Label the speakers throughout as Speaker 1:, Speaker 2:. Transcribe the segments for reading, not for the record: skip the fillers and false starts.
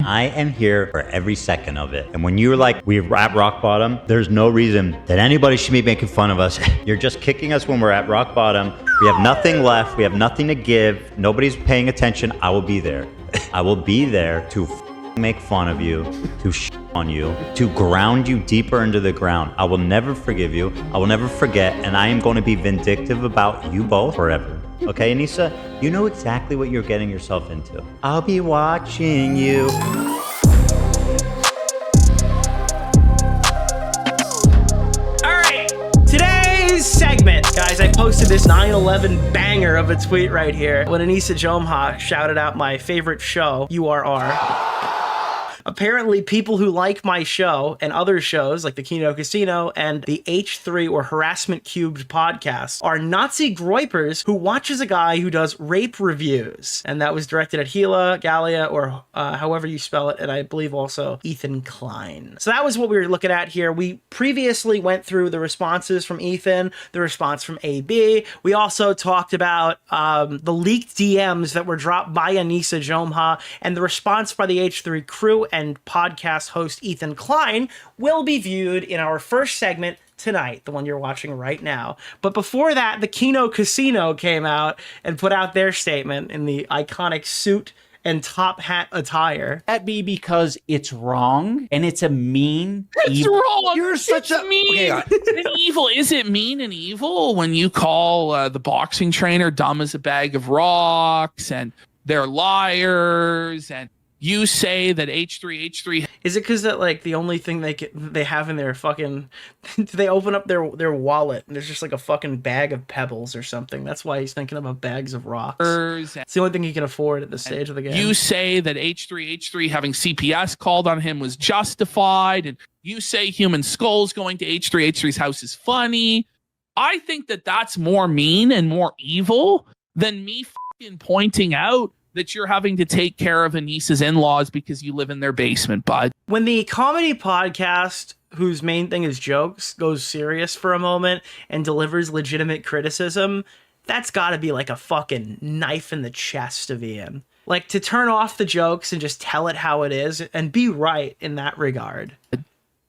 Speaker 1: I am here for every second of it. And when you're like, we're at rock bottom, there's no reason that anybody should be making fun of us. You're just kicking us when we're at rock bottom. We have nothing left. We have nothing to give. Nobody's paying attention. I will be there. I will be there to make fun of you, to on you, to ground you deeper into the ground. I will never forgive you. I will never forget. And I am going to be vindictive about you both forever. Okay, Anisa? You know exactly what you're getting yourself into. I'll be watching you.
Speaker 2: Segment, guys. I posted this 9/11 banger of a tweet right here when Anisa Jomha shouted out my favorite show, URR. Apparently, people who like my show and other shows like the Kino Casino and the H3 or Harassment Cubed podcast are Nazi groypers who watches a guy who does rape reviews. And that was directed at Hila, Galia, or however you spell it, and I believe also Ethan Klein. So that was what we were looking at here. We previously went through the responses from Ethan, the response from AB. We also talked about the leaked DMs that were dropped by Anisa Jomha, and the response by the H3 crew and podcast host Ethan Klein will be viewed in our first segment tonight, the one you're watching right now. But before that, the Kino Casino came out and put out their statement in the iconic suit and top hat attire.
Speaker 3: That be because it's wrong and it's a mean.
Speaker 4: It's wrong.
Speaker 5: You're such a
Speaker 4: mean. And evil. Is it mean and evil when you call the boxing trainer dumb as a bag of rocks and they're liars and you say that H3
Speaker 2: Is it because that like the only thing they have in their fucking they open up their wallet and there's just like a fucking bag of pebbles or something? That's why he's thinking about bags of rocks. It's the only thing he can afford at this stage of the game.
Speaker 4: You say that H3 having CPS called on him was justified, and you say human skulls going to H3's house is funny. I think that that's more mean and more evil than me fucking pointing out that you're having to take care of Anisa's in-laws because you live in their basement, bud.
Speaker 2: When the comedy podcast, whose main thing is jokes, goes serious for a moment and delivers legitimate criticism, that's got to be like a fucking knife in the chest of Ian. Like, to turn off the jokes and just tell it how it is and be right in that regard.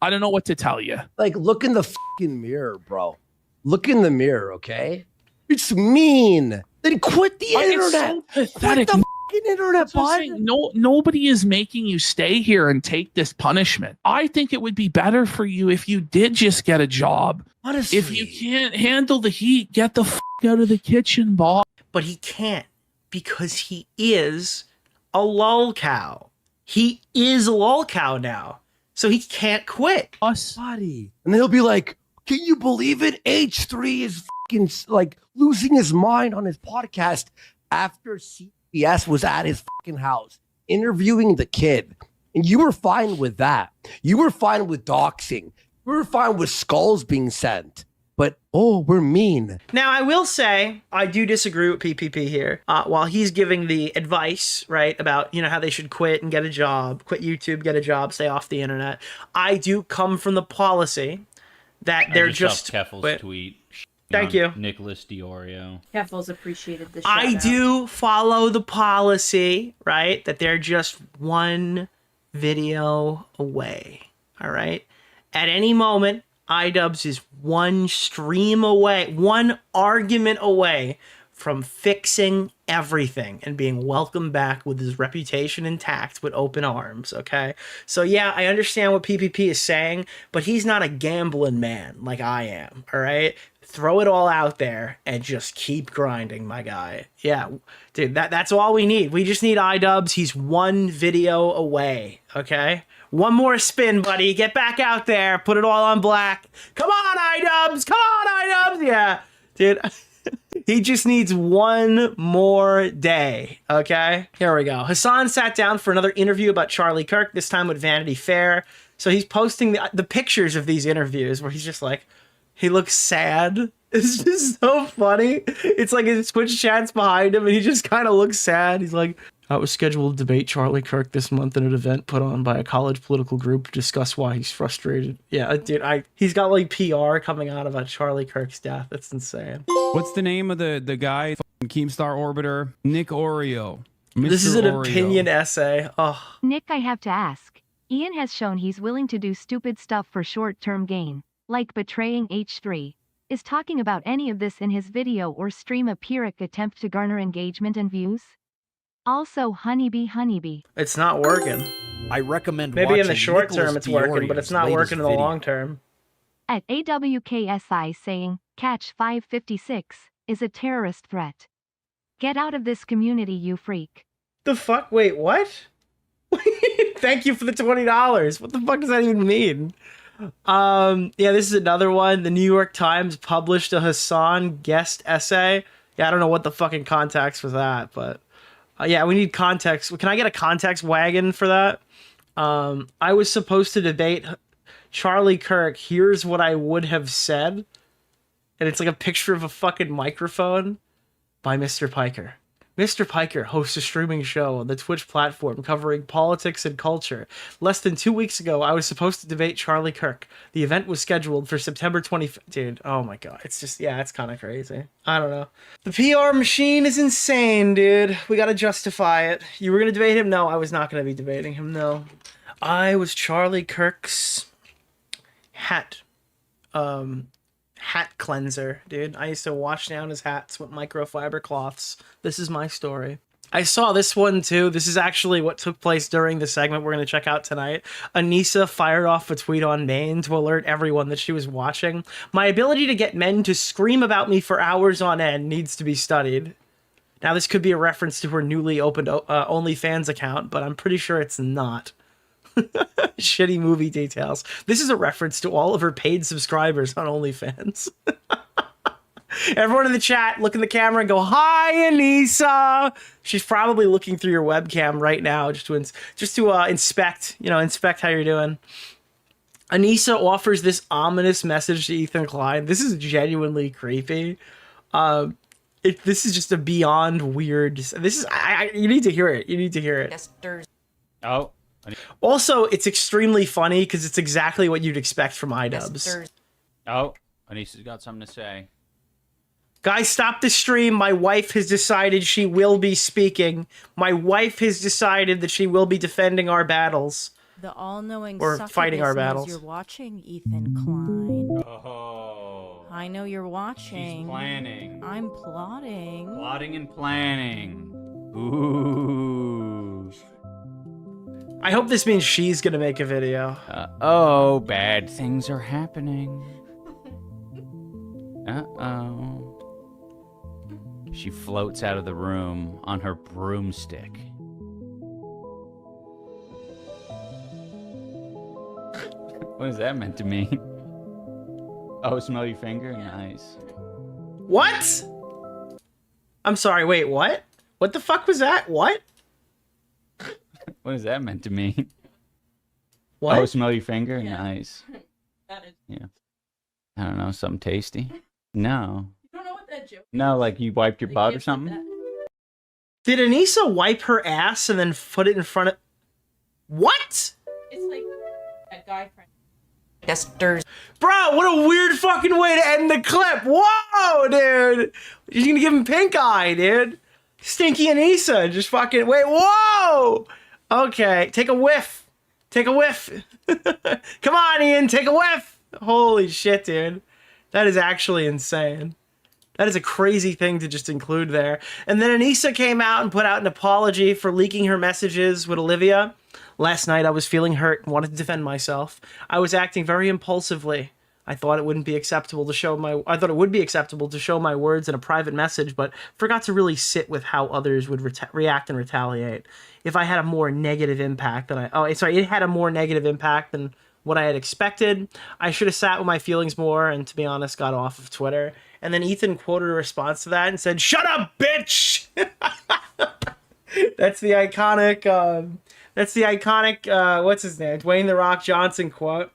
Speaker 4: I don't know what to tell you.
Speaker 5: Like, look in the fucking mirror, bro. Look in the mirror, okay? It's mean. Then quit the internet.
Speaker 4: It's so
Speaker 5: quit the fucking internet, bud.
Speaker 4: No, nobody is making you stay here and take this punishment. I think it would be better for you if you did just get a job.
Speaker 5: Honestly.
Speaker 4: If you can't handle the heat, get the fuck out of the kitchen, boss.
Speaker 2: But he can't because he is a lolcow. He is a lolcow now. So he can't quit.
Speaker 5: Buddy. And he'll be like, can you believe it? H3 is fucking like losing his mind on his podcast after CBS was at his fucking house interviewing the kid. And you were fine with that. You were fine with doxing. You were fine with skulls being sent. But, oh, we're mean.
Speaker 2: Now, I will say, I do disagree with PPP here. While he's giving the advice, right, about, you know, how they should quit and get a job, quit YouTube, get a job, stay off the internet, I do come from the policy that they're just...
Speaker 6: Keffel's tweet.
Speaker 2: Thank you.
Speaker 6: Nicholas DeOrio.
Speaker 7: Keffel's appreciated the shout
Speaker 2: I
Speaker 7: out.
Speaker 2: do follow the policy, right, that they're just one video away, all right? At any moment, iDubbbz is one stream away, one argument away from fixing everything and being welcomed back with his reputation intact with open arms, okay? So yeah, I understand what PPP is saying, but he's not a gambling man like I am, all right? Throw it all out there and just keep grinding, my guy. Yeah, dude, that's all we need. We just need iDubbbz. He's one video away, okay? One more spin, buddy. Get back out there. Put it all on black. Come on, iDubbbz. Come on, iDubbbz. Yeah, dude. He just needs one more day, okay? Here we go. Hasan sat down for another interview about Charlie Kirk, this time with Vanity Fair. So he's posting the pictures of these interviews where he's just like, he looks sad. It's just so funny. It's like his Twitch chat's behind him and he just kind of looks sad. He's like, I was scheduled to debate Charlie Kirk this month in an event put on by a college political group to discuss why he's frustrated. Yeah, dude, he's got like PR coming out about Charlie Kirk's death. That's insane.
Speaker 8: What's the name of the guy, Keemstar Orbiter? Nick DeOrio.
Speaker 2: This is an
Speaker 6: Oreo.
Speaker 2: opinion essay. Oh,
Speaker 7: Nick, I have to ask. Ian has shown he's willing to do stupid stuff for short-term gain, like betraying H3. Is talking about any of this in his video or stream a Pyrrhic attempt to garner engagement and views? Also, honeybee.
Speaker 2: it's not working.
Speaker 8: I recommend
Speaker 2: Maybe in the
Speaker 8: watching
Speaker 2: short
Speaker 8: Nicholas
Speaker 2: term it's working, but it's
Speaker 8: DeOrio's
Speaker 2: not
Speaker 8: latest
Speaker 2: working in the
Speaker 8: video.
Speaker 2: long term.
Speaker 7: At AWKSI saying, catch 556, is a terrorist threat. Get out of this community, you freak.
Speaker 2: The fuck? Wait, what? Thank you for the $20. What the fuck does that even mean? Yeah, this is another one. The New York Times published a Hasan guest essay. Yeah, I don't know what the fucking context was that, but yeah, we need context. Can I get a context wagon for that? I was supposed to debate Charlie Kirk. Here's what I would have said. And it's like a picture of a fucking microphone by Mr. Piker. Mr. Piker hosts a streaming show on the Twitch platform covering politics and culture. Less than 2 weeks ago, I was supposed to debate Charlie Kirk. The event was scheduled for September 25th. Dude, oh my god. It's just, yeah, it's kind of crazy. I don't know. The PR machine is insane, dude. We gotta justify it. You were gonna debate him? No, I was not gonna be debating him, no. I was Charlie Kirk's hat cleanser, dude. I used to wash down his hats with microfiber cloths. This is my story. I saw this one too. This is actually what took place during the segment we're going to check out tonight. Anisa fired off a tweet on Maine to alert everyone that she was watching. My ability to get men to scream about me for hours on end needs to be studied. Now, this could be a reference to her newly opened OnlyFans account, but I'm pretty sure it's not. Shitty movie details. This is a reference to all of her paid subscribers on OnlyFans. Everyone in the chat, look in the camera and go, "Hi, Anisa." She's probably looking through your webcam right now just to inspect, inspect how you're doing. Anisa offers this ominous message to Ethan Klein. This is genuinely creepy. This is just a beyond weird. This is you need to hear it. You need to hear it.
Speaker 3: Oh.
Speaker 2: Also, it's extremely funny because it's exactly what you'd expect from iDubbbz.
Speaker 3: Oh, Anissa's got something to say.
Speaker 2: Guys, stop the stream. My wife has decided she will be speaking. My wife has decided that she will be defending our battles.
Speaker 9: The all-knowing
Speaker 2: Or fighting our
Speaker 9: succubus knows
Speaker 2: battles.
Speaker 9: You're watching, Ethan Klein.
Speaker 3: Oh.
Speaker 9: I know you're watching.
Speaker 3: She's planning.
Speaker 9: I'm plotting.
Speaker 3: Plotting and planning. Ooh.
Speaker 2: I hope this means she's gonna make a video.
Speaker 3: Oh, bad things are happening. Uh-oh. She floats out of the room on her broomstick. What is that meant to mean? Oh, smell your finger? Nice.
Speaker 2: What? I'm sorry, wait, what? What the fuck was that? What?
Speaker 3: What is that meant to mean?
Speaker 2: What?
Speaker 3: Oh, smell your finger?
Speaker 9: Yeah.
Speaker 3: Nice.
Speaker 9: That is.
Speaker 3: Yeah. I don't know, something tasty? No.
Speaker 9: You don't know what that joke is?
Speaker 3: No, like you wiped your butt or something?
Speaker 2: Did Anisa wipe her ass and then put it in front of... What?
Speaker 9: It's like a guy friend.
Speaker 2: Bro, what a weird fucking way to end the clip. Whoa, dude. You're gonna give him pink eye, dude. Stinky Anisa, just fucking... Wait, whoa! Okay, take a whiff. Take a whiff. Come on, Ian, take a whiff. Holy shit, dude. That is actually insane. That is a crazy thing to just include there. And then Anisa came out and put out an apology for leaking her messages with Olivia. Last night I was feeling hurt and wanted to defend myself. I was acting very impulsively. I thought it would be acceptable to show my words in a private message, but forgot to really sit with how others would react and retaliate. If I had a more negative impact than it had a more negative impact than what I had expected. I should have sat with my feelings more and, to be honest, got off of Twitter. And then Ethan quoted a response to that and said, "Shut up, bitch!" That's the iconic, what's his name? Dwayne "The Rock" Johnson quote.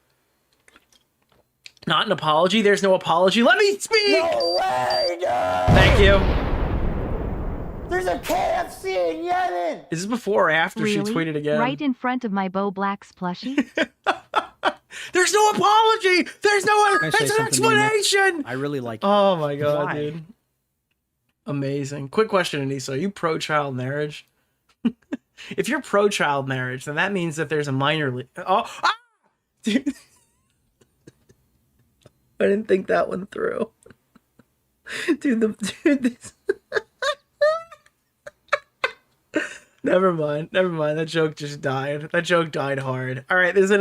Speaker 2: Not an apology. There's no apology. Let me speak!
Speaker 5: No way, dude!
Speaker 2: Thank you.
Speaker 5: There's a KFC in Yemen!
Speaker 2: Is this before or after
Speaker 7: Really?
Speaker 2: she tweeted again?
Speaker 7: Right in front of my Bo Blacks plushie?
Speaker 2: There's no apology! There's no...
Speaker 8: Can I say
Speaker 2: It's an
Speaker 8: something, Nina?
Speaker 2: explanation!
Speaker 8: I really like it.
Speaker 2: Oh my god,
Speaker 3: Why?
Speaker 2: dude. Amazing. Quick question, Anisa. Are you pro-child marriage? If you're pro-child marriage, then that means that there's a minor. Dude. I didn't think that one through. Dude, this... Never mind. That joke just died. That joke died hard. All right, there's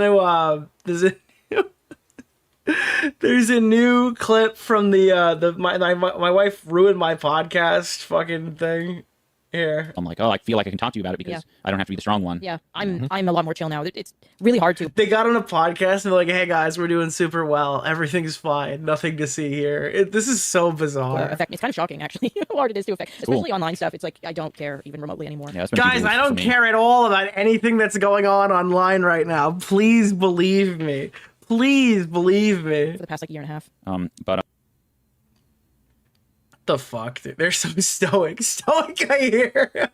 Speaker 2: a new clip from my wife ruined my podcast fucking thing. Here.
Speaker 8: I'm like, oh, I feel like I can talk to you about it because I don't have to be the strong one.
Speaker 10: Yeah, I'm a lot more chill now. It's really hard to.
Speaker 2: They got on a podcast and they're like, hey guys, we're doing super well. Everything's fine. Nothing to see here. This is so bizarre.
Speaker 10: It's kind of shocking, actually, how hard it is to affect. Especially online stuff. It's like, I don't care even remotely anymore.
Speaker 8: Yeah,
Speaker 2: guys, I don't care at all about anything that's going on online right now. Please believe me. Please believe me.
Speaker 10: For the past like year and a half.
Speaker 2: The fuck, dude? They're so stoic. Stoic, I hear.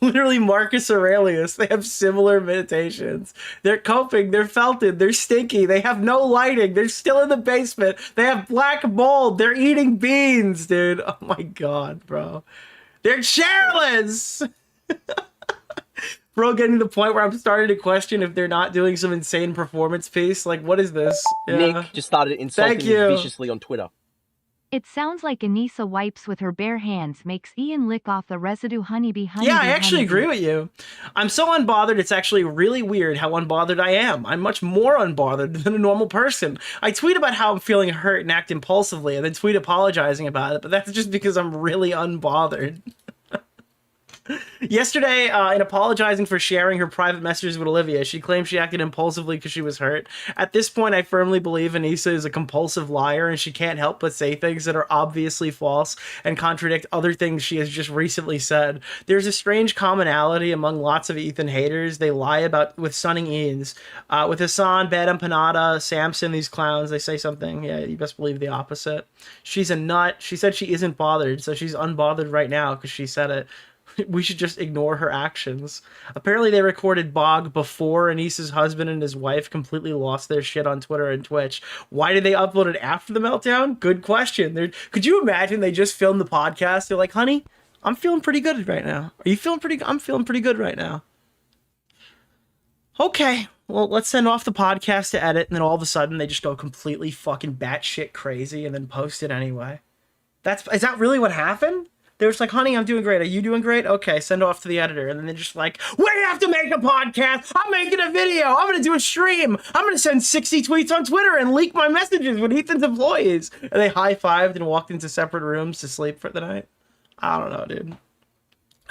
Speaker 2: Literally Marcus Aurelius. They have similar meditations. They're coping. They're felted. They're stinky. They have no lighting. They're still in the basement. They have black mold. They're eating beans, dude. Oh my god, bro. They're chairless. Bro, getting to the point where I'm starting to question if they're not doing some insane performance piece. Like, what is this? Yeah.
Speaker 11: Nick just started insulting me viciously on Twitter.
Speaker 7: It sounds like Anisa wipes with her bare hands makes Ian lick off the residue honeybee.
Speaker 2: Yeah, I actually agree with you. I'm so unbothered, it's actually really weird how unbothered I am. I'm much more unbothered than a normal person. I tweet about how I'm feeling hurt and act impulsively, and then tweet apologizing about it, but that's just because I'm really unbothered. Yesterday, in apologizing for sharing her private messages with Olivia, she claimed she acted impulsively because she was hurt. At this point, I firmly believe Anisa is a compulsive liar and she can't help but say things that are obviously false and contradict other things she has just recently said. There's a strange commonality among lots of Ethan haters. They lie about with sunning Ian's. With Hasan, Bad Empanada, Samson, these clowns, they say something. Yeah, you best believe the opposite. She's a nut. She said she isn't bothered, so she's unbothered right now because she said it. We should just ignore her actions. Apparently they recorded Bog before Anisa's husband and his wife completely lost their shit on Twitter and Twitch. Why did they upload it after the meltdown? Good question. Could you imagine they just filmed the podcast? They're like, honey, I'm feeling pretty good right now. Are you feeling pretty good? I'm feeling pretty good right now. Okay, well, let's send off the podcast to edit, and then all of a sudden they just go completely fucking batshit crazy and then post it anyway. Is that really what happened? They're just like, honey, I'm doing great. Are you doing great? Okay, send off to the editor. And then they're just like, we have to make a podcast. I'm making a video. I'm going to do a stream. I'm going to send 60 tweets on Twitter and leak my messages with Ethan's employees. And they high-fived and walked into separate rooms to sleep for the night. I don't know, dude.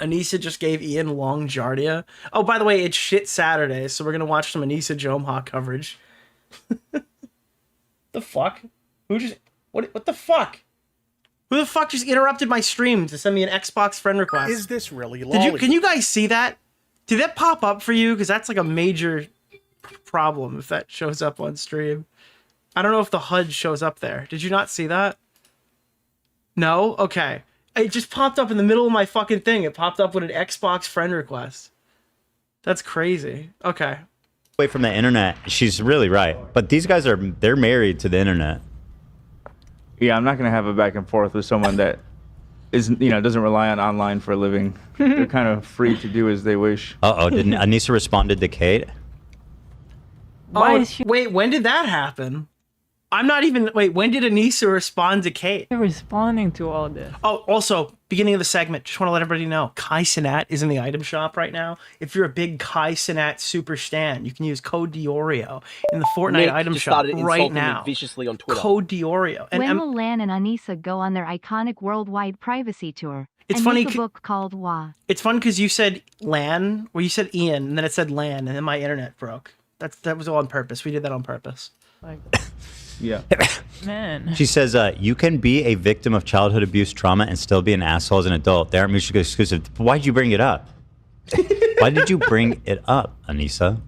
Speaker 2: Anisa just gave Ian long Jardia. Oh, by the way, it's shit Saturday, so we're going to watch some Anisa Jomha coverage. The fuck? What the fuck? Who the fuck just interrupted my stream to send me an Xbox friend request?
Speaker 12: Is this really lolly?
Speaker 2: Can you guys see that? Did that pop up for you? Because that's like a major problem if that shows up on stream. I don't know if the HUD shows up there. Did you not see that? No? Okay. It just popped up in the middle of my fucking thing. It popped up with an Xbox friend request. That's crazy. Okay.
Speaker 1: Away from the internet, she's really right. But these guys they're married to the internet.
Speaker 13: Yeah, I'm not gonna have a back and forth with someone that doesn't rely on online for a living. They're kind of free to do as they wish.
Speaker 1: Didn't Anisa responded to Kate?
Speaker 2: Wait, when did that happen? When did Anisa respond to Kate?
Speaker 14: Responding to all this.
Speaker 2: Oh, also, beginning of the segment, just want to let everybody know, Kai Cenat is in the item shop right now. If you're a big Kai Cenat super stan, you can use code DeOrio in the Fortnite item shop right now.
Speaker 11: Viciously on Twitter.
Speaker 2: Code DeOrio.
Speaker 7: When will Lan and Anisa go on their iconic worldwide privacy tour?
Speaker 2: It's
Speaker 7: and
Speaker 2: funny.
Speaker 7: Make a book called Wah.
Speaker 2: It's fun because you said Lan, or you said Ian, and then it said Lan, and then my internet broke. That was all on purpose. We did that on purpose.
Speaker 13: Yeah.
Speaker 14: Man.
Speaker 1: She says, you can be a victim of childhood abuse trauma and still be an asshole as an adult. They aren't mutually exclusive. Why did you bring it up? Why did you bring it up, Anisa?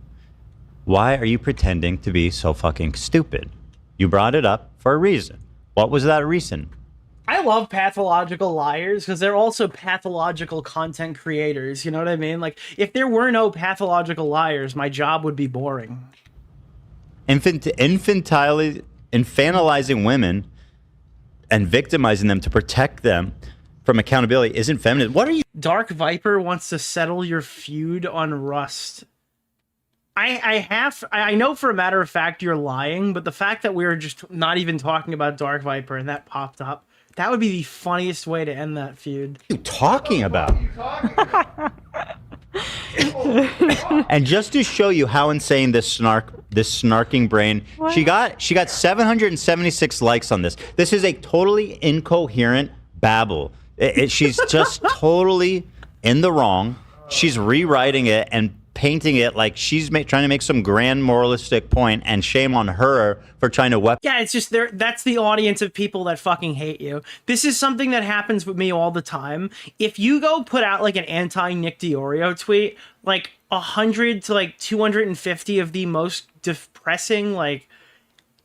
Speaker 1: Why are you pretending to be so fucking stupid? You brought it up for a reason. What was that reason?
Speaker 2: I love pathological liars because they're also pathological content creators. You know what I mean? Like, if there were no pathological liars, my job would be boring.
Speaker 1: Infantilizing women and victimizing them to protect them from accountability isn't feminist. What are you?
Speaker 2: Dark Viper wants to settle your feud on Rust. I know for a matter of fact you're lying, but the fact that we were just not even talking about Dark Viper and that popped up, that would be the funniest way to end that feud.
Speaker 1: What are you talking about? And just to show you how insane this snarking brain, she got 776 likes on this. This is a totally incoherent babble. She's just totally in the wrong. She's rewriting it and painting it like she's trying to make some grand moralistic point, and shame on her for trying to
Speaker 2: Yeah, it's just that's the audience of people that fucking hate you. This is something that happens with me all the time. If you go put out like an anti-Nick DeOrio tweet, like 100 to like 250 of the most depressing like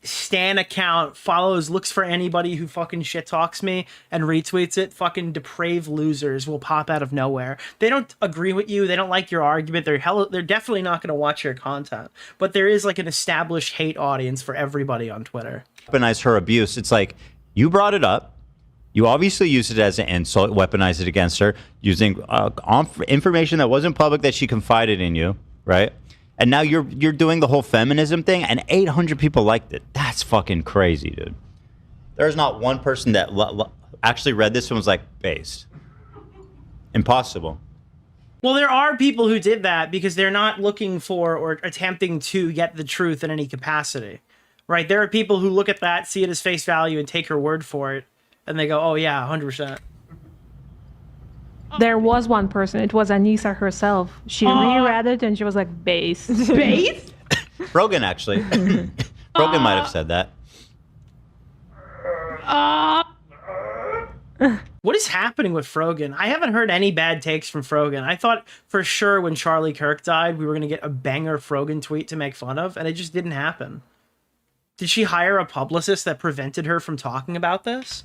Speaker 2: Stan account looks for anybody who fucking shit talks me and retweets it. Fucking depraved losers will pop out of nowhere. They don't agree with you. They don't like your argument. They're definitely not going to watch your content. But there is like an established hate audience for everybody on Twitter.
Speaker 1: Weaponize her abuse. It's like, you brought it up. You obviously used it as an insult, weaponized it against her, using information that wasn't public that she confided in you, right? And now you're doing the whole feminism thing, and 800 people liked it. That's fucking crazy, dude. There's not one person that actually read this and was like, based. Impossible.
Speaker 2: Well, there are people who did that because they're not looking for or attempting to get the truth in any capacity, right? There are people who look at that, see it as face value, and take her word for it, and they go, oh yeah, 100%.
Speaker 14: There was one person. It was Anisa herself. She reread it and she was like, base.
Speaker 9: Base?
Speaker 1: Rogan, actually. Rogan might have said that.
Speaker 2: What is happening with Frogan? I haven't heard any bad takes from Frogan. I thought for sure when Charlie Kirk died, we were going to get a banger Frogan tweet to make fun of, and it just didn't happen. Did she hire a publicist that prevented her from talking about this?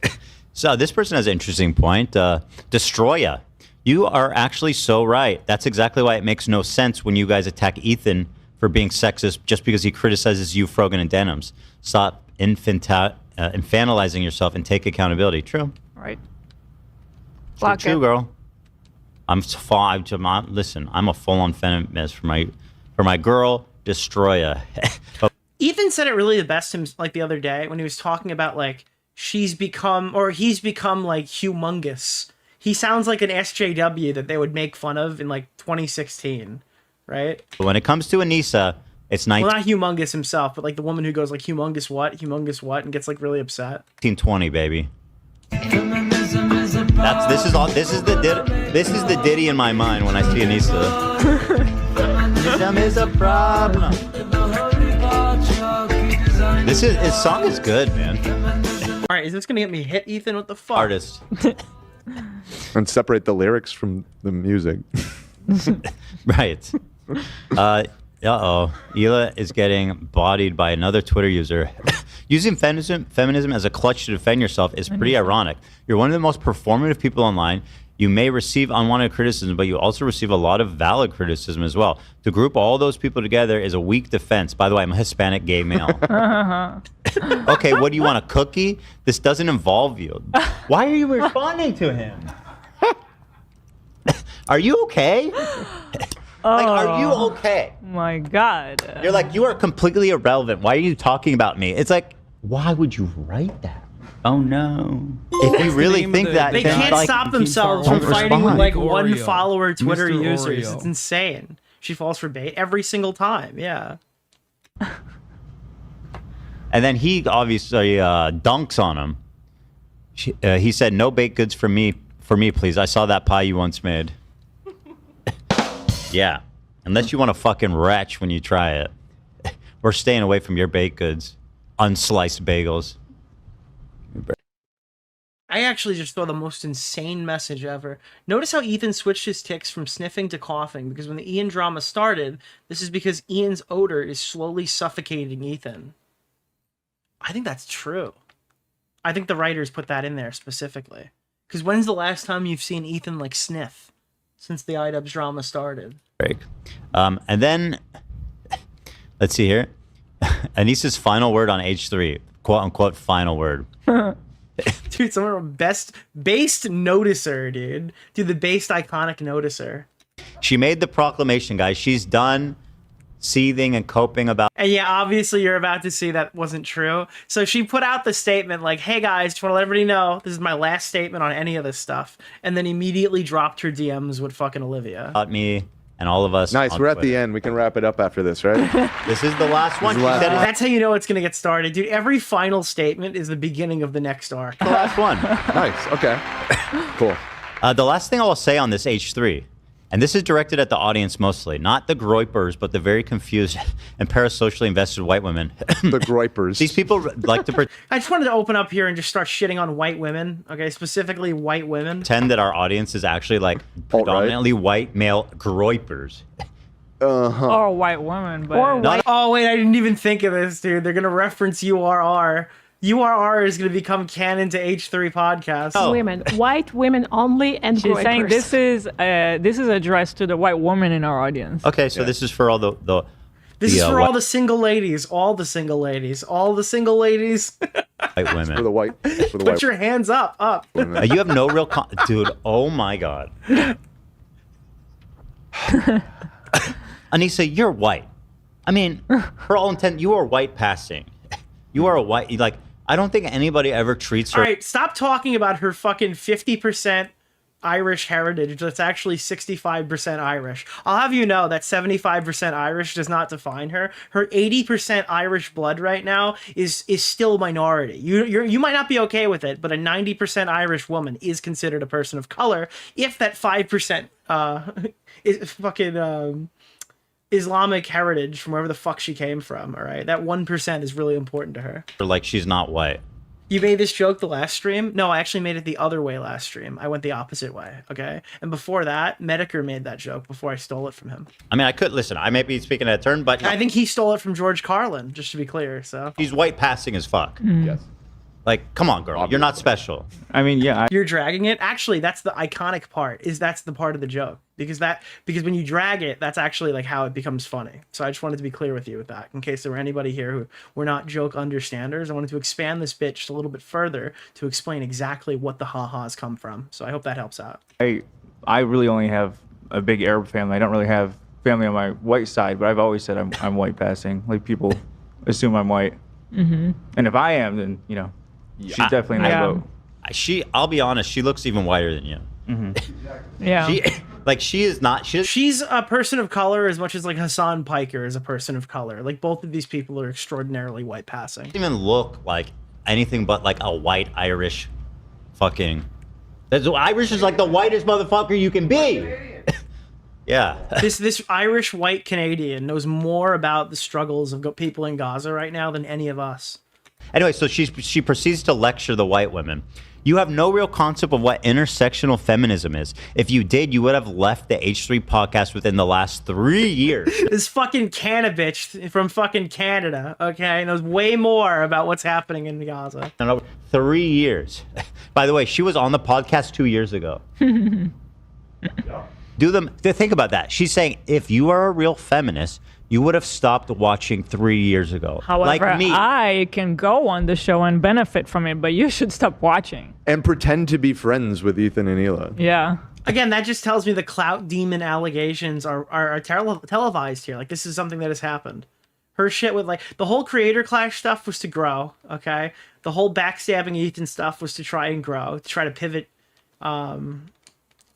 Speaker 1: So this person has an interesting point. Destroya. You are actually so right. That's exactly why it makes no sense when you guys attack Ethan for being sexist just because he criticizes you, Frogan, and Denims. Stop infantilizing yourself and take accountability. True.
Speaker 14: Right.
Speaker 1: True, girl. Listen, I'm a full-on feminist for my girl, Destroya.
Speaker 2: Ethan said it really the best like the other day when he was talking about like he's become like humongous. He sounds like an SJW that they would make fun of in like 2016, right?
Speaker 1: But when it comes to Anisa, it's
Speaker 2: well, not humongous himself, but like the woman who goes like humongous what, and gets like really upset.
Speaker 1: 1920, baby. This is the ditty in my mind when I see Anisa. Feminism is a problem. His song is good, man.
Speaker 2: All right, is this gonna get me hit, Ethan? What the fuck?
Speaker 1: Artist.
Speaker 12: And separate the lyrics from the music.
Speaker 1: Right. Hila is getting bodied by another Twitter user. Using feminism as a clutch to defend yourself is pretty ironic. You're one of the most performative people online. You may receive unwanted criticism, but you also receive a lot of valid criticism as well. To group all those people together is a weak defense. By the way, I'm a Hispanic gay male. Okay, what do you want, a cookie? This doesn't involve you. Why are you responding to him? Are you okay? Are you okay?
Speaker 14: My God.
Speaker 1: You're like, you are completely irrelevant. Why are you talking about me? It's like, why would you write that?
Speaker 3: Oh no.
Speaker 1: If you really think that,
Speaker 2: they
Speaker 1: then,
Speaker 2: can't
Speaker 1: like,
Speaker 2: stop themselves from fighting with like one follower Twitter
Speaker 15: Mr.
Speaker 2: users.
Speaker 15: Oreo.
Speaker 2: It's insane. She falls for bait every single time. Yeah.
Speaker 1: And then he obviously dunks on him. He said, "No baked goods for me, please. I saw that pie you once made." Yeah, unless you want to fucking retch when you try it. We're staying away from your baked goods, unsliced bagels.
Speaker 2: I actually just saw the most insane message ever. Notice how Ethan switched his tics from sniffing to coughing, because when the Ian drama started, this is because Ian's odor is slowly suffocating Ethan. I think that's true. I think the writers put that in there specifically. Because when's the last time you've seen Ethan like sniff since the iDubbbz drama started?
Speaker 1: Break. And then, let's see here. Anisa's final word on H3, quote unquote final word.
Speaker 2: Dude, some of our based noticer, dude. Dude, the based iconic noticer.
Speaker 1: She made the proclamation, guys. She's done seething and coping about.
Speaker 2: And yeah, obviously you're about to see that wasn't true. So she put out the statement like, hey guys, just want to let everybody know this is my last statement on any of this stuff. And then immediately dropped her DMs with fucking Olivia.
Speaker 1: About me and all of us.
Speaker 12: Nice. We're at the end. We can wrap it up after this, right?
Speaker 1: This is the last one.
Speaker 2: That's how you know it's going to get started. Dude, every final statement is the beginning of the next arc.
Speaker 1: The last one.
Speaker 12: Nice. Okay. Cool.
Speaker 1: The last thing I will say on this H3, and this is directed at the audience mostly, not the groypers, but the very confused and parasocially invested white women.
Speaker 12: The groypers.
Speaker 1: These people like to
Speaker 2: I just wanted to open up here and just start shitting on white women, okay? Specifically white women.
Speaker 1: pretend that our audience is actually like predominantly white male groypers.
Speaker 15: Or white women, but
Speaker 2: Or white. Oh, wait, I didn't even think of this, dude. They're going to reference URR. URR is going to become canon to H3 podcasts.
Speaker 14: Women, white women only, and
Speaker 15: she's saying
Speaker 14: groypers.
Speaker 15: this is addressed to the white woman in our audience.
Speaker 1: Okay, so this is for all the
Speaker 2: This is for
Speaker 1: white,
Speaker 2: all the single ladies, all the single ladies, all the single ladies.
Speaker 1: white women.
Speaker 12: For the white. For the
Speaker 2: Put your hands up.
Speaker 1: You have no real dude. Oh my god. Anisa, you're white. I mean, for all intent, you are white passing. You are a white. Like, I don't think anybody ever treats her.
Speaker 2: All right, stop talking about her fucking 50% Irish heritage. That's actually 65% Irish. I'll have you know that 75% Irish does not define her. Her 80% Irish blood right now is still minority. You might not be okay with it, but a 90% Irish woman is considered a person of color if that 5% is fucking Islamic heritage from wherever the fuck she came from. All right, that 1% is really important to her.
Speaker 1: Like, she's not white.
Speaker 2: You made this joke the last stream? No, I actually made it the other way last stream. I went the opposite way, okay? And before that, Medicare made that joke before I stole it from him.
Speaker 1: I mean, I could listen. I may be speaking out of turn, but
Speaker 2: I think he stole it from George Carlin, just to be clear. So
Speaker 1: he's white passing as fuck.
Speaker 12: Yes.
Speaker 1: Like, come on, girl. You're not special.
Speaker 13: I mean, yeah.
Speaker 2: You're dragging it. Actually, that's the iconic part. That's the part of the joke because when you drag it, that's actually like how it becomes funny. So I just wanted to be clear with you with that, in case there were anybody here who were not joke understanders. I wanted to expand this bit just a little bit further to explain exactly what the ha-has come from. So I hope that helps out.
Speaker 13: I really only have a big Arab family. I don't really have family on my white side, but I've always said I'm white passing. Like, people assume I'm white, and if I am, then she's definitely in that boat.
Speaker 1: I'll be honest, she looks even whiter than you.
Speaker 15: Yeah.
Speaker 1: She is not.
Speaker 2: She's a person of color as much as like Hasan Piker is a person of color. Like, both of these people are extraordinarily white passing.
Speaker 1: Doesn't even look like anything but like a white Irish fucking. Irish is like the whitest motherfucker you can be. Yeah.
Speaker 2: This Irish white Canadian knows more about the struggles of people in Gaza right now than any of us.
Speaker 1: Anyway, so she proceeds to lecture the white women. You have no real concept of what intersectional feminism is. If you did, you would have left the H3 podcast within the last 3 years.
Speaker 2: This fucking bitch from fucking Canada, okay, knows way more about what's happening in Gaza.
Speaker 1: 3 years. By the way, she was on the podcast 2 years ago. Think about that. She's saying, if you are a real feminist, you would have stopped watching 3 years ago.
Speaker 15: However,
Speaker 1: like me.
Speaker 15: I can go on the show and benefit from it, but you should stop watching.
Speaker 12: And pretend to be friends with Ethan and Hila.
Speaker 15: Yeah.
Speaker 2: Again, that just tells me the clout demon allegations are televised here. Like, this is something that has happened. Her shit with, like, the whole creator clash stuff was to grow, okay? The whole backstabbing Ethan stuff was to try and grow, to try to pivot Ian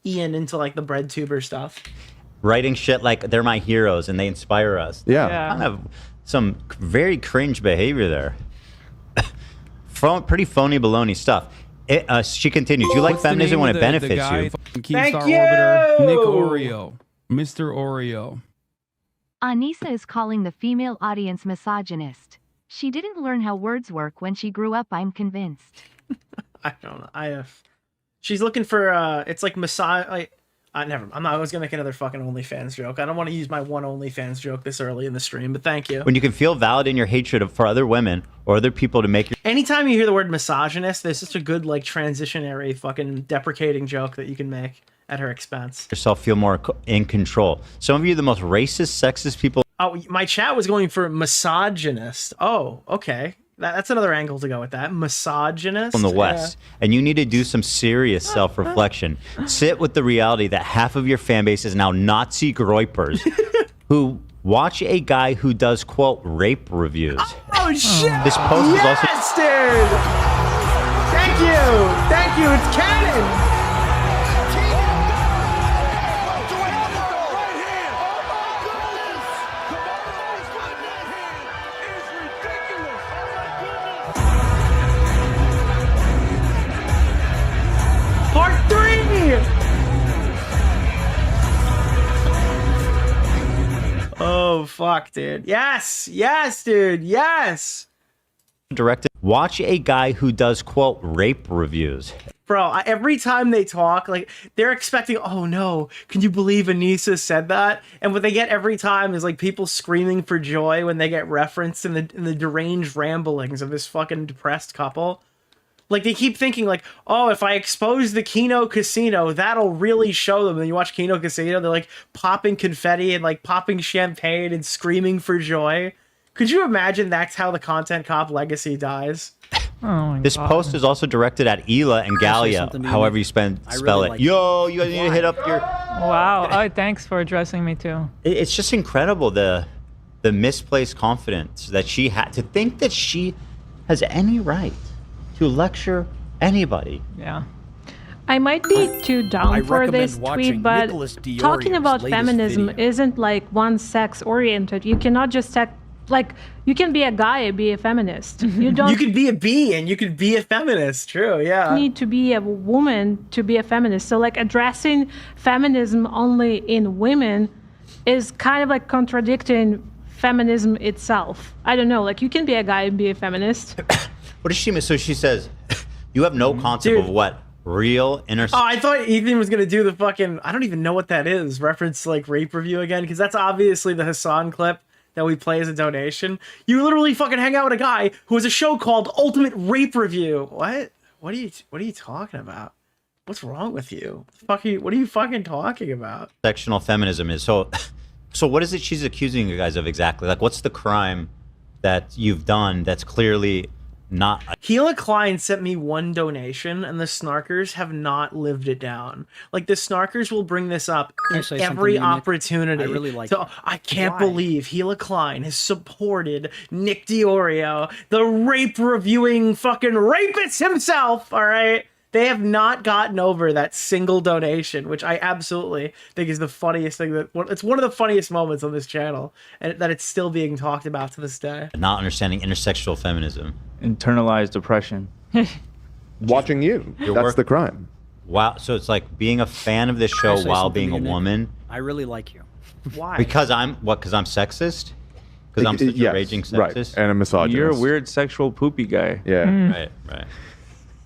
Speaker 2: into, like, the bread tuber stuff.
Speaker 1: Writing shit like they're my heroes and they inspire us.
Speaker 12: Yeah.
Speaker 1: Kind of some very cringe behavior there. Pretty phony baloney stuff. She continues. You like feminism when it benefits you.
Speaker 2: Thank you!
Speaker 16: Nick Oreo. Mr. Oreo.
Speaker 7: Anisa is calling the female audience misogynist. She didn't learn how words work when she grew up, I'm convinced.
Speaker 2: I don't know. She's looking for, it's like never. I was gonna make another fucking OnlyFans joke. I don't want to use my one OnlyFans joke this early in the stream, but thank you.
Speaker 1: When you can feel valid in your hatred for other women or other people to make your...
Speaker 2: Anytime you hear the word misogynist, there's such a good, like, transitionary fucking deprecating joke that you can make at her expense.
Speaker 1: Yourself feel more in control. Some of you are the most racist, sexist people.
Speaker 2: Oh, my chat was going for misogynist. Oh, okay. That's another angle to go with that. Misogynist.
Speaker 1: From the West, and you need to do some serious self-reflection. Sit with the reality that half of your fan base is now Nazi groypers who watch a guy who does, quote, rape reviews.
Speaker 2: Oh, shit!
Speaker 1: This post is also...
Speaker 2: Yes, dude! Thank you! Thank you, it's canon! Part 3! Oh, fuck, dude. Yes! Yes, dude! Yes!
Speaker 1: Directed. Watch a guy who does, quote, rape reviews.
Speaker 2: Bro, every time they talk, like, they're expecting, oh no, can you believe Anisa said that? And what they get every time is, like, people screaming for joy when they get referenced in the deranged ramblings of this fucking depressed couple. Like, they keep thinking, like, oh, if I expose the Kino Casino, that'll really show them. And you watch Kino Casino, they're, like, popping confetti and, like, popping champagne and screaming for joy. Could you imagine that's how the Content Cop legacy dies?
Speaker 1: This post is also directed at Ela and Galia, however you spell it. Yo, you guys need to hit up your...
Speaker 15: Wow. Oh, thanks for addressing me too.
Speaker 1: It's just incredible, the misplaced confidence that she had to think that she has any right to lecture anybody.
Speaker 15: Yeah.
Speaker 14: I might be too down for this tweet, but talking about feminism isn't like one sex oriented. You cannot just like, you can be a guy and be a feminist. You don't.
Speaker 2: You could be a bee and you could be a feminist. True, yeah.
Speaker 14: Need to be a woman to be a feminist. So like addressing feminism only in women is kind of like contradicting feminism itself. I don't know. Like you can be a guy and be a feminist.
Speaker 1: What does she mean? So she says, you have no concept of what real inner...
Speaker 2: Oh, I thought Ethan was going to do the fucking... I don't even know what that is. Reference like rape review again, because that's obviously the Hasan clip that we play as a donation. You literally fucking hang out with a guy who has a show called Ultimate Rape Review. What? What are you talking about? What's wrong with you? What are you fucking talking about?
Speaker 1: Sectional feminism is. So what is it she's accusing you guys of exactly? Like, what's the crime that you've done that's clearly not...
Speaker 2: Klein sent me one donation, and the Snarkers have not lived it down. Like, the Snarkers will bring this up in every opportunity.
Speaker 17: I really like
Speaker 2: so, I can't believe Klein has supported Nick DeOrio, the rape-reviewing fucking rapist himself, all right? They have not gotten over that single donation, which I absolutely think is the funniest thing. It's one of the funniest moments on this channel, and that it's still being talked about to this day.
Speaker 1: Not understanding intersexual feminism.
Speaker 13: Internalized oppression.
Speaker 12: Watching you. That's the crime.
Speaker 1: Wow. So it's like being a fan of this show while being a woman.
Speaker 17: I really like you.
Speaker 2: Why?
Speaker 1: Because I'm sexist? Because I'm such a raging sexist?
Speaker 12: Right. And a misogynist.
Speaker 13: You're a weird sexual poopy guy.
Speaker 12: Yeah.
Speaker 1: Right.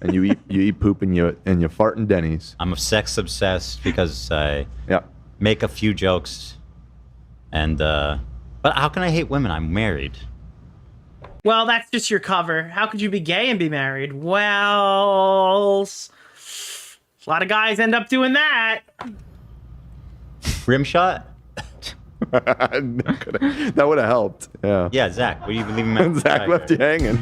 Speaker 12: And you eat poop and you fart in Denny's.
Speaker 1: I'm sex obsessed because I make a few jokes, and but how can I hate women? I'm married.
Speaker 2: Well, that's just your cover. How could you be gay and be married? Well, a lot of guys end up doing that.
Speaker 1: Rim shot.
Speaker 12: That would have helped. Yeah.
Speaker 1: Yeah, Zach. What are you leaving me?
Speaker 12: Zach left you hanging.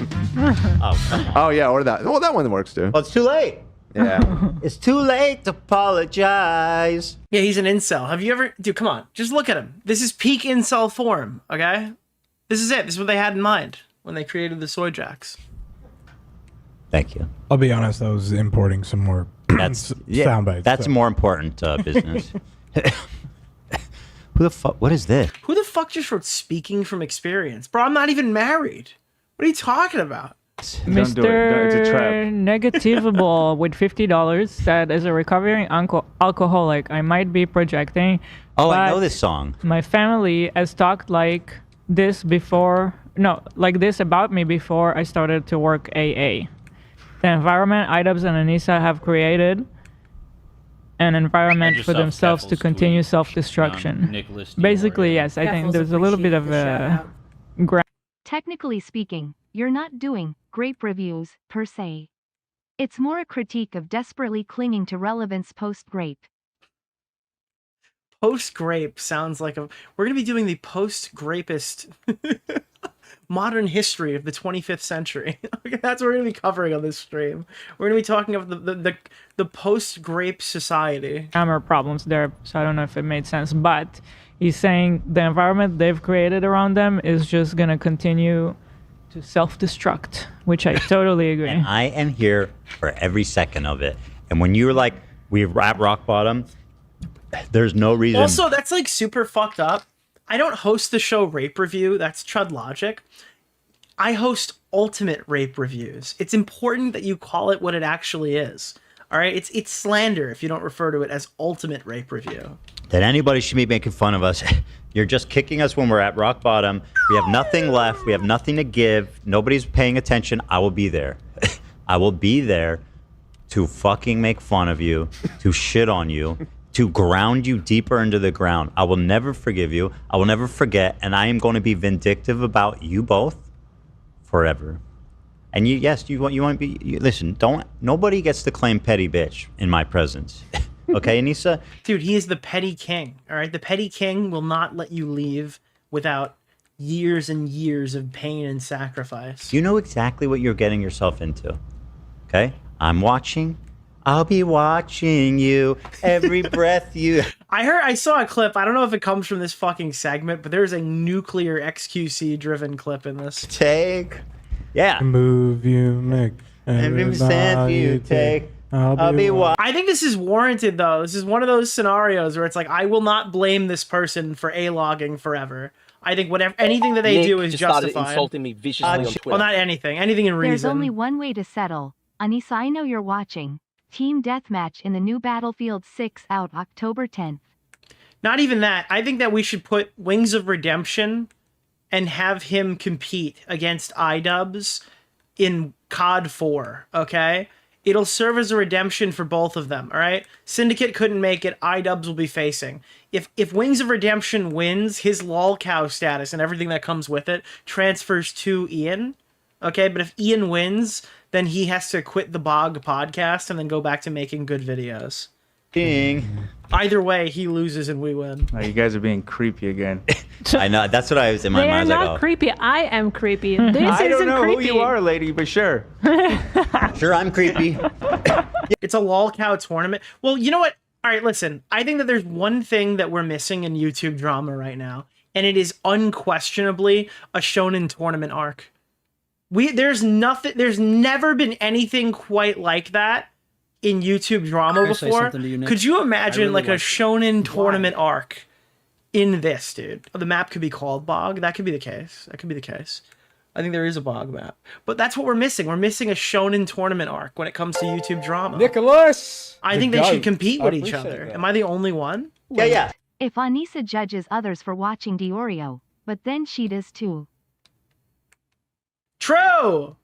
Speaker 12: Oh yeah, or that. Well, that one works too.
Speaker 1: Well, it's too late.
Speaker 12: Yeah.
Speaker 1: It's too late to apologize.
Speaker 2: Yeah, he's an incel. Have you ever... Dude, come on. Just look at him. This is peak incel form, okay? This is it. This is what they had in mind when they created the soy jacks.
Speaker 1: Thank you.
Speaker 18: I'll be honest, I was importing some more sound bites.
Speaker 1: That's more important business. Who the fuck? What is this?
Speaker 2: Who the fuck just wrote speaking from experience? Bro, I'm not even married. What are you talking about?
Speaker 15: Mr. Negativable with $50 said, as a recovering alcoholic, I might be projecting.
Speaker 1: Oh, I know this song.
Speaker 15: My family has talked like this before. No, like this about me before I started to work AA. The environment iDubbbz and Anisa have created an environment for themselves to continue self-destruction.
Speaker 3: Nicholas
Speaker 15: Basically, yes, I think there's a little bit of a...
Speaker 7: Technically speaking, you're not doing grape reviews, per se. It's more a critique of desperately clinging to relevance post-grape.
Speaker 2: Post-grape sounds like a... We're going to be doing the post-grapist modern history of the 25th century. That's what we're going to be covering on this stream. We're going to be talking about the post-grape society.
Speaker 15: Grammar problems there, so I don't know if it made sense, but he's saying the environment they've created around them is just going to continue to self-destruct, which I totally agree.
Speaker 1: And I am here for every second of it. And when you're like, we're at rock bottom, there's no reason.
Speaker 2: Also, that's like super fucked up. I don't host the show Rape Review. That's Chud Logic. I host Ultimate Rape Reviews. It's important that you call it what it actually is. All right? It's slander if you don't refer to it as Ultimate Rape Review.
Speaker 1: That anybody should be making fun of us. You're just kicking us when we're at rock bottom. We have nothing left. We have nothing to give. Nobody's paying attention. I will be there. I will be there to fucking make fun of you, to shit on you, to ground you deeper into the ground. I will never forgive you. I will never forget. And I am going to be vindictive about you both forever. And you, yes, you want to be, listen, nobody gets to claim petty bitch in my presence. Okay, Anisa?
Speaker 2: Dude, he is the petty king, all right? The petty king will not let you leave without years and years of pain and sacrifice.
Speaker 1: You know exactly what you're getting yourself into, okay? I'm watching. I'll be watching you every breath you...
Speaker 2: I saw a clip. I don't know if it comes from this fucking segment, but there's a nuclear XQC-driven clip in this.
Speaker 1: Take. Yeah.
Speaker 18: Move you make.
Speaker 1: Every step you take. I'll be
Speaker 2: I think this is warranted, though. This is one of those scenarios where it's like, I will not blame this person for A-logging forever. I think anything that they do is
Speaker 11: just
Speaker 2: justified.
Speaker 11: started insulting me viciously on Twitter.
Speaker 2: Well, not anything in reason.
Speaker 7: There's only one way to settle. Anisa, I know you're watching. Team Deathmatch in the new Battlefield 6 out October 10th.
Speaker 2: Not even that. I think that we should put Wings of Redemption and have him compete against iDubbbz in COD 4, okay? It'll serve as a redemption for both of them, all right? Syndicate couldn't make it. iDubbbz will be facing. If Wings of Redemption wins, his lolcow status and everything that comes with it transfers to Ian, okay? But if Ian wins, then he has to quit the Bog podcast and then go back to making good videos. Either way, he loses and we win.
Speaker 13: Oh, you guys are being creepy again.
Speaker 1: I know. That's what I was in my
Speaker 14: They are
Speaker 1: mind.
Speaker 14: not
Speaker 1: Like, oh.
Speaker 14: creepy. I am creepy. This
Speaker 13: I don't
Speaker 14: isn't
Speaker 13: know
Speaker 14: creepy.
Speaker 13: who you are, lady, but sure.
Speaker 1: Sure, I'm creepy.
Speaker 2: It's a lolcow tournament. Well, you know what? All right, listen. I think that there's one thing that we're missing in YouTube drama right now, and it is unquestionably a shonen tournament arc. There's never been anything quite like that in YouTube drama
Speaker 17: Can I say
Speaker 2: before.
Speaker 17: something to you, Nick?
Speaker 2: Could you imagine
Speaker 17: really
Speaker 2: like a
Speaker 17: like
Speaker 2: shonen tournament arc in this, dude? The map could be called Bog. That could be the case. I think there is a Bog map. But that's what we're missing. We're missing a shonen tournament arc when it comes to YouTube drama.
Speaker 17: Nicholas!
Speaker 2: I think they should compete with each other. Am I the only one?
Speaker 1: Yeah.
Speaker 7: If Anisa judges others for watching DeOrio, but then she does too.
Speaker 2: True!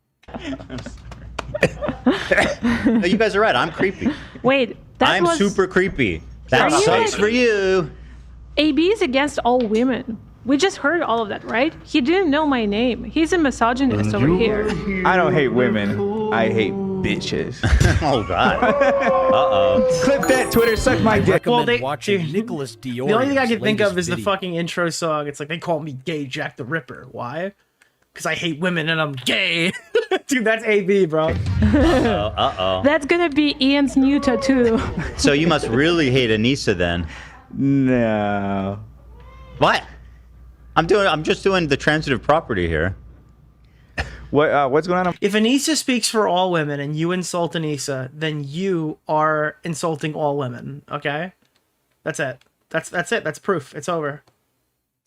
Speaker 1: No, you guys are right. I'm creepy.
Speaker 14: Wait, that
Speaker 1: I'm
Speaker 14: was...
Speaker 1: super creepy. That
Speaker 14: Are you
Speaker 1: sucks
Speaker 14: like-
Speaker 1: for you.
Speaker 14: AB is against all women. We just heard all of that, right? He didn't know my name. He's a misogynist over here.
Speaker 13: I don't hate women. I hate bitches.
Speaker 1: Oh, God. Uh-oh.
Speaker 13: Clip that, Twitter, suck my dick.
Speaker 2: Well,
Speaker 17: watching Nicholas DeOrio.
Speaker 2: The only thing I can think of is the fucking intro song. It's like, they call me Gay Jack the Ripper. Why? Because I hate women and I'm gay. Dude, that's AB, bro.
Speaker 1: Uh-oh.
Speaker 14: That's gonna be Ian's new tattoo.
Speaker 1: So you must really hate Anisa then.
Speaker 13: No.
Speaker 1: What? I'm just doing the transitive property here.
Speaker 13: What's going on?
Speaker 2: If Anisa speaks for all women and you insult Anisa, then you are insulting all women, okay? That's it. That's it. That's proof. It's over.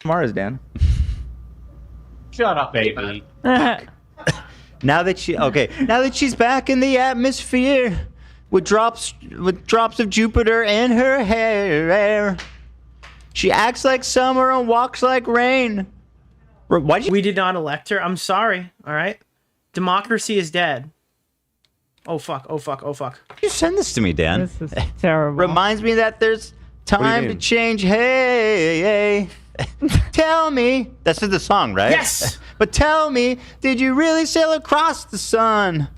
Speaker 13: Mars, Dan.
Speaker 17: Shut up, baby.
Speaker 1: Now that she's back in the atmosphere with drops of Jupiter in her hair. She acts like summer and walks like rain.
Speaker 2: We did not elect her. I'm sorry. All right. Democracy is dead. Oh fuck.
Speaker 1: You send this to me, Dan.
Speaker 15: This is terrible.
Speaker 1: Reminds me that there's time to change. Hey. Tell me. This is the song, right?
Speaker 2: Yes.
Speaker 1: But tell me, did you really sail across the sun?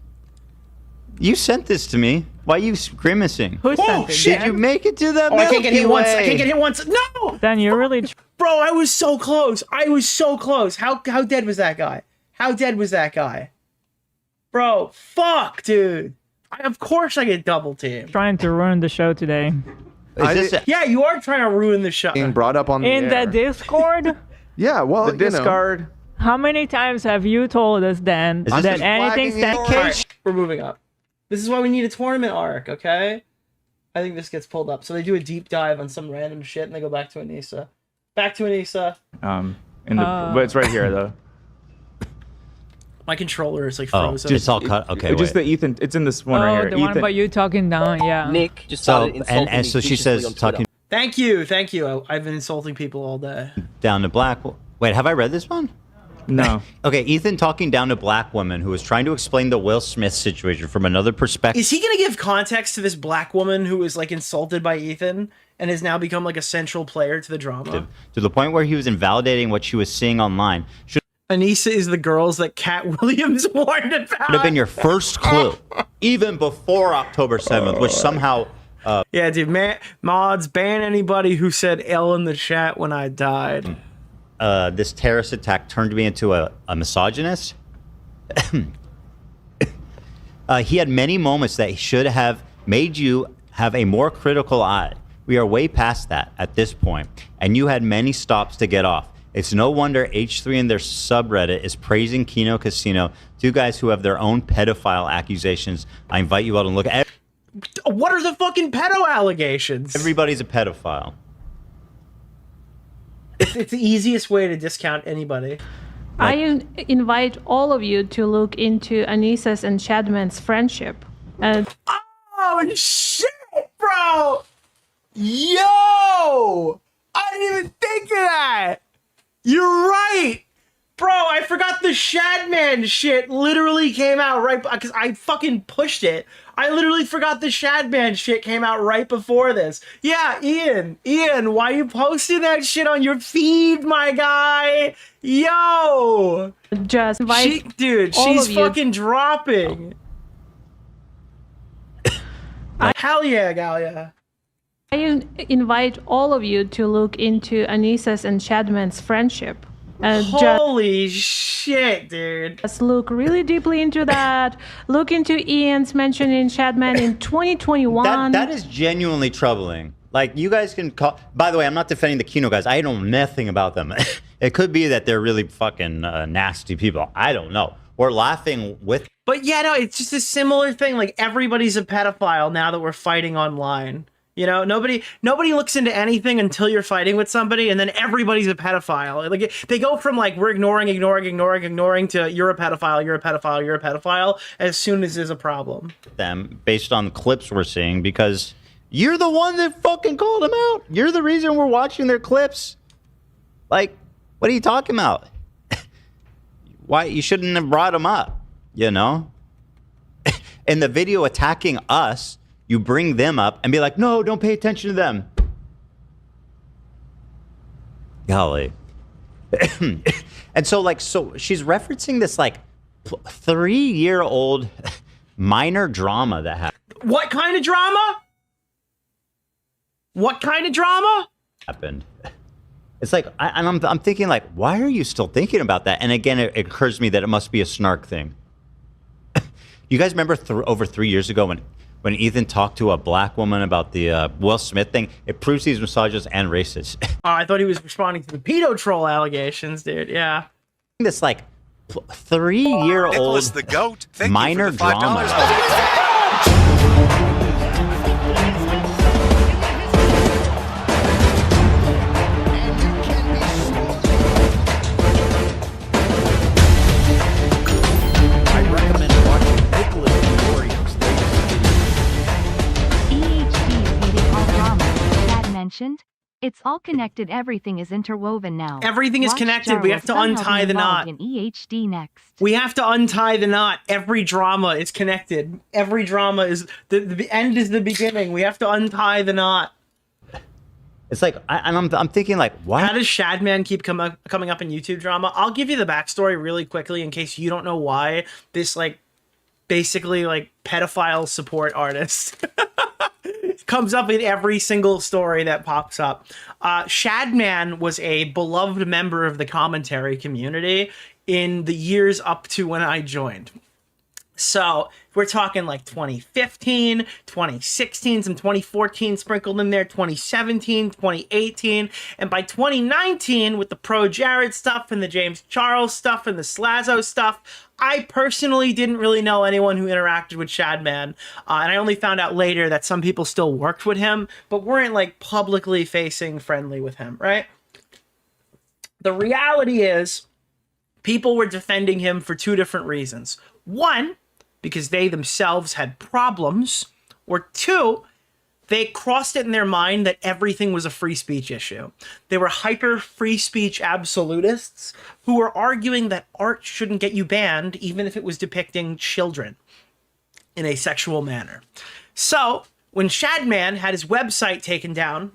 Speaker 1: You sent this to me. Why are you grimacing?
Speaker 15: Who sent it?
Speaker 1: Did you make it to the
Speaker 2: Oh, I can't get
Speaker 1: Milky
Speaker 2: hit once. I
Speaker 1: Way?
Speaker 2: can't get hit once. No.
Speaker 15: Dan, you're really...
Speaker 2: Bro, I was so close. How dead was that guy? How dead was that guy? Bro, fuck, dude. Of course I get double teamed.
Speaker 15: Trying to ruin the show today.
Speaker 2: Yeah, you are trying to ruin the show.
Speaker 12: Being brought up on the
Speaker 15: In
Speaker 12: air.
Speaker 15: the Discord?
Speaker 12: Yeah, well,
Speaker 13: The Discord.
Speaker 15: How many times have you told us, Dan,
Speaker 12: Is this
Speaker 15: that
Speaker 12: just
Speaker 15: anything
Speaker 12: flagging
Speaker 15: stands...
Speaker 2: Alright, we're moving up. This is why we need a tournament arc, okay? I think this gets pulled up. So they do a deep dive on some random shit and they go back to Anisa. Back to Anisa.
Speaker 13: But it's right here though.
Speaker 2: My controller is like
Speaker 1: Oh,
Speaker 2: frozen.
Speaker 1: it's all cut. Okay,
Speaker 13: Just
Speaker 1: wait.
Speaker 13: the Ethan. It's in this one right
Speaker 15: Oh,
Speaker 13: here.
Speaker 15: the one about you talking down, yeah.
Speaker 11: Nick just
Speaker 1: So
Speaker 11: started insulting
Speaker 1: and
Speaker 11: me
Speaker 1: so she
Speaker 11: viciously
Speaker 1: says
Speaker 11: on Twitter.
Speaker 1: talking
Speaker 2: Thank you. I've been insulting people all day.
Speaker 1: down to black. Wait, have I read this one?
Speaker 13: No.
Speaker 1: Okay, Ethan talking down to black woman who was trying to explain the Will Smith situation from another perspective.
Speaker 2: Is he gonna give context to this black woman who was like insulted by Ethan and has now become like a central player to the drama?
Speaker 1: To the point where he was invalidating what she was seeing online. Should
Speaker 2: Anisa is the girls that Cat Williams warned about.
Speaker 1: have been your first clue, even before October 7th, which somehow.
Speaker 2: Yeah, dude, mods ban anybody who said L in the chat when I died.
Speaker 1: This terrorist attack turned me into a misogynist. He had many moments that should have made you have a more critical eye. We are way past that at this point, and you had many stops to get off. It's no wonder H3 in their subreddit is praising Kino Casino, two guys who have their own pedophile accusations. I invite you all to look at.
Speaker 2: What are the fucking pedo allegations?
Speaker 1: Everybody's a pedophile.
Speaker 2: It's the easiest way to discount anybody.
Speaker 14: I invite all of you to look into Anisa's and Shadman's friendship. And
Speaker 2: oh shit, bro! Yo! I didn't even think of that! You're right! Bro, I forgot the Shadman shit literally came out right because I fucking pushed it. I literally forgot the Shadman shit came out right before this. Yeah, Ian, why you posting that shit on your feed, my guy? Yo!
Speaker 14: just invite
Speaker 2: Dude,
Speaker 14: all
Speaker 2: she's
Speaker 14: of you-
Speaker 2: fucking dropping. Hell yeah, Galia.
Speaker 14: I invite all of you to look into Anisa's and Shadman's friendship. And
Speaker 2: Holy shit, dude.
Speaker 14: Just look really deeply into that. Look into Ian's mention in Shadman in 2021.
Speaker 1: That is genuinely troubling. Like, you guys can call... By the way, I'm not defending the Kino guys. I know nothing about them. It could be that they're really fucking nasty people. I don't know. We're laughing with...
Speaker 2: But yeah, no, it's just a similar thing. Like, everybody's a pedophile now that we're fighting online. You know, nobody looks into anything until you're fighting with somebody, and then everybody's a pedophile. Like, they go from like we're ignoring to you're a pedophile as soon as there's a problem.
Speaker 1: them based on the clips we're seeing, because you're the one that fucking called them out. You're the reason we're watching their clips. Like, what are you talking about? Why you shouldn't have brought them up, you know? In the video attacking us, you bring them up and be like, no, don't pay attention to them. Golly. And so she's referencing this like 3-year-old minor drama that happened.
Speaker 2: What kind of drama? What kind of drama?
Speaker 1: Happened. It's like, I'm thinking like, why are you still thinking about that? And again, it occurs to me that it must be a snark thing. You guys remember over 3 years ago when Ethan talked to a black woman about the Will Smith thing? It proves he's misogynist and racist.
Speaker 2: I thought he was responding to the pedo troll allegations, dude. Yeah.
Speaker 1: This like 3-year-old
Speaker 19: Nicholas the goat. Thank
Speaker 1: minor
Speaker 19: you for the $5.
Speaker 1: drama.
Speaker 17: I recommend watching Nicholas DeOrio's latest video.
Speaker 7: EHD is beating all drama. Dad mentioned. It's all connected. Everything is interwoven now.
Speaker 2: Everything is
Speaker 7: Watch
Speaker 2: connected.
Speaker 7: Jar
Speaker 2: We
Speaker 7: will
Speaker 2: have to
Speaker 7: somehow be
Speaker 2: untie the knot.
Speaker 7: involved in EHD next.
Speaker 2: We have to untie the knot. Every drama is connected. Every drama is the end is the beginning. We have to untie the knot.
Speaker 1: It's like, I'm thinking like, why?
Speaker 2: How does Shadman keep coming up in YouTube drama? I'll give you the backstory really quickly in case you don't know why this like basically like pedophile support artist comes up in every single story that pops up. Shadman was a beloved member of the commentary community. in the years up to when I joined. So we're talking like 2015, 2016, some 2014 sprinkled in there, 2017, 2018. And by 2019, with the Pro Jared stuff and the James Charles stuff and the Slazzo stuff, I personally didn't really know anyone who interacted with Shadman. And I only found out later that some people still worked with him, but weren't like publicly facing friendly with him, right? The reality is people were defending him for two different reasons. One, because they themselves had problems, or two, they crossed it in their mind that everything was a free speech issue. They were hyper free speech absolutists who were arguing that art shouldn't get you banned even if it was depicting children in a sexual manner. So when Shadman had his website taken down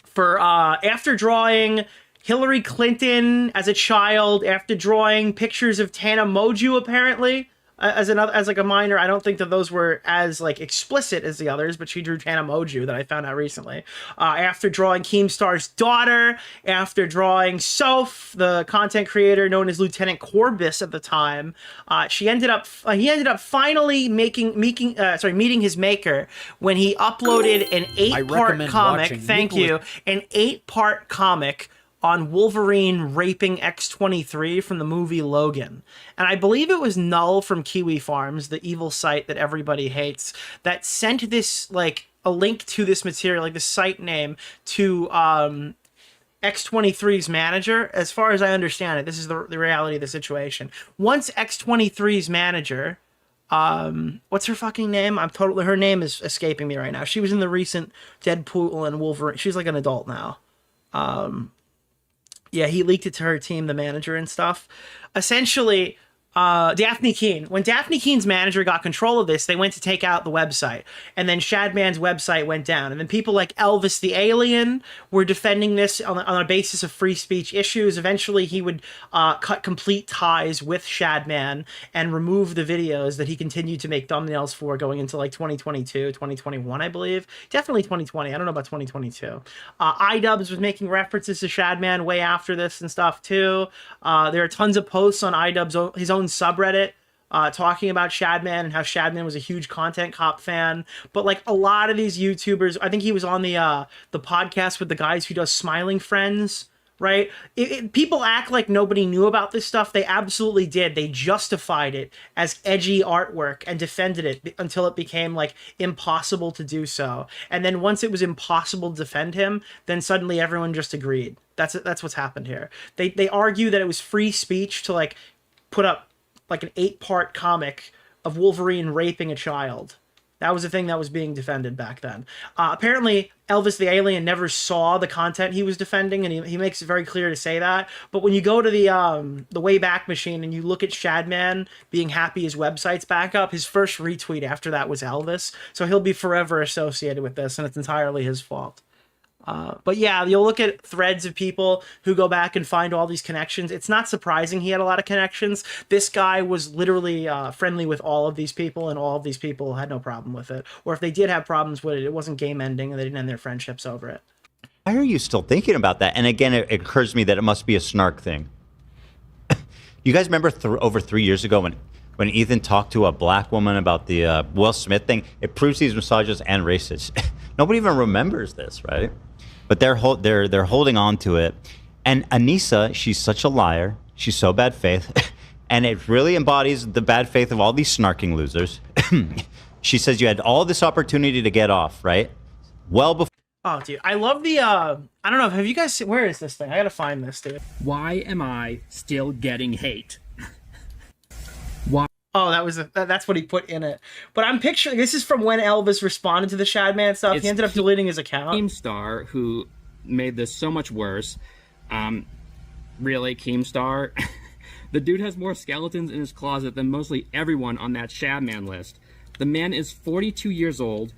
Speaker 2: for after drawing Hillary Clinton as a child, after drawing pictures of Tana Moju apparently, as like a minor, I don't think that those were as like explicit as the others, but she drew Tana Moju that I found out recently. After drawing Keemstar's daughter, after drawing Soph, the content creator known as Lieutenant Corbis at the time, he ended up finally meeting his maker when he uploaded an 8-part comic. Thank you, an 8-part comic on Wolverine raping X-23 from the movie Logan. And I believe it was Null from Kiwi Farms, the evil site that everybody hates, that sent this, like, a link to this material, like the site name, to X-23's manager. As far as I understand it, this is the reality of the situation. Once X-23's manager, what's her fucking name? Her name is escaping me right now. She was in the recent Deadpool and Wolverine. She's like an adult now. Yeah, he leaked it to her team, the manager and stuff. Essentially, Daphne Keene. When Daphne Keene's manager got control of this, they went to take out the website. And then Shadman's website went down. And then people like Elvis the Alien were defending this on a basis of free speech issues. Eventually, he would cut complete ties with Shadman and remove the videos that he continued to make thumbnails for going into like 2022, 2021, I believe. Definitely 2020. I don't know about 2022. iDubbbz was making references to Shadman way after this and stuff too. There are tons of posts on iDubbbz, his own subreddit, talking about Shadman and how Shadman was a huge Content Cop fan. But like a lot of these YouTubers, I think he was on the podcast with the guys who does Smiling Friends, right? People act like nobody knew about this stuff. They absolutely did. They justified it as edgy artwork and defended it until it became like impossible to do so. And then once it was impossible to defend him, then suddenly everyone just agreed. That's what's happened here. They argue that it was free speech to like put up like an 8-part comic of Wolverine raping a child. That was the thing that was being defended back then. Apparently, Elvis the Alien never saw the content he was defending, and he makes it very clear to say that. But when you go to the Wayback Machine and you look at Shadman being happy his website's back up, his first retweet after that was Elvis. So he'll be forever associated with this, and it's entirely his fault. But yeah, you'll look at threads of people who go back and find all these connections. It's not surprising he had a lot of connections. This guy was literally friendly with all of these people, and all of these people had no problem with it. Or if they did have problems with it, it wasn't game ending, and they didn't end their friendships over it.
Speaker 1: Why are you still thinking about that? And again, it occurs to me that it must be a snark thing. You guys remember over 3 years ago when Ethan talked to a black woman about the Will Smith thing? It proves he's misogynist and racist. Nobody even remembers this, right? But they're holding on to it. And Anisa, she's such a liar. She's so bad faith. And it really embodies the bad faith of all these snarking losers. She says you had all this opportunity to get off, right? Well before.
Speaker 2: Oh, dude, I love the, I don't know, have you guys seen, where is this thing? I gotta find this, dude.
Speaker 19: Why am I still getting hate? Why?
Speaker 2: Oh, that's what he put in it. But I'm picturing, this is from when Elvis responded to the Shadman stuff. He ended up deleting his account.
Speaker 19: Keemstar, who made this so much worse. Really, Keemstar? The dude has more skeletons in his closet than mostly everyone on that Shadman list. The man is 42 years old.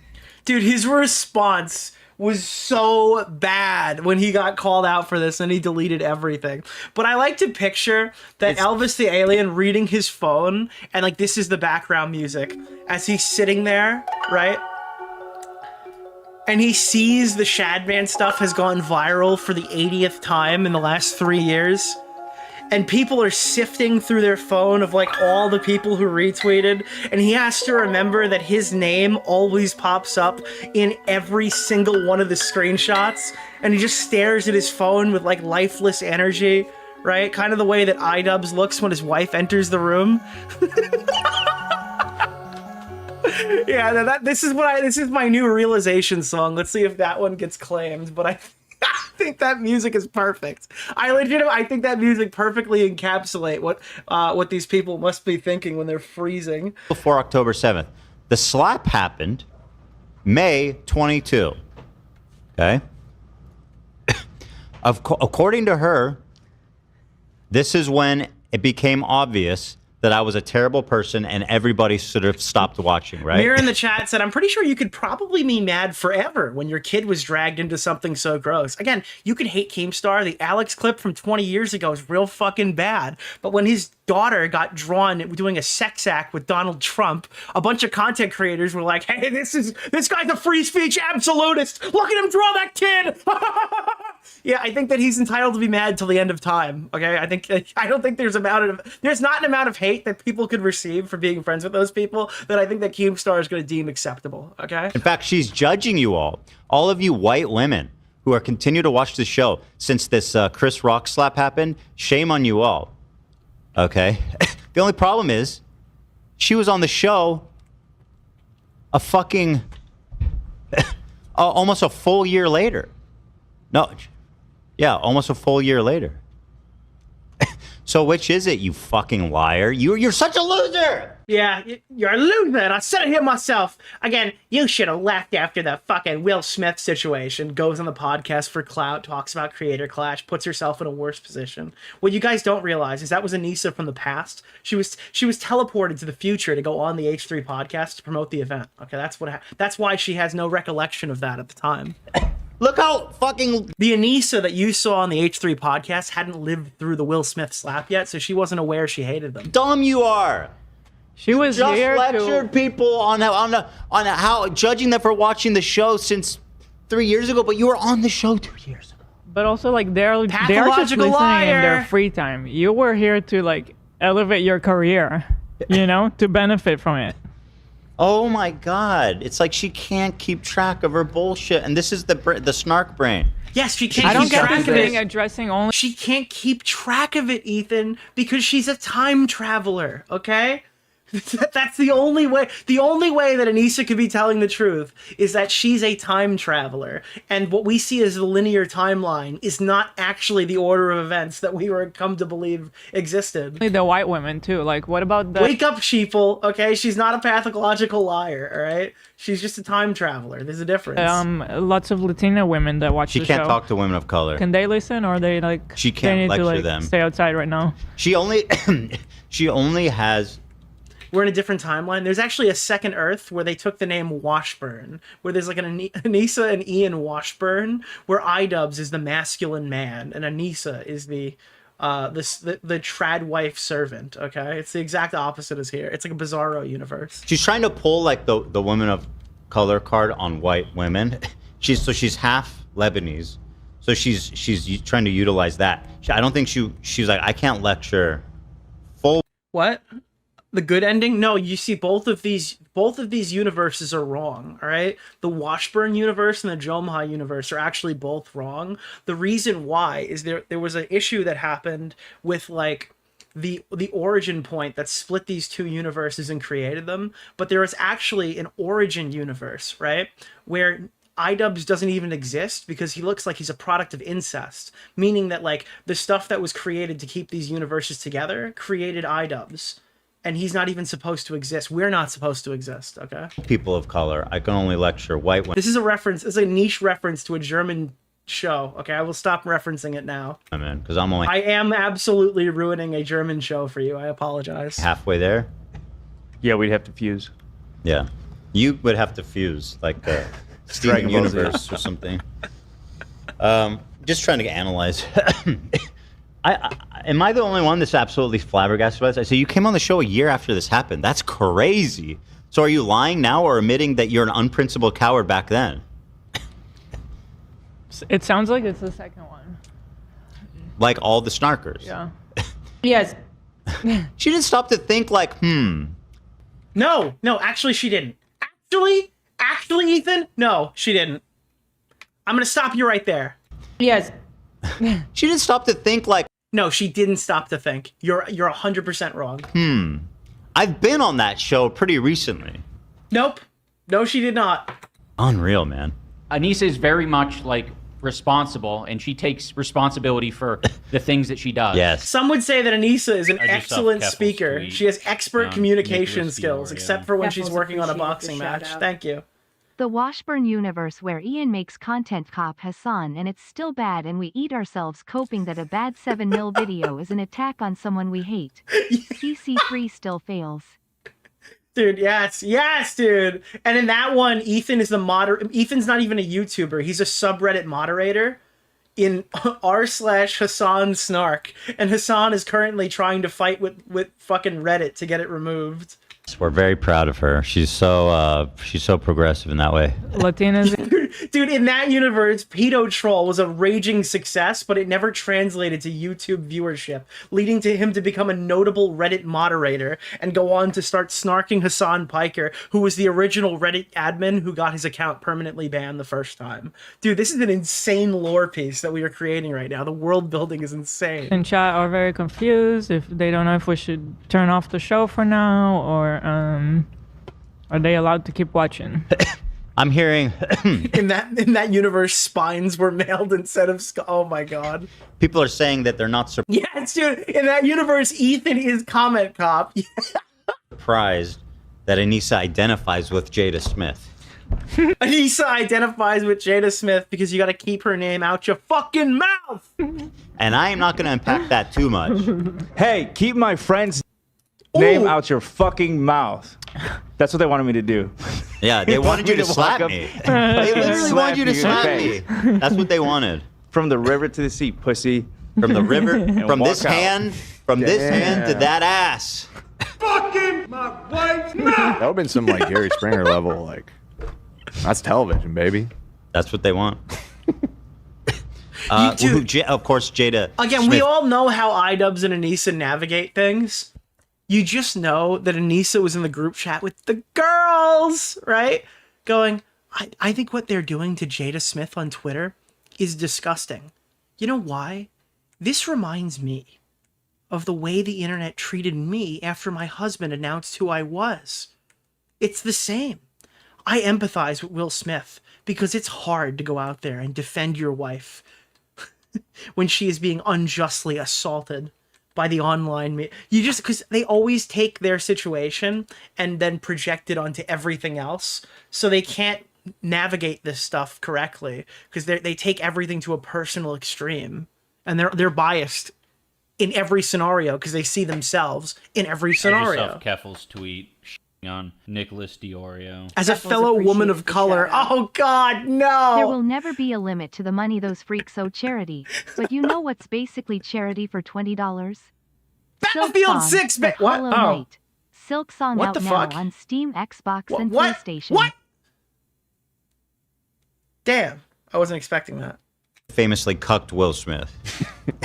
Speaker 2: Dude, his response was so bad when he got called out for this and he deleted everything. But I like to picture that Elvis the Alien reading his phone and like this is the background music as he's sitting there, right? And he sees the Shadman stuff has gone viral for the 80th time in the last 3 years. and people are sifting through their phone of like all the people who retweeted, and he has to remember that his name always pops up in every single one of the screenshots, and he just stares at his phone with like lifeless energy, right? Kind of the way that iDubbbz looks when his wife enters the room. Yeah, this is my new realization song. Let's see if that one gets claimed, but I think that music is perfect. I think that music perfectly encapsulate what these people must be thinking when they're freezing.
Speaker 1: Before October 7th. The slap happened May 22. Okay? According to her, this is when it became obvious that I was a terrible person and everybody sort of stopped watching, right?
Speaker 2: Mirror in the chat said, I'm pretty sure you could probably be mad forever when your kid was dragged into something so gross. Again, you could hate Keemstar. The Alex clip from 20 years ago is real fucking bad. But when his daughter got drawn doing a sex act with Donald Trump, a bunch of content creators were like, hey, this guy's a free speech absolutist. Look at him draw that kid. Yeah, I think that he's entitled to be mad till the end of time. Okay, I don't think there's not an amount of hate that people could receive for being friends with those people that I think that Keemstar is going to deem acceptable. Okay.
Speaker 1: In fact, she's judging you all of you white women who are continue to watch the show since this Chris Rock slap happened. Shame on you all. Okay. The only problem is she was on the show a fucking almost a full year later. No. Yeah, almost a full year later. So which is it, you fucking liar? You're such a loser!
Speaker 2: Yeah, you're a loser. I said it here myself. Again, you should have left after the fucking Will Smith situation. Goes on the podcast for clout, talks about creator clash, puts herself in a worse position. What you guys don't realize is that was Anisa from the past. She was teleported to the future to go on the H3 podcast to promote the event. Okay, that's why she has no recollection of that at the time.
Speaker 1: Look how fucking...
Speaker 2: The Anisa that you saw on the H3 podcast hadn't lived through the Will Smith slap yet, so she wasn't aware she hated them.
Speaker 1: Dumb you are!
Speaker 15: She was
Speaker 1: just
Speaker 15: here
Speaker 1: lectured people on how judging them for watching the show since 3 years ago, but you were on the show 2 years ago.
Speaker 15: But also, like, they're just listening in their free time. You were here to, like, elevate your career, you know, to benefit from it.
Speaker 1: Oh my God! It's like she can't keep track of her bullshit, and this is the snark brain.
Speaker 2: Yes, she can't.
Speaker 15: I don't
Speaker 2: keep
Speaker 15: get
Speaker 2: track
Speaker 15: this
Speaker 2: of
Speaker 15: being
Speaker 2: it.
Speaker 15: addressing only.
Speaker 2: She can't keep track of it, Ethan, because she's a time traveler. Okay. That's the only way. The only way that Anisa could be telling the truth is that she's a time traveler, and what we see as the linear timeline is not actually the order of events that we were come to believe existed.
Speaker 15: The white women too. Like, what about the?
Speaker 2: Wake up, sheeple. Okay, she's not a pathological liar. All right, she's just a time traveler. There's a difference.
Speaker 15: Lots of Latina women that watch the show.
Speaker 1: She can't talk to women of color.
Speaker 15: Can they listen, or they like?
Speaker 1: She can't
Speaker 15: they need
Speaker 1: lecture
Speaker 15: to, like,
Speaker 1: them.
Speaker 15: Stay outside right now.
Speaker 1: She only has.
Speaker 2: We're in a different timeline. There's actually a second Earth where they took the name Washburn, where there's like an Anisa and Ian Washburn, where iDubbbz is the masculine man and Anisa is the trad wife servant. Okay, it's the exact opposite as here. It's like a bizarro universe.
Speaker 1: She's trying to pull like the women of color card on white women. She's half Lebanese, so she's trying to utilize that. I don't think she's like, I can't lecture full.
Speaker 2: What? The good ending? No, you see both of these universes are wrong, all right? The Washburn universe and the Jomha universe are actually both wrong. The reason why is there was an issue that happened with like the origin point that split these two universes and created them, but there is actually an origin universe, right? Where iDubbbz doesn't even exist because he looks like he's a product of incest, meaning that like the stuff that was created to keep these universes together created iDubbbz. And he's not even supposed to exist. We're not supposed to exist, okay?
Speaker 1: People of color. I can only lecture white women.
Speaker 2: This is a reference. This is a niche reference to a German show. Okay, I will stop referencing it now.
Speaker 1: I mean, because I'm only...
Speaker 2: I am absolutely ruining a German show for you. I apologize.
Speaker 1: halfway there.
Speaker 13: Yeah, we'd have to fuse.
Speaker 1: Yeah. You would have to fuse, like the Steven Universe or something. Just trying to analyze. Am I the only one that's absolutely flabbergasted by this? So you came on the show a year after this happened. That's crazy. So are you lying now or admitting that you're an unprincipled coward back then?
Speaker 15: It sounds like it's the second one.
Speaker 1: Like all the snarkers.
Speaker 15: Yeah. Yes.
Speaker 1: She didn't stop to think like,
Speaker 2: No, actually she didn't. Actually, Ethan, no, she didn't. I'm gonna stop you right there.
Speaker 15: Yes.
Speaker 1: She didn't stop to think like,
Speaker 2: no, she didn't stop to think. You're 100% wrong.
Speaker 1: I've been on that show pretty recently.
Speaker 2: Nope. No, she did not.
Speaker 1: Unreal, man.
Speaker 8: Anisa is very much like responsible, and she takes responsibility for the things that she does.
Speaker 1: Yes.
Speaker 2: Some would say that Anisa is an
Speaker 8: I just saw
Speaker 2: excellent
Speaker 8: Keffel's
Speaker 2: speaker.
Speaker 8: tweet
Speaker 2: She has expert
Speaker 8: on
Speaker 2: communication
Speaker 8: Nicholas
Speaker 2: skills,
Speaker 8: DeOrio.
Speaker 2: except for when she's
Speaker 9: Keffel's
Speaker 2: working on a
Speaker 9: appreciate the
Speaker 2: boxing
Speaker 9: shout
Speaker 2: match.
Speaker 9: out.
Speaker 2: Thank you.
Speaker 7: The Washburn universe where Ian makes content cop Hasan and it's still bad and we eat ourselves coping that a bad 7 mil video is an attack on someone we hate. CC3 still fails.
Speaker 2: Dude, yes, dude. And in that one, Ethan is the Ethan's not even a YouTuber. He's a subreddit moderator in r/Hasan Snark. And Hasan is currently trying to fight with fucking Reddit to get it removed.
Speaker 1: We're very proud of her. She's so progressive in that way.
Speaker 15: Latinas.
Speaker 2: Dude, in that universe, Pedo Troll was a raging success, but it never translated to YouTube viewership, leading to him to become a notable Reddit moderator and go on to start snarking Hasan Piker, who was the original Reddit admin who got his account permanently banned the first time. Dude, this is an insane lore piece that we are creating right now. The world building is insane.
Speaker 15: In chat are very confused if they don't know if we should turn off the show for now or are they allowed to keep watching?
Speaker 1: I'm hearing
Speaker 2: in that universe, spines were mailed instead of oh my god.
Speaker 1: People are saying that they're not
Speaker 2: Yes, dude. In that universe, Ethan is comment cop.
Speaker 1: surprised that Anisa identifies with Jada Smith.
Speaker 2: Anisa identifies with Jada Smith because you got to keep her name out your fucking mouth.
Speaker 1: And I am not going to unpack that too much.
Speaker 13: Hey, keep my friend's name out your fucking mouth. That's what they wanted me to do.
Speaker 1: Yeah, they wanted you to slap me. They literally wanted you to slap me. That's what they wanted.
Speaker 13: From the river to the sea, pussy.
Speaker 1: From the river, from this
Speaker 13: walk out.
Speaker 1: hand, from this hand to that ass.
Speaker 12: Fucking my wife's mouth. That would have been some like Jerry Springer level, like that's television, baby.
Speaker 1: That's what they want. Of course, Jada.
Speaker 2: Again,
Speaker 1: Smith.
Speaker 2: we all know how iDubbbz and Anisa navigate things. You just know that Anisa was in the group chat with the girls, right? Going, I think what they're doing to Jada Smith on Twitter is disgusting. You know why? This reminds me of the way the internet treated me after my husband announced who I was. It's the same. I empathize with Will Smith because it's hard to go out there and defend your wife when she is being unjustly assaulted by the online because they always take their situation and then project it onto everything else, so they can't navigate this stuff correctly because they take everything to a personal extreme, and they're biased in every scenario because they see themselves in every scenario.
Speaker 3: I just saw Keffel's tweet on Nicholas DeOrio.
Speaker 2: As a fellow woman of color, oh god, no!
Speaker 7: There will never be a limit to the money those freaks owe charity, but you know what's basically charity for $20?
Speaker 2: Battlefield 6,
Speaker 7: What?
Speaker 2: Oh.
Speaker 7: Knight. Silk Song
Speaker 2: What
Speaker 7: out
Speaker 2: the
Speaker 7: now
Speaker 2: fuck?
Speaker 7: on Steam, Xbox, and
Speaker 2: What?
Speaker 7: PlayStation.
Speaker 2: What? Damn, I wasn't expecting that.
Speaker 1: Famously cucked Will Smith.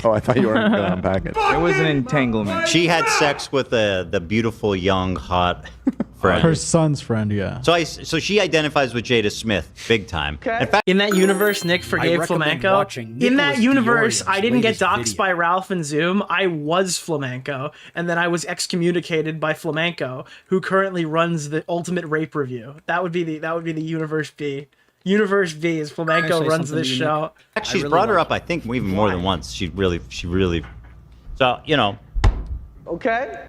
Speaker 12: Oh, I thought you weren't going to unpack it.
Speaker 13: It was an entanglement.
Speaker 1: She had sex with the beautiful, young, hot friend.
Speaker 18: Her son's friend, yeah.
Speaker 1: So she identifies with Jada Smith big time. In fact,
Speaker 2: In that universe, Nick forgave
Speaker 17: recommend
Speaker 2: Flamenco.
Speaker 17: watching
Speaker 2: In that
Speaker 17: Nicholas
Speaker 2: universe,
Speaker 17: DeOrio's
Speaker 2: I didn't get
Speaker 17: latest
Speaker 2: doxxed
Speaker 17: video.
Speaker 2: by Ralph and Zoom. I was Flamenco, and then I was excommunicated by Flamenco, who currently runs the Ultimate Rape Review. That would be the Universe B. Universe B is Flamenco runs this show.
Speaker 1: she's brought her up, I think, even more than once. She really. So, you know.
Speaker 5: Okay.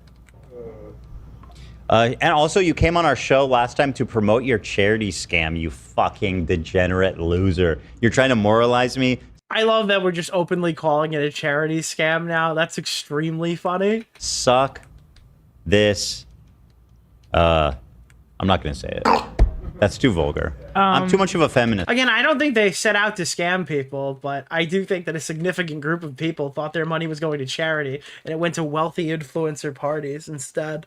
Speaker 1: And also, you came on our show last time to promote your charity scam, you fucking degenerate loser. You're trying to moralize me.
Speaker 2: I love that we're just openly calling it a charity scam now. That's extremely funny.
Speaker 1: Suck this. I'm not going to say it. That's too vulgar. I'm too much of a feminist.
Speaker 2: Again, I don't think they set out to scam people, but I do think that a significant group of people thought their money was going to charity, and it went to wealthy influencer parties instead.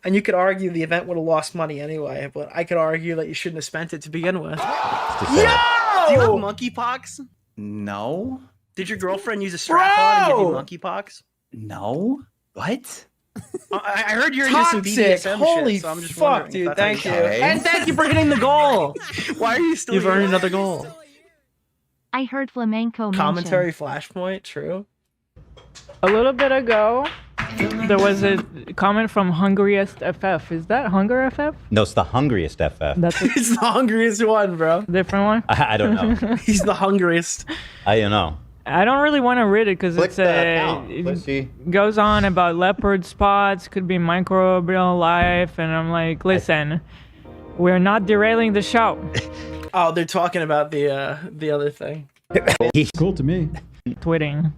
Speaker 2: And you could argue the event would have lost money anyway, but I could argue that you shouldn't have spent it to begin with.
Speaker 5: Yo!
Speaker 2: Do you have monkeypox?
Speaker 5: No.
Speaker 2: Did your girlfriend use a strap-on and give you monkeypox?
Speaker 3: No. What?
Speaker 2: I heard you're into some
Speaker 10: Toxic.
Speaker 2: BDSM
Speaker 10: Holy
Speaker 2: shit, so I'm just
Speaker 10: fuck,
Speaker 2: wondering if
Speaker 10: dude.
Speaker 2: that's how
Speaker 10: Thank you.
Speaker 2: And thank you for hitting the goal.
Speaker 10: Why are you still
Speaker 2: You've
Speaker 10: here?
Speaker 2: earned another goal.
Speaker 7: I heard flamenco mentioned.
Speaker 2: Commentary flashpoint, true.
Speaker 15: A little bit ago, there was a comment from Hungriest FF. Is that Hunger FF?
Speaker 1: No, it's the hungriest FF.
Speaker 15: That's
Speaker 2: He's the hungriest one, bro.
Speaker 15: different one.
Speaker 1: I don't know.
Speaker 2: He's the hungriest.
Speaker 1: I don't know.
Speaker 15: I don't really want to read it because
Speaker 1: Click
Speaker 15: it's
Speaker 1: the account. Let's see.
Speaker 15: goes on about leopard spots, could be microbial life, and I'm like, listen, we're not derailing the show.
Speaker 2: Oh, they're talking about the other thing.
Speaker 18: Cool to me.
Speaker 15: Tweeting.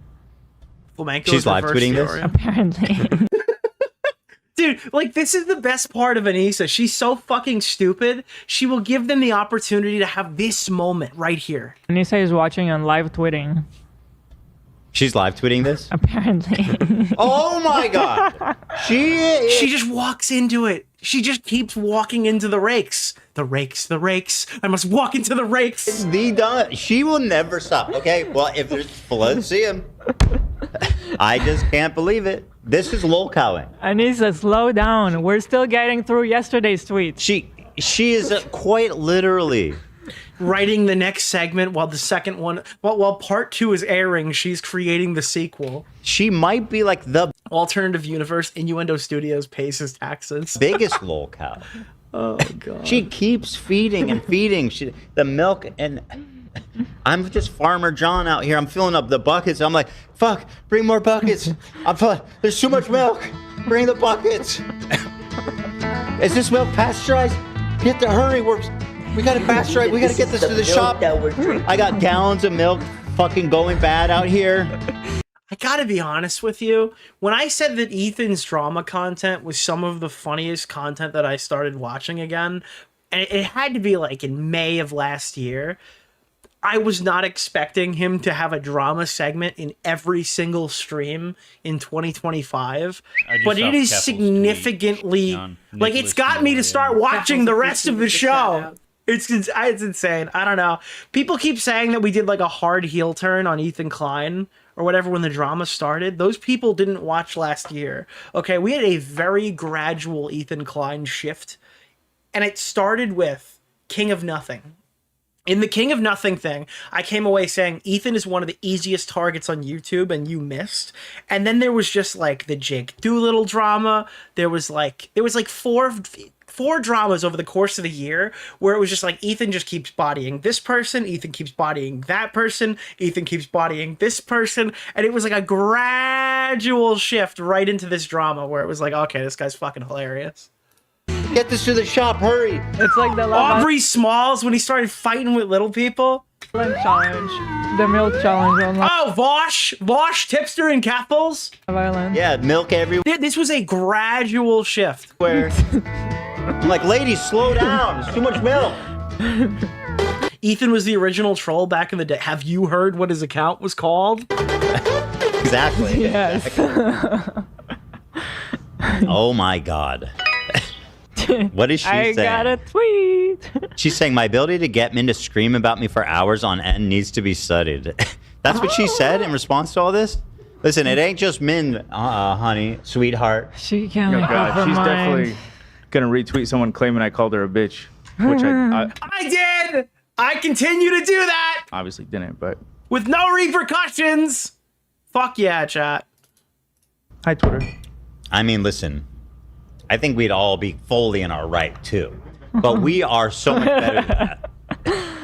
Speaker 2: Flamenco.
Speaker 1: She's live tweeting this?
Speaker 15: Apparently.
Speaker 2: Dude, like, this is the best part of Anisa. She's so fucking stupid. She will give them the opportunity to have this moment right here.
Speaker 15: Anisa is watching on live tweeting.
Speaker 1: She's live tweeting this?
Speaker 15: Apparently.
Speaker 1: Oh my god!
Speaker 2: She just walks into it. She just keeps walking into the rakes. The rakes, the rakes. I must walk into the rakes.
Speaker 1: It's the done. She will never stop. Okay, well, if there's let's see him. I just can't believe it. This is lolcowing.
Speaker 15: Anisa, slow down. We're still getting through yesterday's tweet.
Speaker 1: She is quite literally
Speaker 2: writing the next segment while the second one, while part 2 is airing, she's creating the sequel.
Speaker 1: She might be like the
Speaker 2: alternative universe. Innuendo Studios pays his taxes.
Speaker 1: biggest lolcow.
Speaker 2: Oh god.
Speaker 1: She keeps feeding and feeding. The milk, and I'm just Farmer John out here. I'm filling up the buckets. I'm like, fuck, bring more buckets. There's too much milk. Bring the buckets. Is this milk pasteurized? Get to hurry. We gotta pasteurize. We gotta get this to the shop. I got gallons of milk fucking going bad out here.
Speaker 2: I gotta be honest with you. When I said that Ethan's drama content was some of the funniest content that I started watching again, and it had to be like in May of last year, I was not expecting him to have a drama segment in every single stream in 2025. But it is significantly, like, it's got me to start watching the rest of the show. It's insane. I don't know. People keep saying that we did like a hard heel turn on Ethan Klein or whatever when the drama started. Those people didn't watch last year. Okay, we had a very gradual Ethan Klein shift. And it started with King of Nothing. In the King of Nothing thing, I came away saying Ethan is one of the easiest targets on YouTube and you missed. And then there was just like the Jake Doolittle drama. There was like four dramas over the course of the year where it was just like Ethan just keeps bodying this person, Ethan keeps bodying that person, Ethan keeps bodying this person, and it was like a gradual shift right into this drama where it was like, okay, this guy's fucking hilarious.
Speaker 1: Get this to the shop, hurry.
Speaker 15: It's like the
Speaker 2: Aubrey Smalls when he started fighting with little people.
Speaker 15: Challenge. The milk challenge online.
Speaker 2: Oh, Vosh, Tipster, and Catballs.
Speaker 15: Violence.
Speaker 1: Yeah, milk everywhere.
Speaker 2: This was a gradual shift.
Speaker 1: Where I'm like, ladies, slow down. There's too much milk.
Speaker 2: Ethan was the original troll back in the day. Have you heard what his account was called?
Speaker 1: Exactly.
Speaker 15: Yes.
Speaker 1: Exactly. Oh my god. What is she saying?
Speaker 15: I got a tweet.
Speaker 1: She's saying my ability to get men to scream about me for hours on end needs to be studied. That's what she said in response to all this? Listen, it ain't just men, honey, sweetheart.
Speaker 15: She can't
Speaker 13: Oh
Speaker 15: make up
Speaker 13: god,
Speaker 15: her
Speaker 13: she's
Speaker 15: mind.
Speaker 13: definitely gonna retweet someone claiming I called her a bitch, which I
Speaker 2: I did! I continue to do that!
Speaker 13: obviously didn't, but
Speaker 2: With no repercussions! Fuck yeah, chat.
Speaker 13: hi Twitter.
Speaker 1: I mean, listen, I think we'd all be fully in our right, too. But we are so much better than that.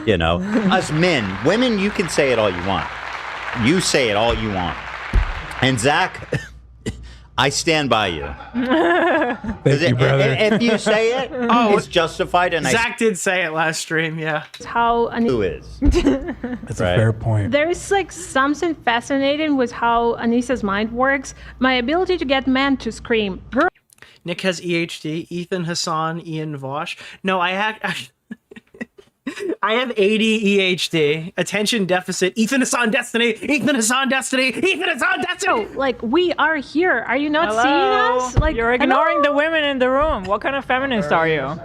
Speaker 1: You know? Us men. Women, you can say it all you want. You say it all you want. And Zach, I stand by you.
Speaker 18: Thank you, brother.
Speaker 1: If you say it, it's justified. And
Speaker 2: Zach did say it last stream, yeah.
Speaker 14: How
Speaker 1: Who is?
Speaker 18: That's a fair point.
Speaker 14: There is like something fascinating with how Anisa's mind works. My ability to get men to scream. Girl.
Speaker 2: Nick has EHD. Ethan, Hasan, Ian, Vosh. No, I have AD EHD. Attention deficit. Ethan, Hasan, Destiny. Ethan, Hasan, Destiny. Ethan, Hasan, Destiny.
Speaker 14: Like, we are here. Are you not
Speaker 15: Hello?
Speaker 14: seeing us? Like,
Speaker 15: you're ignoring the women in the room. What kind of feminist are you?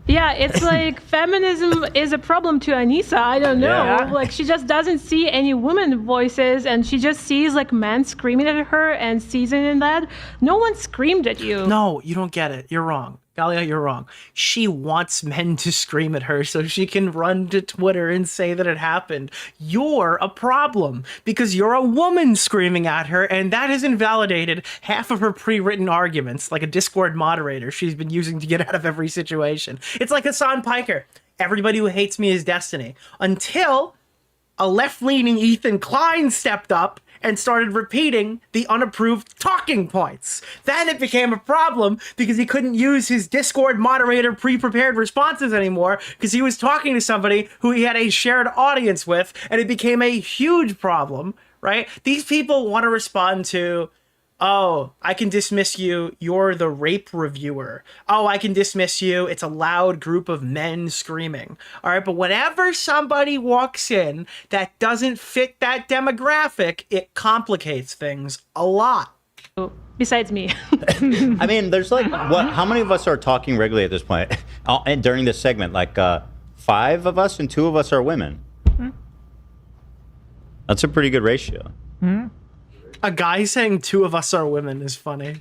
Speaker 14: Yeah, it's like feminism is a problem to Anisa. I don't know.
Speaker 8: Yeah.
Speaker 14: Like she just doesn't see any women voices, and she just sees like men screaming at her and sees it in that. No one screamed at you.
Speaker 2: No, you don't get it. You're wrong. Galia, you're wrong. She wants men to scream at her so she can run to Twitter and say that it happened. You're a problem because you're a woman screaming at her, and that has invalidated half of her pre-written arguments, like a Discord moderator she's been using to get out of every situation. It's like Hasan Piker. Everybody who hates me is destiny. Until a left-leaning Ethan Klein stepped up and started repeating the unapproved talking points. Then it became a problem because he couldn't use his Discord moderator pre-prepared responses anymore because he was talking to somebody who he had a shared audience with, and it became a huge problem, right? These people want to respond to, oh, I can dismiss you. You're the rape reviewer. Oh, I can dismiss you. It's a loud group of men screaming. All right, but whenever somebody walks in that doesn't fit that demographic, it complicates things a lot.
Speaker 14: Besides me.
Speaker 1: I mean, there's like, what? How many of us are talking regularly at this point? And during this segment, like 5 of us and 2 of us are women. That's a pretty good ratio.
Speaker 2: A guy saying 2 of us are women is funny.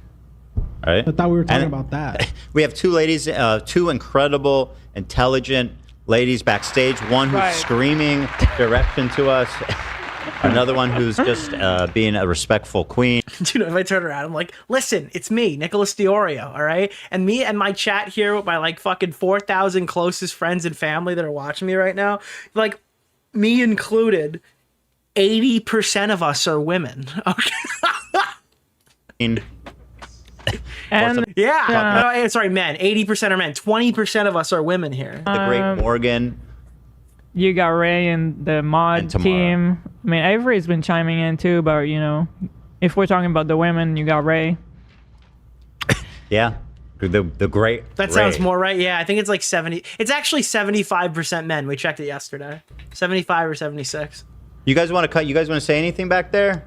Speaker 1: All right.
Speaker 20: I thought we were talking about that.
Speaker 1: We have 2 ladies, 2 incredible, intelligent ladies backstage. One who's screaming direction to us. Another one who's just being a respectful queen.
Speaker 2: You know, if I turn around, I'm like, listen, it's me, Nicholas DeOrio, all right? And me and my chat here with my like fucking 4,000 closest friends and family that are watching me right now, like me included, 80% of us are women. Okay.
Speaker 15: And
Speaker 2: no, sorry, men. 80% are men. 20% of us are women here.
Speaker 1: The great Morgan.
Speaker 15: You got Ray and the mod team. I mean, Avery's been chiming in too, but you know, if we're talking about the women, you got Ray.
Speaker 1: Yeah, the great.
Speaker 2: That sounds more right. Yeah, I think it's like 70. It's actually 75% men. We checked it yesterday. 75 or 76.
Speaker 1: You guys want to cut? You guys want to say anything back there?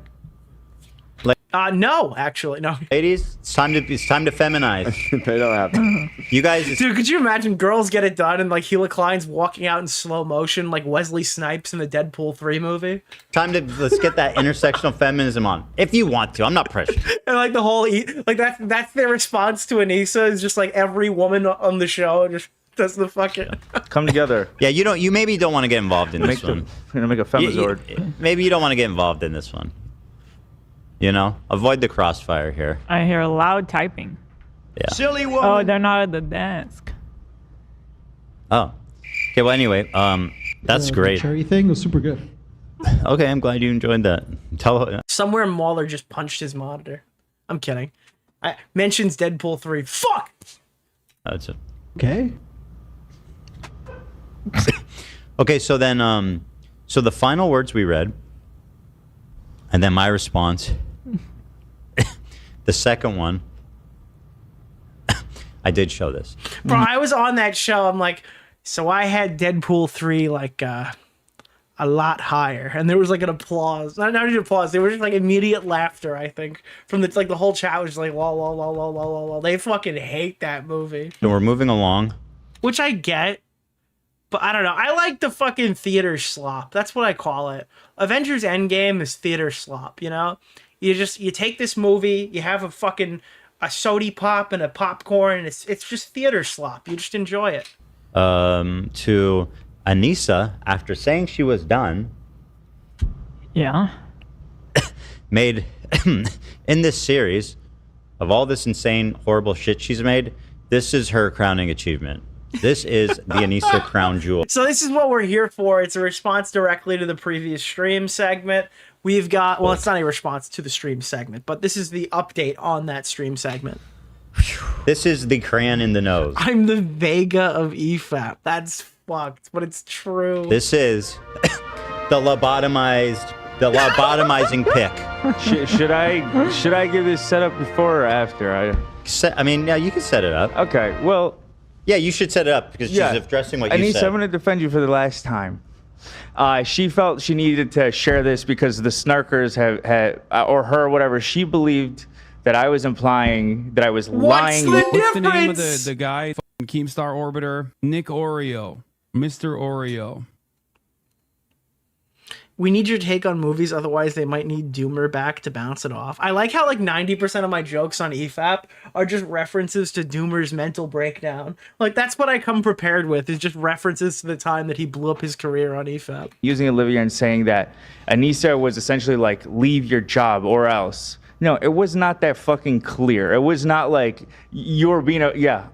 Speaker 1: Like,
Speaker 2: no, actually, no.
Speaker 1: Ladies, it's time to feminize.
Speaker 12: They don't have to.
Speaker 1: You guys,
Speaker 2: dude, could you imagine girls get it done and like Gila Klein's walking out in slow motion like Wesley Snipes in the Deadpool 3 movie?
Speaker 1: Let's get that intersectional feminism on. If you want to, I'm not pressured.
Speaker 2: And like the whole like that's their response to Anisa is just like every woman on the show just does the fucking
Speaker 13: come together.
Speaker 1: Yeah, you maybe don't want to get involved in this one.
Speaker 13: We're gonna make a femizord.
Speaker 1: Maybe you don't want to get involved in this one. You know, avoid the crossfire here.
Speaker 15: I hear loud typing.
Speaker 1: Yeah.
Speaker 20: Silly woman.
Speaker 15: Oh, they're not at the desk.
Speaker 1: Oh. Okay. Well, anyway, that's great.
Speaker 20: The cherry thing was super good.
Speaker 1: Okay, I'm glad you enjoyed that.
Speaker 2: Somewhere Mauler just punched his monitor. I'm kidding. I mentions Deadpool 3. Fuck.
Speaker 1: That's it.
Speaker 20: Okay.
Speaker 1: Okay, so then, so the final words we read, and then my response. The second one, I did show this.
Speaker 2: Bro, I was on that show. I'm like, so I had Deadpool 3 like a lot higher, and there was like an applause. Not even applause. There was just like immediate laughter. I think from the like the whole chat was just like, lol, lol, lol, lol, lol, lol. They fucking hate that movie.
Speaker 1: So we're moving along.
Speaker 2: Which I get, but I don't know. I like the fucking theater slop. That's what I call it. Avengers Endgame is theater slop, you know? You take this movie, you have a sody pop and a popcorn, and it's just theater slop. You just enjoy it.
Speaker 1: To Anisa, after saying she was done.
Speaker 15: Yeah.
Speaker 1: Made, in this series, of all this insane, horrible shit she's made, this is her crowning achievement. This is the Anisa crown jewel.
Speaker 2: So this is what we're here for. It's a response directly to the previous stream segment. We've got, well, it's not a response to the stream segment, but this is the update on that stream segment.
Speaker 1: This is the crayon in the nose.
Speaker 2: I'm the Vega of EFAP. That's fucked, but it's true.
Speaker 1: This is the lobotomizing pick.
Speaker 13: Should I give this setup before or after?
Speaker 1: I mean, yeah, you can set it up.
Speaker 13: Okay, well.
Speaker 1: Yeah, you should set it up because she's addressing what you said.
Speaker 13: Anisa, I'm going to defend you for the last time. She felt she needed to share this because the snarkers had or her, whatever, she believed that I was implying that I was lying.
Speaker 16: What's the name of the guy? Keemstar Orbiter, Nick Oreo, Mr. Oreo.
Speaker 2: We need your take on movies, otherwise they might need Doomer back to bounce it off. I like how like 90% of my jokes on EFAP are just references to Doomer's mental breakdown. Like that's what I come prepared with, is just references to the time that he blew up his career on EFAP.
Speaker 13: Using Olivia and saying that Anisa was essentially like, leave your job or else. No, it was not that fucking clear. It was not like you're being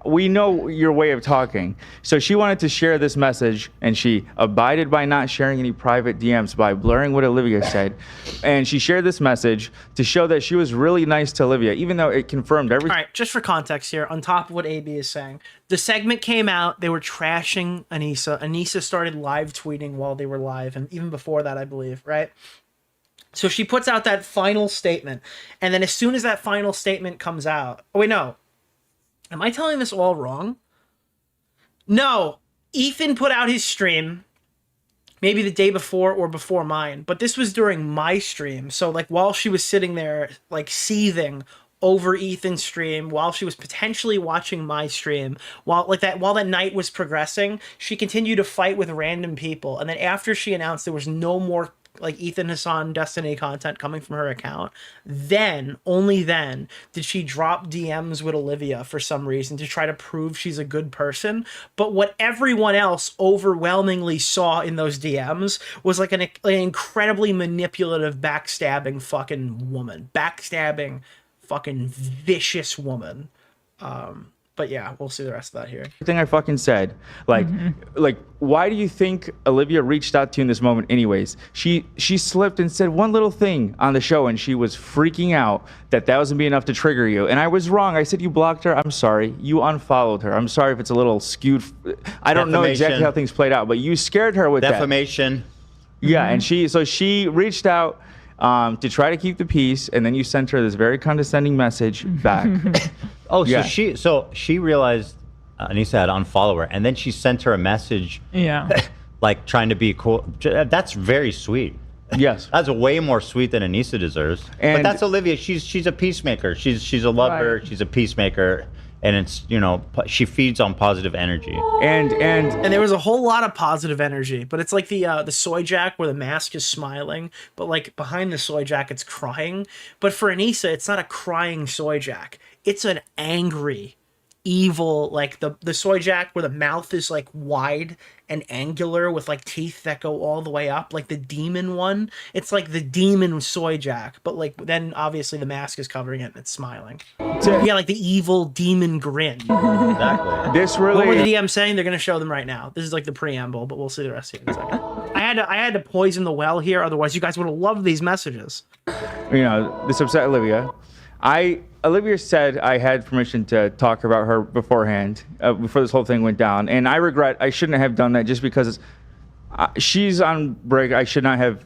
Speaker 13: we know your way of talking. So she wanted to share this message and she abided by not sharing any private DMs by blurring what Olivia said. And she shared this message to show that she was really nice to Olivia, even though it confirmed everything.
Speaker 2: All right, just for context here, on top of what AB is saying, the segment came out, they were trashing Anisa. Anisa started live tweeting while they were live, and even before that, I believe, right? So she puts out that final statement, and then as soon as that final statement comes out... Oh, wait, no. Am I telling this all wrong? No. Ethan put out his stream, maybe the day before or before mine, but this was during my stream. So, like, while she was sitting there, like, seething over Ethan's stream, while she was potentially watching my stream, while that night was progressing, she continued to fight with random people. And then after she announced there was no more like Ethan Hasan Destiny content coming from her account, then, only then, did she drop DMs with Olivia for some reason to try to prove she's a good person. But what everyone else overwhelmingly saw in those DMs was like an incredibly manipulative, backstabbing fucking woman. Backstabbing, fucking vicious woman. But yeah, we'll see the rest of that here.
Speaker 13: Everything I fucking said. Like, why do you think Olivia reached out to you in this moment anyways? She slipped and said one little thing on the show and she was freaking out that wasn't be enough to trigger you. And I was wrong. I said you blocked her. I'm sorry. You unfollowed her. I'm sorry if it's a little skewed. I don't know exactly how things played out, but you scared her with
Speaker 1: defamation.
Speaker 13: Yeah, and she reached out to try to keep the peace, and then you sent her this very condescending message back.
Speaker 1: So she realized Anisa had unfollowed her, and then she sent her a message.
Speaker 15: Yeah.
Speaker 1: Like trying to be cool. That's very sweet.
Speaker 13: Yes.
Speaker 1: That's way more sweet than Anisa deserves. But that's Olivia. She's a peacemaker. She's a lover. Right. She's a peacemaker. And it's, she feeds on positive energy.
Speaker 2: And there was a whole lot of positive energy, but it's like the soy jack where the mask is smiling, but like behind the soy jack it's crying. But for Anisa, it's not a crying soy jack. It's an angry, evil, like the soy jack where the mouth is like wide and angular with like teeth that go all the way up, like the demon one. It's like the demon soy jack, but like then obviously the mask is covering it and it's smiling. So yeah, like the evil demon grin.
Speaker 1: Exactly.
Speaker 13: This really.
Speaker 2: What were the DM saying? They're gonna show them right now. This is like the preamble, but we'll see the rest of it in a second. I had to poison the well here, otherwise you guys would have loved these messages.
Speaker 13: This upset Olivia. Olivia said I had permission to talk about her beforehand, before this whole thing went down. And I regret I shouldn't have done that just because she's on break. I should not have,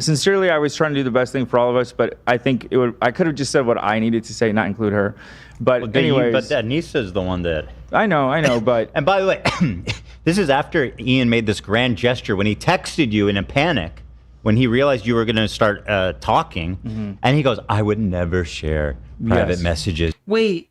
Speaker 13: sincerely, I was trying to do the best thing for all of us, but I think I could have just said what I needed to say, not include her. But anyways.
Speaker 1: But Anisa is the one that.
Speaker 13: I know, but.
Speaker 1: And by the way, this is after Ian made this grand gesture when he texted you in a panic. When he realized you were going to start talking, and he goes, I would never share private messages.
Speaker 2: Wait,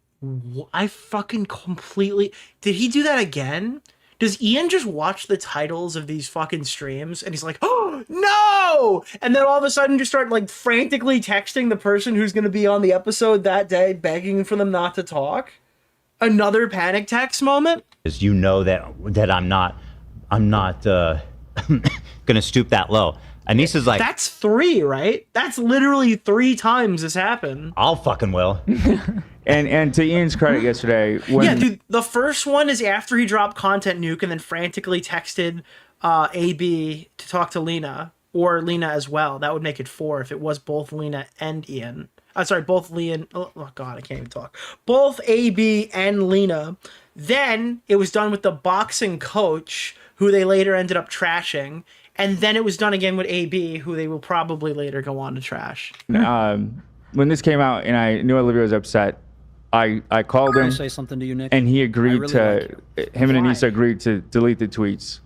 Speaker 2: I fucking completely... Did he do that again? Does Ian just watch the titles of these fucking streams, and he's like, oh, no! And then all of a sudden just start, like, frantically texting the person who's going to be on the episode that day, begging for them not to talk? Another panic text moment?
Speaker 1: Is that I'm not going to stoop that low. Anisa's like...
Speaker 2: That's 3, right? That's literally 3 times this happened.
Speaker 1: I'll fucking will.
Speaker 13: And to Ian's credit yesterday...
Speaker 2: Yeah, dude, the first one is after he dropped Content Nuke and then frantically texted AB to talk to Lena, or Lena as well. That would make it 4 if it was both Lena and Ian. Both Leon... Oh, God, I can't even talk. Both AB and Lena. Then it was done with the boxing coach, who they later ended up trashing. And then it was done again with AB, who they will probably later go on to trash.
Speaker 13: When this came out and I knew Olivia was upset, I called him.
Speaker 17: Can I say something to you, Nick?
Speaker 13: And he agreed
Speaker 17: really
Speaker 13: him and Anisa agreed to delete the tweets.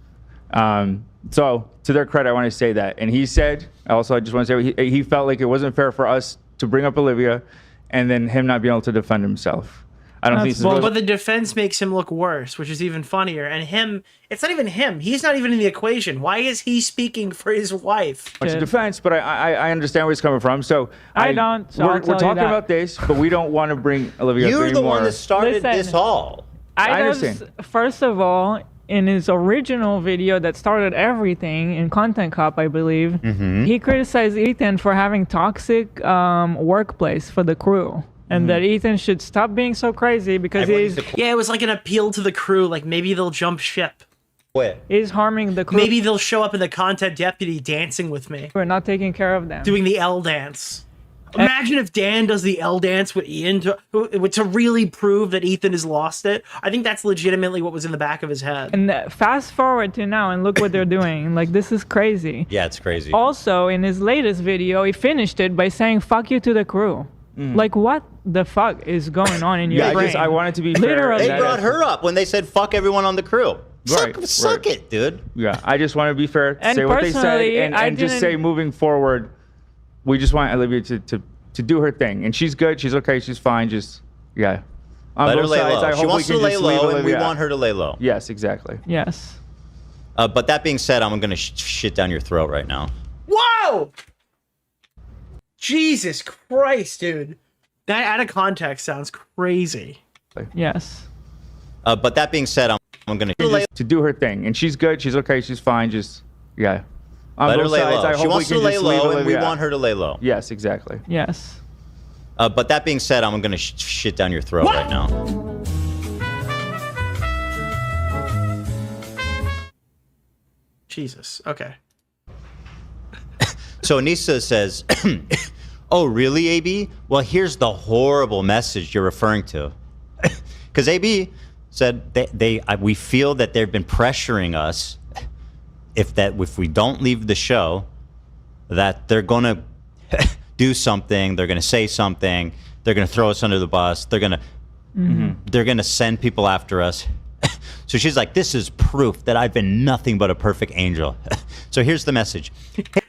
Speaker 13: So to their credit, I want to say that. And he said, I just want to say, he felt like it wasn't fair for us to bring up Olivia and then him not being able to defend himself. I don't think this is really,
Speaker 2: But the defense makes him look worse, which is even funnier. And him, it's not even him. He's not even in the equation. Why is he speaking for his wife?
Speaker 13: it's a defense, but I understand where he's coming from. So
Speaker 15: I don't, so
Speaker 13: we're
Speaker 15: I'll tell you
Speaker 13: talking
Speaker 15: that.
Speaker 13: about this, but we don't want to bring Olivia.
Speaker 1: You're the one
Speaker 13: anymore.
Speaker 1: that started
Speaker 15: Listen,
Speaker 1: this all.
Speaker 13: I
Speaker 15: iDubbbz,
Speaker 13: understand.
Speaker 15: first of all, in his original video that started everything in Content Cop, I believe,
Speaker 1: Mm-hmm.
Speaker 15: he criticized Ethan for having toxic workplace for the crew. And that Ethan should stop being so crazy because
Speaker 2: Yeah, it was like an appeal to the crew. Like maybe they'll jump ship.
Speaker 1: Quit.
Speaker 15: He's harming the crew.
Speaker 2: Maybe they'll show up in the content deputy dancing with me.
Speaker 15: We're not taking care of them.
Speaker 2: Doing the L dance. Imagine if Dan does the L dance with Ian to really prove that Ethan has lost it. I think that's legitimately what was in the back of his head.
Speaker 15: And fast forward to now and look what they're doing. Like, this is crazy.
Speaker 1: Yeah, it's crazy.
Speaker 15: Also, in his latest video, he finished it by saying, "Fuck you" to the crew. Like, what the fuck is going on in your brain?
Speaker 13: I wanted to be
Speaker 15: Literally.
Speaker 1: They brought her up when they said fuck everyone on the crew.
Speaker 13: Right,
Speaker 1: Suck it, dude.
Speaker 13: Yeah, I just want to be fair,
Speaker 15: And
Speaker 13: say what they said,
Speaker 15: personally,
Speaker 13: and
Speaker 15: I
Speaker 13: just
Speaker 15: didn't-
Speaker 13: say moving forward, we just want Olivia to do her thing, and she's good, she's okay, she's fine. Just on
Speaker 1: Let her
Speaker 13: both
Speaker 1: lay
Speaker 13: sides,
Speaker 1: low.
Speaker 13: I
Speaker 1: She
Speaker 13: hope
Speaker 1: wants
Speaker 13: we
Speaker 1: to
Speaker 13: can
Speaker 1: lay
Speaker 13: just leave
Speaker 1: low, and we
Speaker 13: Olivia.
Speaker 1: want her to lay low.
Speaker 13: Yes, exactly.
Speaker 15: Yes.
Speaker 1: But that being said, I'm gonna shit down your throat right now.
Speaker 2: Whoa! Jesus Christ, dude. That out of context sounds crazy.
Speaker 15: Yes.
Speaker 1: But that being said, I'm gonna
Speaker 13: to do her thing, and she's good, she's okay, she's fine. Just on
Speaker 1: let her
Speaker 13: both
Speaker 1: lay
Speaker 13: sides,
Speaker 1: low.
Speaker 13: I
Speaker 1: She
Speaker 13: hope
Speaker 1: wants
Speaker 13: we
Speaker 1: to
Speaker 13: can
Speaker 1: lay
Speaker 13: just leave
Speaker 1: low, and we
Speaker 13: Olivia.
Speaker 1: want her to lay low.
Speaker 13: Yes, exactly.
Speaker 15: Yes.
Speaker 1: But that being said, I'm gonna shit down your throat right now.
Speaker 2: Jesus. Okay.
Speaker 1: So Anisa says, "Oh, really, AB? Well, here's the horrible message you're referring to." Because AB said we feel that they've been pressuring us if we don't leave the show, that they're gonna do something, they're gonna say something, they're gonna throw us under the bus, they're gonna send people after us. So she's like, "This is proof that I've been nothing but a perfect angel." So here's the message.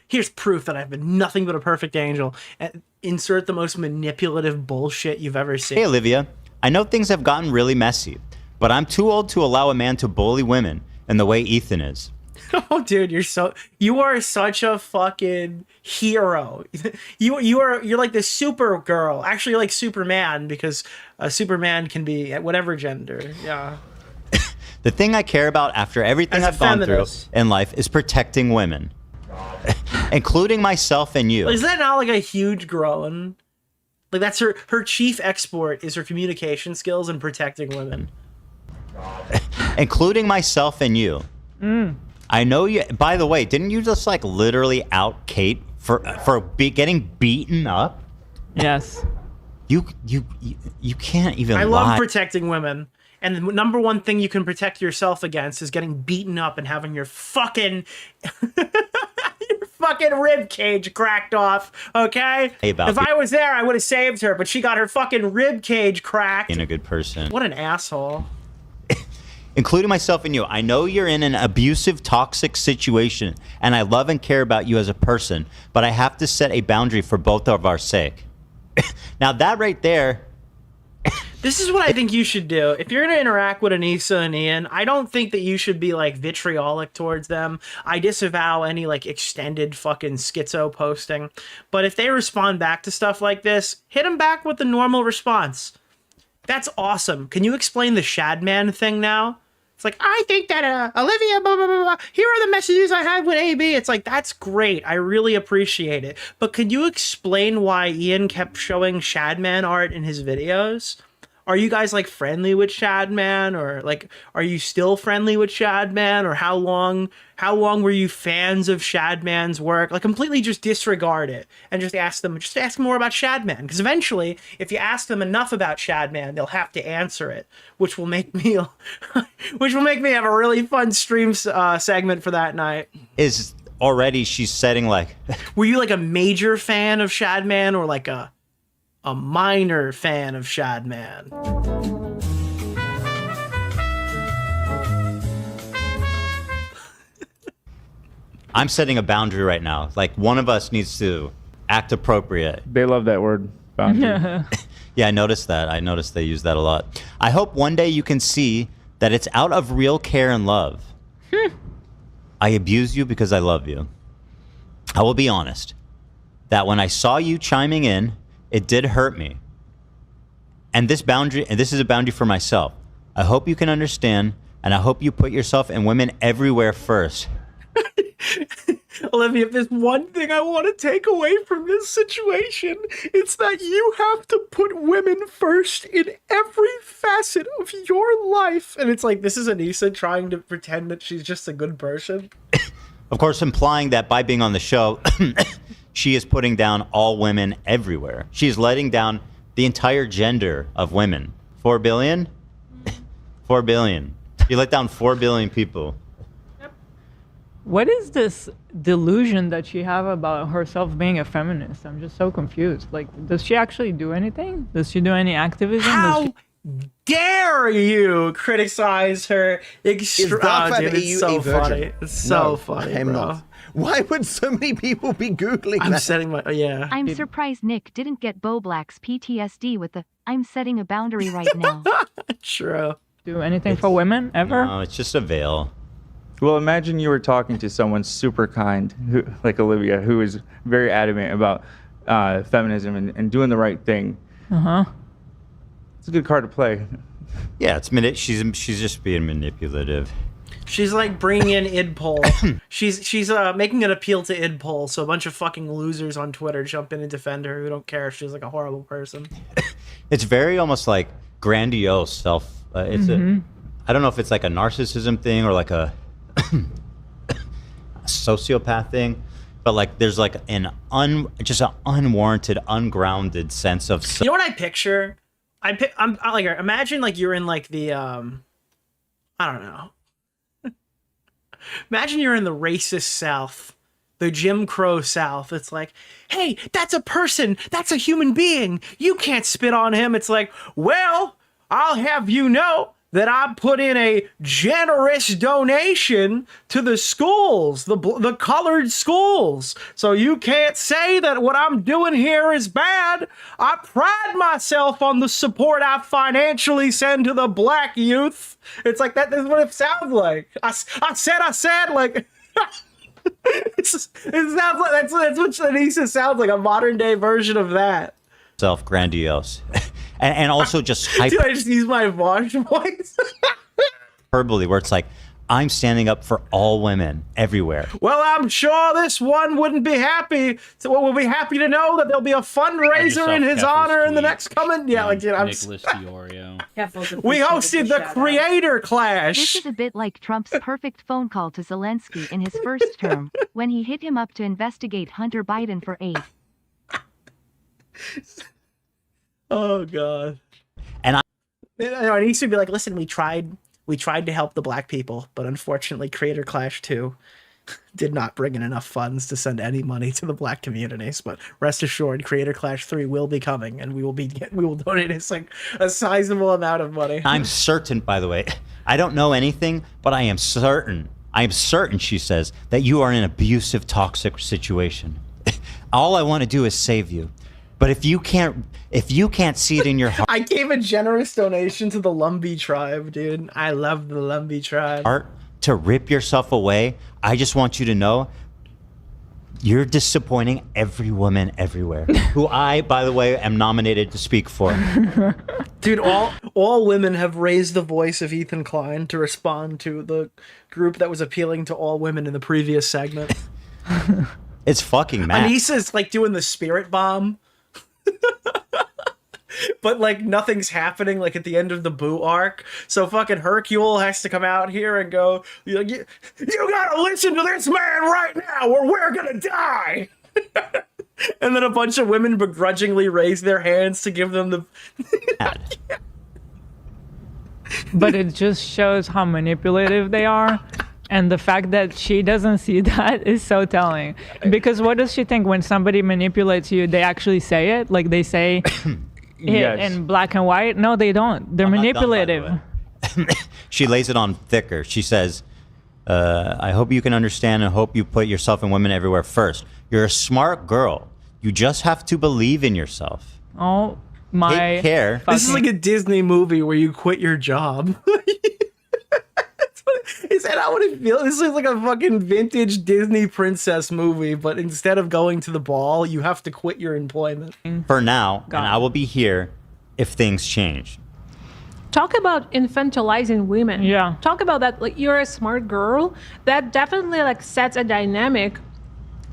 Speaker 2: Here's proof that I've been nothing but a perfect angel. And insert the most manipulative bullshit you've ever seen.
Speaker 1: Hey, Olivia, I know things have gotten really messy, but I'm too old to allow a man to bully women in the way Ethan is.
Speaker 2: Oh, dude, you are such a fucking hero. You're like the super girl. Actually, you're like Superman, because Superman can be at whatever gender. Yeah.
Speaker 1: The thing I care about after everything I've gone through
Speaker 2: feminist.
Speaker 1: in life is protecting women, including myself and you.
Speaker 2: Is that not like a huge groan? Like that's her chief export is her communication skills and protecting women.
Speaker 1: Including myself and you. I know you. By the way, didn't you just like literally out Kate for getting beaten up?
Speaker 15: Yes.
Speaker 1: You can't even.
Speaker 2: I
Speaker 1: lie.
Speaker 2: love protecting women. And the number one thing you can protect yourself against is getting beaten up and having your fucking rib cage cracked off, okay?
Speaker 1: Hey, about
Speaker 2: if I was there, I would have saved her, but she got her fucking rib cage cracked.
Speaker 1: Being a good person.
Speaker 2: What an asshole.
Speaker 1: Including myself and you. I know you're in an abusive, toxic situation, and I love and care about you as a person, but I have to set a boundary for both of our sake. Now that right there.
Speaker 2: This is what I think you should do. If you're going to interact with Anisa and Ian, I don't think that you should be like vitriolic towards them. I disavow any like extended fucking schizo posting. But if they respond back to stuff like this, hit them back with the normal response. That's awesome. Can you explain the Shadman thing now? It's like, I think that Olivia, blah, blah, blah, blah. Here are the messages I had with AB. It's like, that's great. I really appreciate it. But could you explain why Ian kept showing Shadman art in his videos? Are you guys like friendly with Shadman, or like are you still friendly with Shadman, or how long were you fans of Shadman's work? Like completely just disregard it and just ask them more about Shadman, because eventually if you ask them enough about Shadman, they'll have to answer it, which will make me have a really fun stream segment for that night.
Speaker 1: Is already she's setting like
Speaker 2: were you like a major fan of Shadman or like a minor fan of Shadman?
Speaker 1: I'm setting a boundary right now. Like one of us needs to act appropriate.
Speaker 13: They love that word, boundary.
Speaker 1: Yeah, I noticed that. I noticed they use that a lot. I hope one day you can see that it's out of real care and love. I abuse you because I love you. I will be honest that when I saw you chiming in, it did hurt me. And this is a boundary for myself. I hope you can understand, and I hope you put yourself and women everywhere first.
Speaker 2: Olivia, if there's one thing I want to take away from this situation, it's that you have to put women first in every facet of your life. And it's like, this is Anisa trying to pretend that she's just a good person.
Speaker 1: Of course, implying that by being on the show, she is putting down all women everywhere. She's letting down the entire gender of women. 4 billion? 4 billion. You let down 4 billion people.
Speaker 15: What is this delusion that she have about herself being a feminist? I'm just so confused. Like, does she actually do anything? Does she do any activism?
Speaker 2: How dare you criticize her? It's so funny. It's so funny,
Speaker 17: I'm
Speaker 2: bro.
Speaker 17: not. Why would so many people be Googling
Speaker 2: I'm
Speaker 17: that?
Speaker 2: setting my... yeah.
Speaker 7: I'm surprised Nick didn't get Bo Black's PTSD with the I'm setting a boundary right now.
Speaker 2: True.
Speaker 15: Do anything for women ever?
Speaker 1: No, it's just a veil.
Speaker 13: Well, imagine you were talking to someone super kind, like Olivia, who is very adamant about feminism and doing the right thing. It's a good card to play.
Speaker 1: Yeah, she's just being manipulative.
Speaker 2: She's like bringing in idpol. she's making an appeal to idpol, so a bunch of fucking losers on Twitter jump in and defend her who don't care if she's like a horrible person.
Speaker 1: It's very almost like grandiose self. I don't know if it's like a narcissism thing or like a sociopath thing, but like there's like just an unwarranted, ungrounded sense of.
Speaker 2: You know what I picture? I'm like, imagine like you're in like the I don't know. Imagine you're in the racist South, the Jim Crow South. It's like, hey, that's a person, that's a human being. You can't spit on him. It's like, well, I'll have you know that I put in a generous donation to the schools, the colored schools. So you can't say that what I'm doing here is bad. I pride myself on the support I financially send to the black youth. It's like that is what it sounds like. I said like it sounds like that's what Anisa sounds like, a modern day version of that.
Speaker 1: Self-grandiose. and also just
Speaker 2: Dude, I just use my Vosh voice.
Speaker 1: hyperbole, where it's like, I'm standing up for all women everywhere.
Speaker 2: Well, I'm sure this one wouldn't be happy. So we'll be happy to know that there'll be a fundraiser in his honor in the next coming. Yeah, like, you know,
Speaker 6: Nicholas DeOrio.
Speaker 2: We hosted the Creator Clash.
Speaker 7: This is a bit like Trump's perfect phone call to Zelensky in his first term, when he hit him up to investigate Hunter Biden for aid.
Speaker 2: Oh God.
Speaker 1: And
Speaker 2: I need to be like, listen, we tried to help the black people, but unfortunately Creator Clash 2 did not bring in enough funds to send any money to the black communities. But rest assured, Creator Clash 3 will be coming, and we will donate a sizable amount of money.
Speaker 1: I'm certain, by the way, I don't know anything, but I am certain, she says, that you are in an abusive, toxic situation. All I want to do is save you. But if you can't see it in your heart,
Speaker 2: I gave a generous donation to the Lumbee tribe, dude. I love the Lumbee tribe.
Speaker 1: To rip yourself away, I just want you to know you're disappointing every woman everywhere. Who I, by the way, am nominated to speak for.
Speaker 2: Dude, all women have raised the voice of Ethan Klein to respond to the group that was appealing to all women in the previous segment.
Speaker 1: It's fucking mad.
Speaker 2: Anisa's like doing the spirit bomb. But like nothing's happening like at the end of the Boo arc, so fucking Hercule has to come out here and go, you gotta listen to this man right now or we're gonna die. And then a bunch of women begrudgingly raise their hands to give them the
Speaker 15: But it just shows how manipulative they are. And the fact that she doesn't see that is so telling. Because what does she think when somebody manipulates you? They actually say it? Like they say it in black and white? No, they don't. They're manipulative.
Speaker 1: She lays it on thicker. She says, I hope you can understand and hope you put yourself and women everywhere first. You're a smart girl. You just have to believe in yourself.
Speaker 15: Oh, my
Speaker 1: care.
Speaker 2: This is like a Disney movie where you quit your job. Is that how it feels? This is like a fucking vintage Disney princess movie, but instead of going to the ball, you have to quit your employment.
Speaker 1: For now, and I will be here if things change.
Speaker 14: Talk about infantilizing women.
Speaker 15: Yeah.
Speaker 14: Talk about that. Like, you're a smart girl. That definitely like sets a dynamic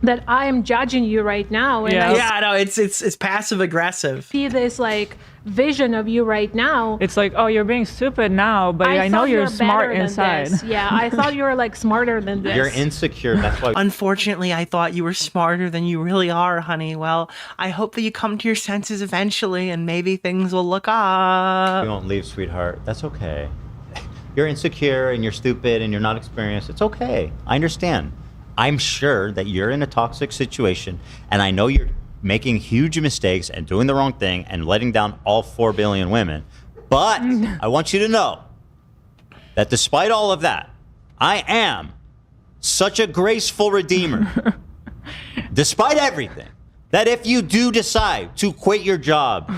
Speaker 14: that I am judging you right now. And
Speaker 2: Yeah, no, it's passive aggressive.
Speaker 14: See this like vision of you right now.
Speaker 15: It's like, oh, you're being stupid now, but I know
Speaker 14: thought
Speaker 15: you're
Speaker 14: better
Speaker 15: smart
Speaker 14: than
Speaker 15: inside.
Speaker 14: this. Yeah, I thought you were like smarter than this.
Speaker 1: You're insecure. That's why.
Speaker 2: Unfortunately, I thought you were smarter than you really are, honey. Well, I hope that you come to your senses eventually, and maybe things will look up.
Speaker 1: You won't leave, sweetheart. That's okay. You're insecure and you're stupid and you're not experienced. It's okay. I understand. I'm sure that you're in a toxic situation, and I know you're making huge mistakes and doing the wrong thing and letting down all 4 billion women. But I want you to know that despite all of that, I am such a graceful redeemer, despite everything, that if you do decide to quit your job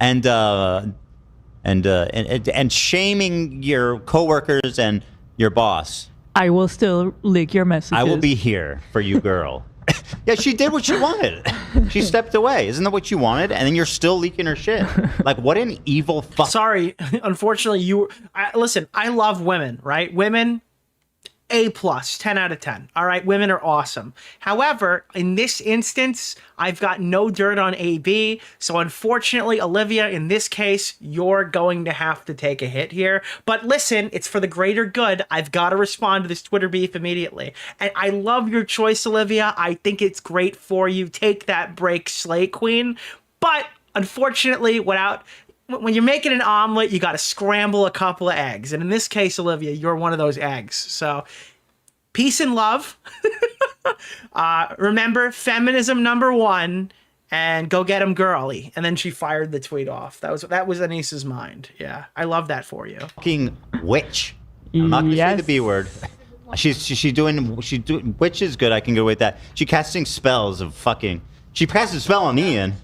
Speaker 1: and shaming your coworkers and your boss,
Speaker 15: I will still leak your messages.
Speaker 1: I will be here for you, girl. Yeah, she did what she wanted. She stepped away. Isn't that what you wanted? And then you're still leaking her shit. Like, what an evil fuck.
Speaker 2: Sorry, unfortunately, listen, I love women, right? Women, A+, 10 out of 10. All right, women are awesome. However, in this instance, I've got no dirt on AB. So unfortunately, Olivia, in this case, you're going to have to take a hit here. But listen, it's for the greater good. I've got to respond to this Twitter beef immediately. And I love your choice, Olivia. I think it's great for you. Take that break, Slay Queen. But unfortunately, when you're making an omelet, you got to scramble a couple of eggs. And in this case, Olivia, you're one of those eggs. So peace and love. Remember, feminism #1, and go get him, girly. And then she fired the tweet off. That was Anisa's mind. Yeah, I love that for you.
Speaker 1: Fucking witch. I'm not gonna say the B word. She's doing witch is good. I can go with that. She casting spells of fucking. She casts a spell on Ian.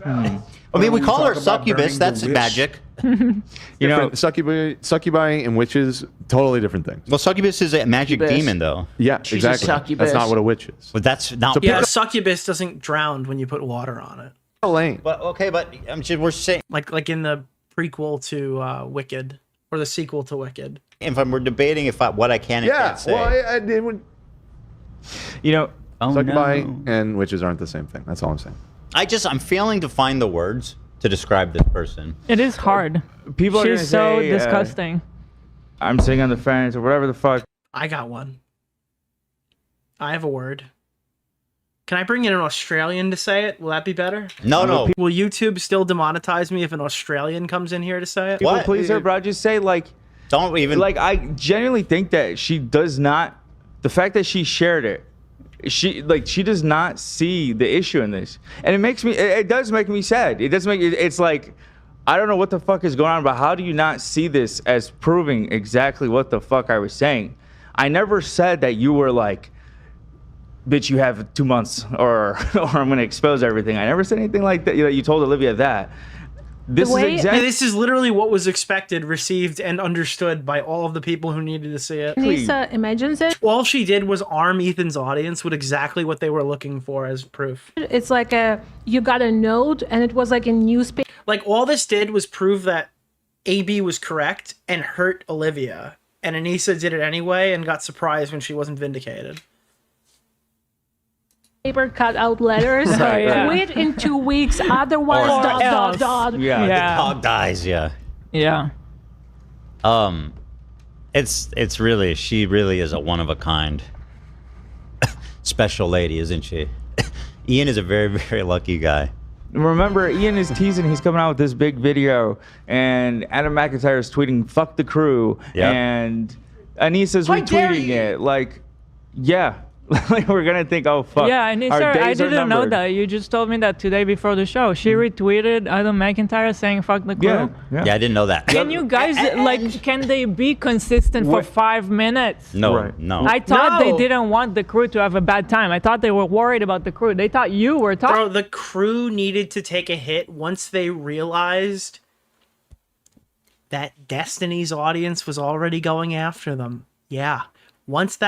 Speaker 1: I mean, we call her succubus. That's magic.
Speaker 12: You know, succubi and witches, totally different things.
Speaker 1: Well, succubus is a magic demon, though.
Speaker 12: Yeah,
Speaker 1: She's a
Speaker 12: exactly.
Speaker 1: succubus.
Speaker 12: That's not what a witch is.
Speaker 1: But that's not.
Speaker 2: Yeah, succubus doesn't drown when you put water on it.
Speaker 1: But okay, but we're saying
Speaker 2: like in the prequel to Wicked, or the sequel to Wicked.
Speaker 1: If we're debating what I can and can't say.
Speaker 12: Well,
Speaker 13: you know,
Speaker 12: succubi and witches aren't the same thing. That's all I'm saying.
Speaker 1: I'm failing to find the words to describe this person.
Speaker 15: It is hard.
Speaker 13: People are gonna
Speaker 15: She's so
Speaker 13: say,
Speaker 15: disgusting.
Speaker 13: I'm sitting on the fence or whatever the fuck.
Speaker 2: I got one. I have a word. Can I bring in an Australian to say it? Will that be better?
Speaker 1: No.
Speaker 2: Will YouTube still demonetize me if an Australian comes in here to say it?
Speaker 13: People please her, bro. I just say
Speaker 1: don't even
Speaker 13: I genuinely think that she does not. The fact that she shared it, she does not see the issue in this, and it does make me sad. It does make it's like I don't know what the fuck is going on, but how do you not see this as proving exactly what the fuck I was saying? I never said that you were like, bitch, you have 2 months or I'm gonna expose everything. I never said anything like that. You told Olivia that. This
Speaker 2: is literally what was expected, received, and understood by all of the people who needed to see it.
Speaker 14: Anisa imagines it.
Speaker 2: All she did was arm Ethan's audience with exactly what they were looking for as proof.
Speaker 14: It's like you got a note, and it was like a newspaper.
Speaker 2: Like, all this did was prove that AB was correct and hurt Olivia. And Anisa did it anyway and got surprised when she wasn't vindicated.
Speaker 14: Paper cut out letters. Quit in 2 weeks, otherwise dot.
Speaker 1: Yeah, the dog dies. Yeah. It's really, she really is a one of a kind special lady, isn't she? Ian is a very, very lucky guy.
Speaker 13: Remember, Ian is teasing he's coming out with this big video, and Adam McIntyre is tweeting "fuck the crew," and Anisa's retweeting it. Like, yeah. Like we're gonna think, oh fuck.
Speaker 15: Yeah, and
Speaker 13: our
Speaker 15: I
Speaker 13: days are
Speaker 15: didn't know
Speaker 13: numbered.
Speaker 15: that. You just told me that today before the show. She retweeted Adam McIntyre saying "fuck the crew."
Speaker 1: Yeah, I didn't know that.
Speaker 15: Can you guys can they be consistent for 5 minutes?
Speaker 1: No, no.
Speaker 15: I thought they didn't want the crew to have a bad time. I thought they were worried about the crew. They thought you were talking.
Speaker 2: Bro, the crew needed to take a hit once they realized that Destiny's audience was already going after them. Yeah. Once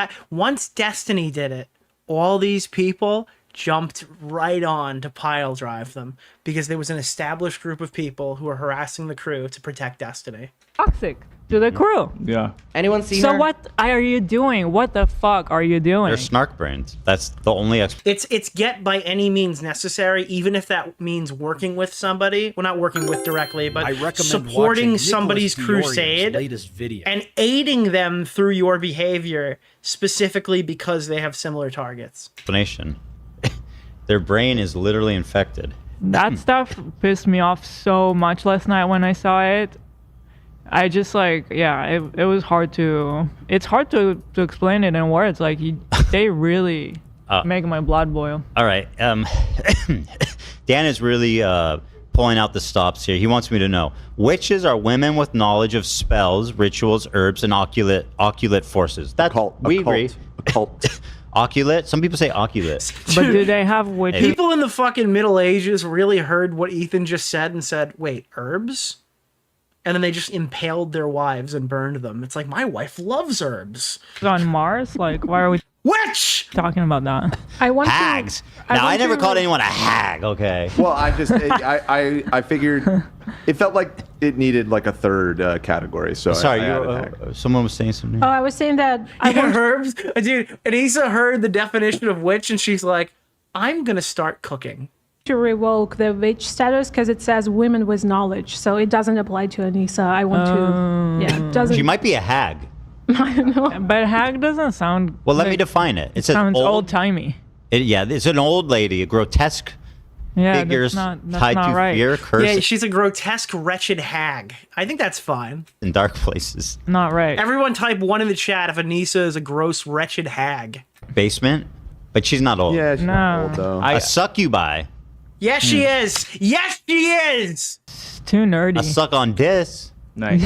Speaker 2: Destiny did it, all these people jumped right on to pile drive them because there was an established group of people who were harassing the crew to protect Destiny.
Speaker 15: Toxic to the crew.
Speaker 13: Yeah.
Speaker 10: Anyone see
Speaker 15: So
Speaker 10: her?
Speaker 15: what are you doing? What the fuck are you doing?
Speaker 1: They're snark brains. That's the only
Speaker 2: It's get by any means necessary, even if that means working with somebody. Well, not working with directly, but
Speaker 21: I recommend
Speaker 2: supporting
Speaker 21: watching
Speaker 2: somebody's
Speaker 21: Nicholas DeOrio's
Speaker 2: crusade
Speaker 21: latest video.
Speaker 2: and aiding them through your behavior, specifically because they have similar targets.
Speaker 1: explanation. Their brain is literally infected.
Speaker 15: That stuff pissed me off so much last night when I saw it. I just it was hard to. It's hard to explain it in words. Like they really make my blood boil.
Speaker 1: All right. Dan is really pulling out the stops here. He wants me to know, witches are women with knowledge of spells, rituals, herbs, and oculate forces. That's we agree.
Speaker 12: Occult.
Speaker 1: Oculate? Some people say oculate.
Speaker 15: But do they have witches?
Speaker 2: People in the fucking Middle Ages really heard what Ethan just said and said, wait, herbs? And then they just impaled their wives and burned them. It's like, my wife loves herbs.
Speaker 15: On Mars? Like, why are we talking about that?
Speaker 14: I want
Speaker 1: Hags. Now, I never called anyone a hag, okay?
Speaker 12: Well, I figured it felt like it needed like a third category. So
Speaker 1: Sorry,
Speaker 12: I added hag.
Speaker 1: someone was saying something.
Speaker 14: Oh, I was saying that I want
Speaker 2: herbs. Dude, Anisa heard the definition of witch and she's like, I'm going to start cooking.
Speaker 14: to revoke the witch status because it says women with knowledge, so it doesn't apply to Anisa. I want to, yeah, it doesn't.
Speaker 1: She might be a hag.
Speaker 14: I don't know.
Speaker 15: But hag doesn't sound.
Speaker 1: Well, let me define it. It says
Speaker 15: sounds old timey.
Speaker 1: Yeah, it's an old lady, a grotesque figures
Speaker 15: that's
Speaker 1: tied
Speaker 15: not
Speaker 1: to
Speaker 15: right.
Speaker 1: fear, curse,
Speaker 2: Yeah, she's a grotesque, wretched hag. I think that's fine.
Speaker 1: in dark places.
Speaker 15: Not right.
Speaker 2: Everyone type 1 in the chat if Anisa is a gross, wretched hag.
Speaker 1: Basement, but she's not old.
Speaker 12: Yeah, she's not old though.
Speaker 1: A succubi.
Speaker 2: Yes, she is. Yes, she is.
Speaker 15: It's too nerdy.
Speaker 1: A suck on dis.
Speaker 13: Nice.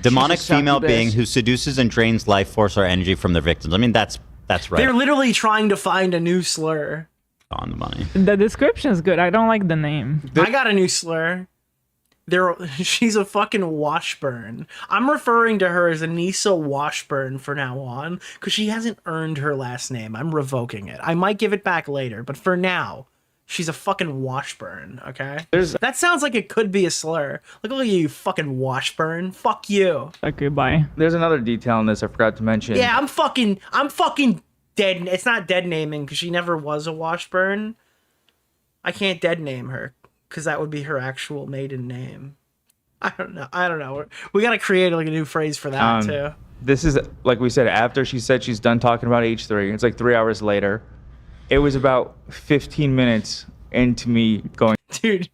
Speaker 1: Demonic
Speaker 13: She's a
Speaker 1: female
Speaker 13: succubus.
Speaker 1: being who seduces and drains life force or energy from their victims. I mean, that's right.
Speaker 2: They're literally trying to find a new slur.
Speaker 1: On the money.
Speaker 15: The description is good. I don't like the name.
Speaker 2: I got a new slur. She's a fucking Washburn. I'm referring to her as Anisa Washburn for now on because she hasn't earned her last name. I'm revoking it. I might give it back later, but for now, she's a fucking Washburn. Okay. That sounds like it could be a slur. Look at you, fucking Washburn. Fuck you.
Speaker 15: Okay, bye.
Speaker 13: There's another detail in this I forgot to mention.
Speaker 2: Yeah, I'm fucking dead. It's not dead naming because she never was a Washburn. I can't dead name her because that would be her actual maiden name. I don't know. We got to create like a new phrase for that too.
Speaker 13: This is, like we said, after she said she's done talking about H3. It's like 3 hours later. It was about 15 minutes into me going,
Speaker 2: Dude,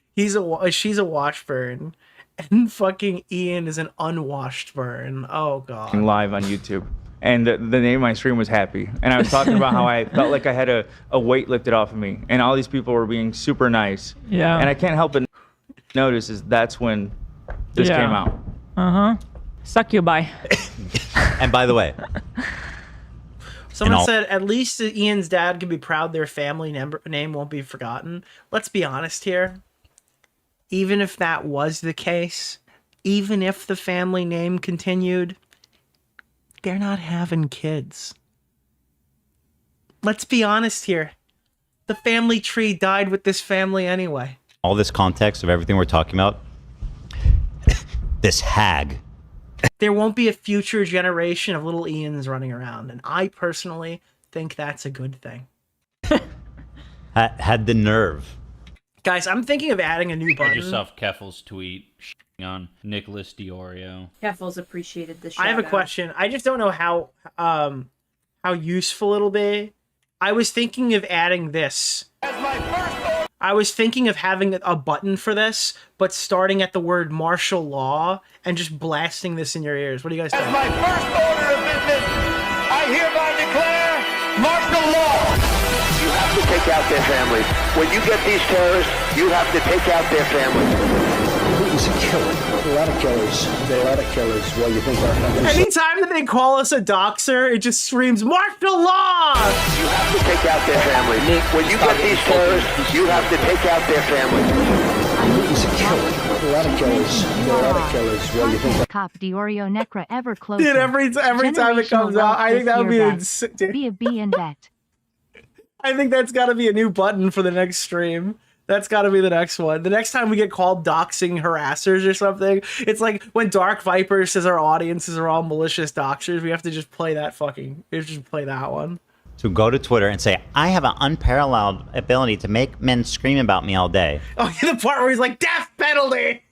Speaker 2: she's a Washburn, and fucking Ian is an unwashed burn. Oh god.
Speaker 13: live on YouTube. And the name of my stream was Happy. And I was talking about how I felt like I had a weight lifted off of me. And all these people were being super nice.
Speaker 15: Yeah.
Speaker 13: And I can't help but notice is that's when this came out.
Speaker 15: Suck you, bye.
Speaker 1: And by the way,
Speaker 2: Someone said at least Ian's dad can be proud their family name won't be forgotten. Let's be honest here. Even if that was the case, even if the family name continued, they're not having kids. Let's be honest here. The family tree died with this family anyway.
Speaker 1: all this context of everything we're talking about, this hag.
Speaker 2: There won't be a future generation of little Ians running around, and I personally think that's a good thing.
Speaker 1: Had the nerve.
Speaker 2: Guys, I'm thinking of adding a new button.
Speaker 6: Heard yourself Keffel's tweet on Nicholas DeOrio.
Speaker 9: Keffel's appreciated the shout
Speaker 2: I have a
Speaker 9: out.
Speaker 2: question. I just don't know how useful it'll be. I was thinking of adding this. I was thinking of having a button for this, but starting at the word martial law and just blasting this in your ears. What do you guys think?
Speaker 22: As my first order of business, I hereby declare
Speaker 21: take out their families. When you get these terrorists, you have to take out their families. He's a killer. There are a lot of killers. There are a lot of killers. Well, you think
Speaker 2: Anytime that they call us a doxer, it just screams martial law.
Speaker 21: You have to take out their families. When you get these terrorists, you have to take out their families. He's a killer. There are a lot of killers. There are a lot of killers. Well, you think
Speaker 7: Cop DeOrio Necra ever closer.
Speaker 2: Dude, every time it comes out, I think that would be insane.
Speaker 7: Be a B and bet.
Speaker 2: I think that's got to be a new button for the next stream. That's got to be the next one. The next time we get called doxing harassers or something, it's like when Dark Viper says our audiences are all malicious doxers, we have to just play that one.
Speaker 1: So go to Twitter and say, I have an unparalleled ability to make men scream about me all day.
Speaker 2: Oh, the part where he's like, death penalty!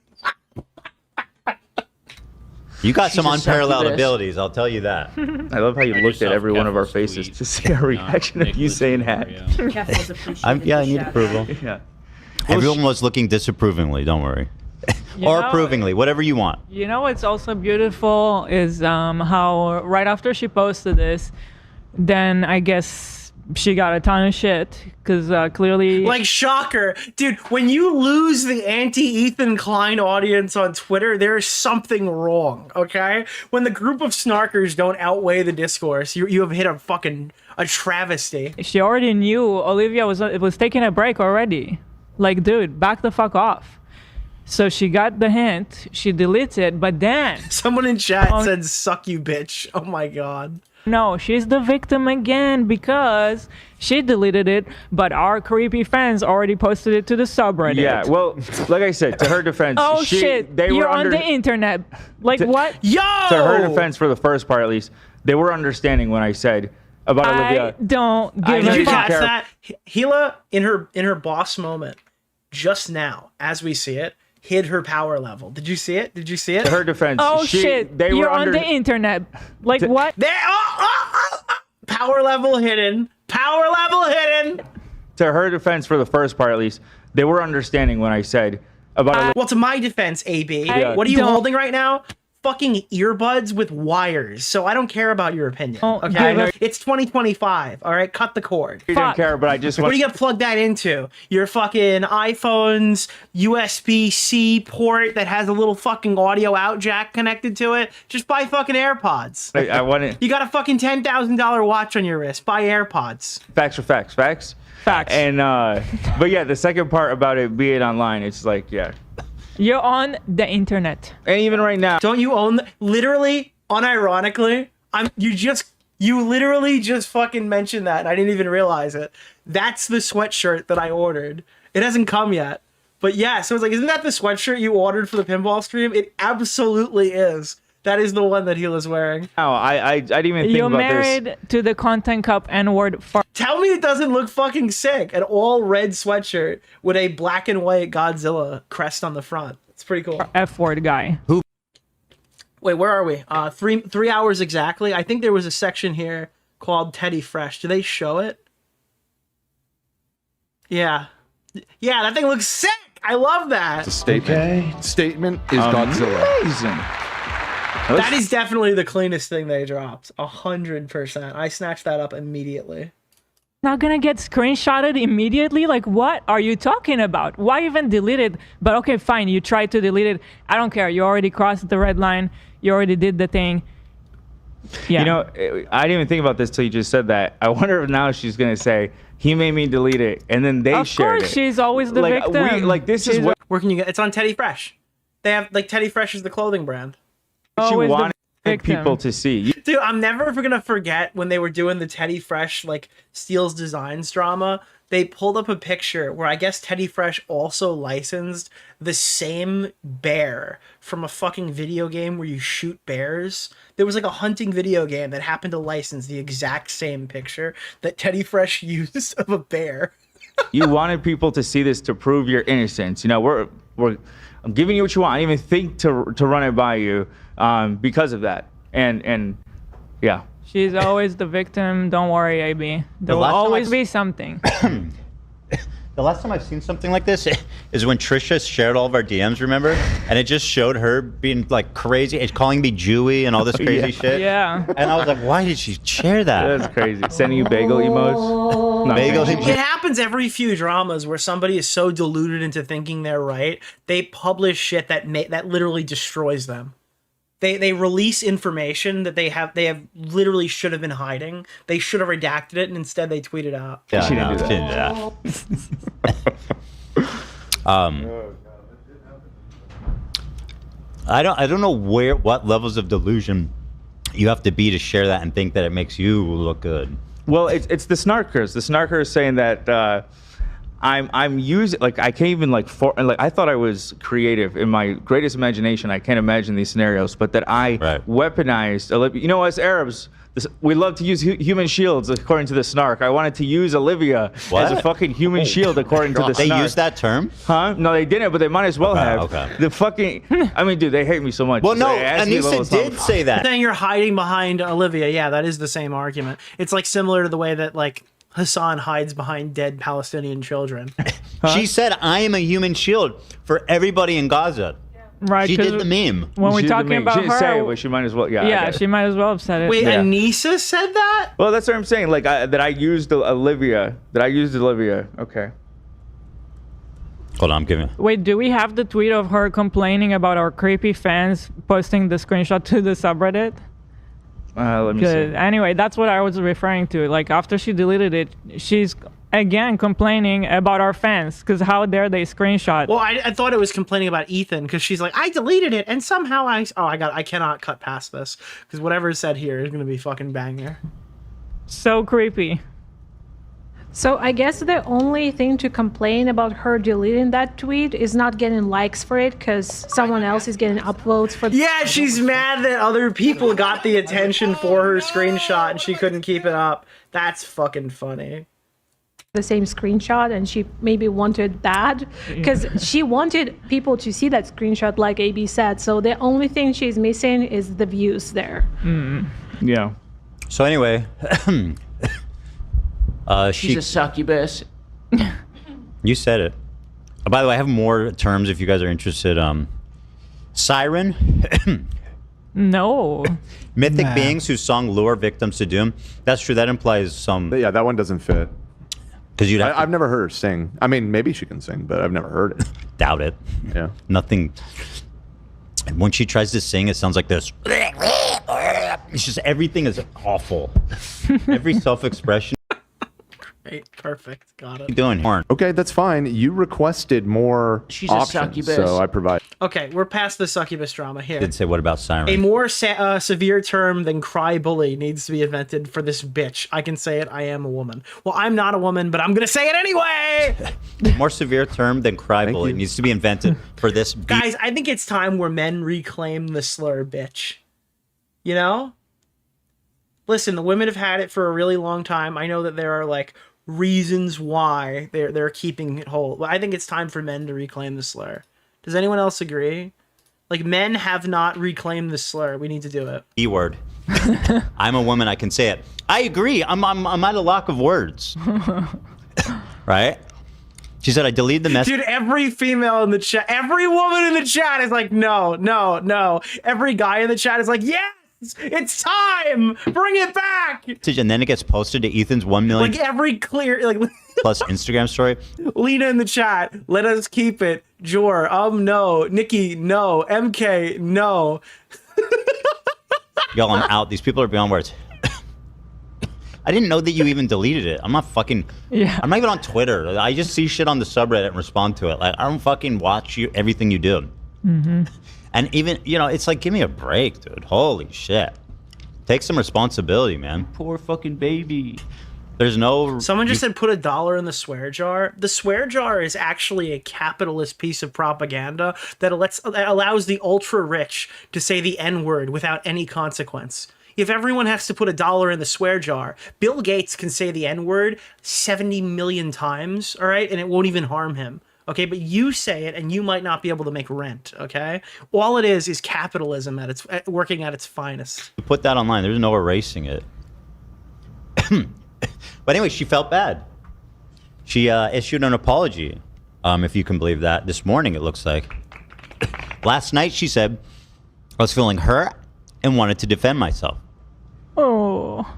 Speaker 1: You got some unparalleled abilities, I'll tell you that.
Speaker 13: I love how you looked at every one of our faces to see a reaction of you saying that.
Speaker 1: I need approval.
Speaker 13: Yeah.
Speaker 1: Everyone was looking disapprovingly, don't worry. Or approvingly, whatever you want.
Speaker 15: You know what's also beautiful is how right after she posted this, then I guess she got a ton of shit because clearly...
Speaker 2: Like, shocker. Dude, when you lose the anti-Ethan Klein audience on Twitter, there's something wrong, okay? When the group of snarkers don't outweigh the discourse, you have hit a travesty.
Speaker 15: She already knew Olivia was taking a break already. Like, dude, back the fuck off. So she got the hint, she deletes it, but then...
Speaker 2: Someone in chat said, suck you, bitch. Oh my god.
Speaker 15: No, she's the victim again because she deleted it, but our creepy fans already posted it to the subreddit.
Speaker 13: Yeah, well, like I said, to her defense,
Speaker 15: oh shit, you're on the internet. Like what?
Speaker 2: Yo!
Speaker 13: To her defense, for the first part at least, they were understanding when I said about Olivia.
Speaker 15: I don't give
Speaker 2: Did
Speaker 15: a
Speaker 2: you
Speaker 15: fuck.
Speaker 2: catch that? Hila, in her boss moment, just now, as we see it, hid her power level. Did you see it? Did you see it?
Speaker 13: To her defense,
Speaker 15: oh shit, you're on the internet. Like what?
Speaker 2: There, power level hidden. Power level hidden.
Speaker 13: To her defense, for the first part at least, they were understanding when I said about.
Speaker 2: Well, to my defense, AB,
Speaker 13: Yeah.
Speaker 2: what are you holding right now? Fucking earbuds with wires. So I don't care about your opinion. Okay, it's 2025. All right, cut the cord.
Speaker 13: You don't care, but I just want.
Speaker 2: What are you gonna plug that into? Your fucking iPhone's USB-C port that has a little fucking audio out jack connected to it? Just buy fucking AirPods.
Speaker 13: I want it.
Speaker 2: You got a fucking $10,000 watch on your wrist. Buy AirPods.
Speaker 13: Facts for facts. Facts.
Speaker 15: Facts.
Speaker 13: And but yeah, the second part about it being online, it's like
Speaker 15: you're on the internet.
Speaker 13: And even right now,
Speaker 2: don't you own literally, unironically, you literally just fucking mentioned that and I didn't even realize it. That's the sweatshirt that I ordered. It hasn't come yet. But yeah, so it's like, isn't that the sweatshirt you ordered for the pinball stream? It absolutely is. That is the one that Hila's wearing.
Speaker 13: No, I didn't even think
Speaker 15: you're
Speaker 13: about
Speaker 15: married
Speaker 13: this.
Speaker 15: to the content cup N-word.
Speaker 2: Tell me it doesn't look fucking sick. An all red sweatshirt with a black and white Godzilla crest on the front. It's pretty cool.
Speaker 15: F-word guy.
Speaker 1: Who?
Speaker 2: Wait, where are we? 3 hours exactly. I think there was a section here called Teddy Fresh. Do they show it? Yeah. Yeah, that thing looks sick. I love that.
Speaker 12: It's a statement. Statement is Godzilla.
Speaker 13: Amazing.
Speaker 2: That is definitely the cleanest thing they dropped. 100%. I snatched that up immediately.
Speaker 15: Not gonna get screenshotted immediately? Like, what are you talking about? Why even delete it? But okay, fine, you tried to delete it. I don't care. You already crossed the red line. You already did the thing. Yeah.
Speaker 13: You know, I didn't even think about this till you just said that. I wonder if now she's gonna say, he made me delete it, and then they shared it.
Speaker 15: Of course, she's always the victim.
Speaker 13: This is what...
Speaker 2: Where can you get... It's on Teddy Fresh. They have, like, Teddy Fresh is the clothing brand.
Speaker 13: She wanted people to see.
Speaker 2: Dude, I'm never gonna forget when they were doing the Teddy Fresh, like, Steals Designs drama. They pulled up a picture where I guess Teddy Fresh also licensed the same bear from a fucking video game where you shoot bears. There was like a hunting video game that happened to license the exact same picture that Teddy Fresh used of a bear.
Speaker 13: You wanted people to see this to prove your innocence. You know, I'm giving you what you want. I didn't even think to run it by you because of that. And yeah.
Speaker 15: She's always the victim. Don't worry, AB. There will always be something.
Speaker 1: The The last time I've seen something like this is when Trisha shared all of our DMs, remember? And it just showed her being like crazy, calling me Jewy and all this crazy shit.
Speaker 15: Yeah.
Speaker 1: And I was like, why did she share that?
Speaker 13: That's crazy. Sending you bagel emotes. Not
Speaker 1: Bagel
Speaker 13: crazy.
Speaker 1: emotes.
Speaker 2: It happens every few dramas where somebody is so deluded into thinking they're right, they publish shit that literally destroys them. They release information that they have literally should have been hiding. They should have redacted it, and instead they tweet it out.
Speaker 1: Yeah,
Speaker 13: She
Speaker 1: no,
Speaker 13: didn't do
Speaker 1: she didn't do that. I don't know what levels of delusion you have to be to share that and think that it makes you look good.
Speaker 13: Well, it's the snarkers. The snarkers saying that I'm using, like, I can't even like I thought I was creative in my greatest imagination. I can't imagine these scenarios, but that I weaponized. You know, as Arabs, we love to use human shields according to the snark. I wanted to use Olivia as a fucking human shield according to the snark.
Speaker 1: They used that term?
Speaker 13: Huh? No, they didn't, but they might as well have.
Speaker 1: Okay.
Speaker 13: The fucking, I mean, dude, they hate me so much.
Speaker 1: Well, no,
Speaker 13: They asked me
Speaker 1: Anisa did say that.
Speaker 2: Saying you're hiding behind Olivia, yeah, that is the same argument. It's like similar to the way that like Hasan hides behind dead Palestinian children.
Speaker 1: She said, I am a human shield for everybody in Gaza.
Speaker 15: Right.
Speaker 1: She did the meme.
Speaker 15: When we're
Speaker 13: She did the
Speaker 15: talking
Speaker 13: meme.
Speaker 15: about
Speaker 13: She didn't
Speaker 15: her,
Speaker 13: say it, but she might as well. Yeah, I
Speaker 15: yeah,
Speaker 13: get it.
Speaker 15: she might as well have said it.
Speaker 2: Wait,
Speaker 13: Yeah.
Speaker 2: Anisa said that?
Speaker 13: Well, that's what I'm saying. Like that I used Olivia. Okay.
Speaker 1: Hold on, I'm giving.
Speaker 15: Wait, do we have the tweet of her complaining about our creepy fans posting the screenshot to the subreddit?
Speaker 13: Let me see.
Speaker 15: Anyway, that's what I was referring to. Like, after she deleted it, she's again complaining about our fans, because how dare they screenshot?
Speaker 2: Well, I thought it was complaining about Ethan, because she's like, I deleted it, and somehow I cannot cut past this, because whatever is said here is going to be fucking banger.
Speaker 15: So creepy.
Speaker 14: So I guess the only thing to complain about her deleting that tweet is not getting likes for it, because someone else is getting upvotes for.
Speaker 2: Yeah, she's mad that other people got the attention for her screenshot and she couldn't keep it up. That's fucking funny.
Speaker 14: The same screenshot, and she maybe wanted that because she wanted people to see that screenshot, like AB said. So the only thing she's missing is the views there.
Speaker 13: Yeah.
Speaker 1: So anyway,
Speaker 8: She's a succubus.
Speaker 1: You said it. By the way, I have more terms if you guys are interested. Siren.
Speaker 15: No.
Speaker 1: Mythic beings whose song lure victims to doom. That's true. That implies some.
Speaker 12: Yeah, that one doesn't fit.
Speaker 1: Because
Speaker 12: I've never heard her sing. I mean, maybe she can sing, but I've never heard it.
Speaker 1: Doubt it.
Speaker 12: Yeah.
Speaker 1: Nothing. When she tries to sing, it sounds like this. It's just everything is awful. Every self-expression.
Speaker 2: Right, perfect. Got it.
Speaker 1: What are you doing?
Speaker 12: Okay, that's fine. You requested more
Speaker 2: She's a
Speaker 12: options,
Speaker 2: succubus.
Speaker 12: so I provide.
Speaker 2: Okay, we're past the succubus drama here.
Speaker 1: Did say what about Siren?
Speaker 2: A more severe term than cry bully needs to be invented for this bitch. I can say it. I am a woman. Well, I'm not a woman, but I'm going to say it anyway.
Speaker 1: More severe term than cry bully needs to be invented for this.
Speaker 2: Guys, I think it's time where men reclaim the slur bitch. You know? Listen, the women have had it for a really long time. I know that there are like reasons why they're keeping it whole. But I think it's time for men to reclaim the slur. Does anyone else agree? Like, men have not reclaimed the slur. We need to do it.
Speaker 1: E-word. I'm a woman. I can say it. I agree. I'm at a lack of words. Right? She said, I deleted the message.
Speaker 2: Dude, every female in the chat, every woman in the chat is like, no, no, no. Every guy in the chat is like, yes, it's time. Bring it back.
Speaker 1: And then it gets posted to Ethan's 1 million
Speaker 2: Like every clear, like
Speaker 1: plus Instagram story.
Speaker 2: Lena in the chat, let us keep it. Jor, no. Nikki, no. MK, no.
Speaker 1: Yo, I'm out. These people are beyond words. I didn't know that you even deleted it. I'm not fucking.
Speaker 15: Yeah.
Speaker 1: I'm not even on Twitter. I just see shit on the subreddit and respond to it. Like, I don't fucking watch everything you do.
Speaker 15: Mm-hmm.
Speaker 1: And even, it's like, give me a break, dude. Holy shit. Take some responsibility, man.
Speaker 8: Poor fucking baby.
Speaker 1: There's no...
Speaker 2: Someone just said put $1 in the swear jar. The swear jar is actually a capitalist piece of propaganda that allows the ultra rich to say the N-word without any consequence. If everyone has to put $1 in the swear jar, Bill Gates can say the N-word 70 million times, all right? And it won't even harm him. Okay, but you say it and you might not be able to make rent, okay? All it is capitalism working at its finest.
Speaker 1: You put that online. There's no erasing it. But anyway, she felt bad. She issued an apology, if you can believe that. This morning, it looks like. Last night, she said, I was feeling hurt and wanted to defend myself.
Speaker 15: Oh.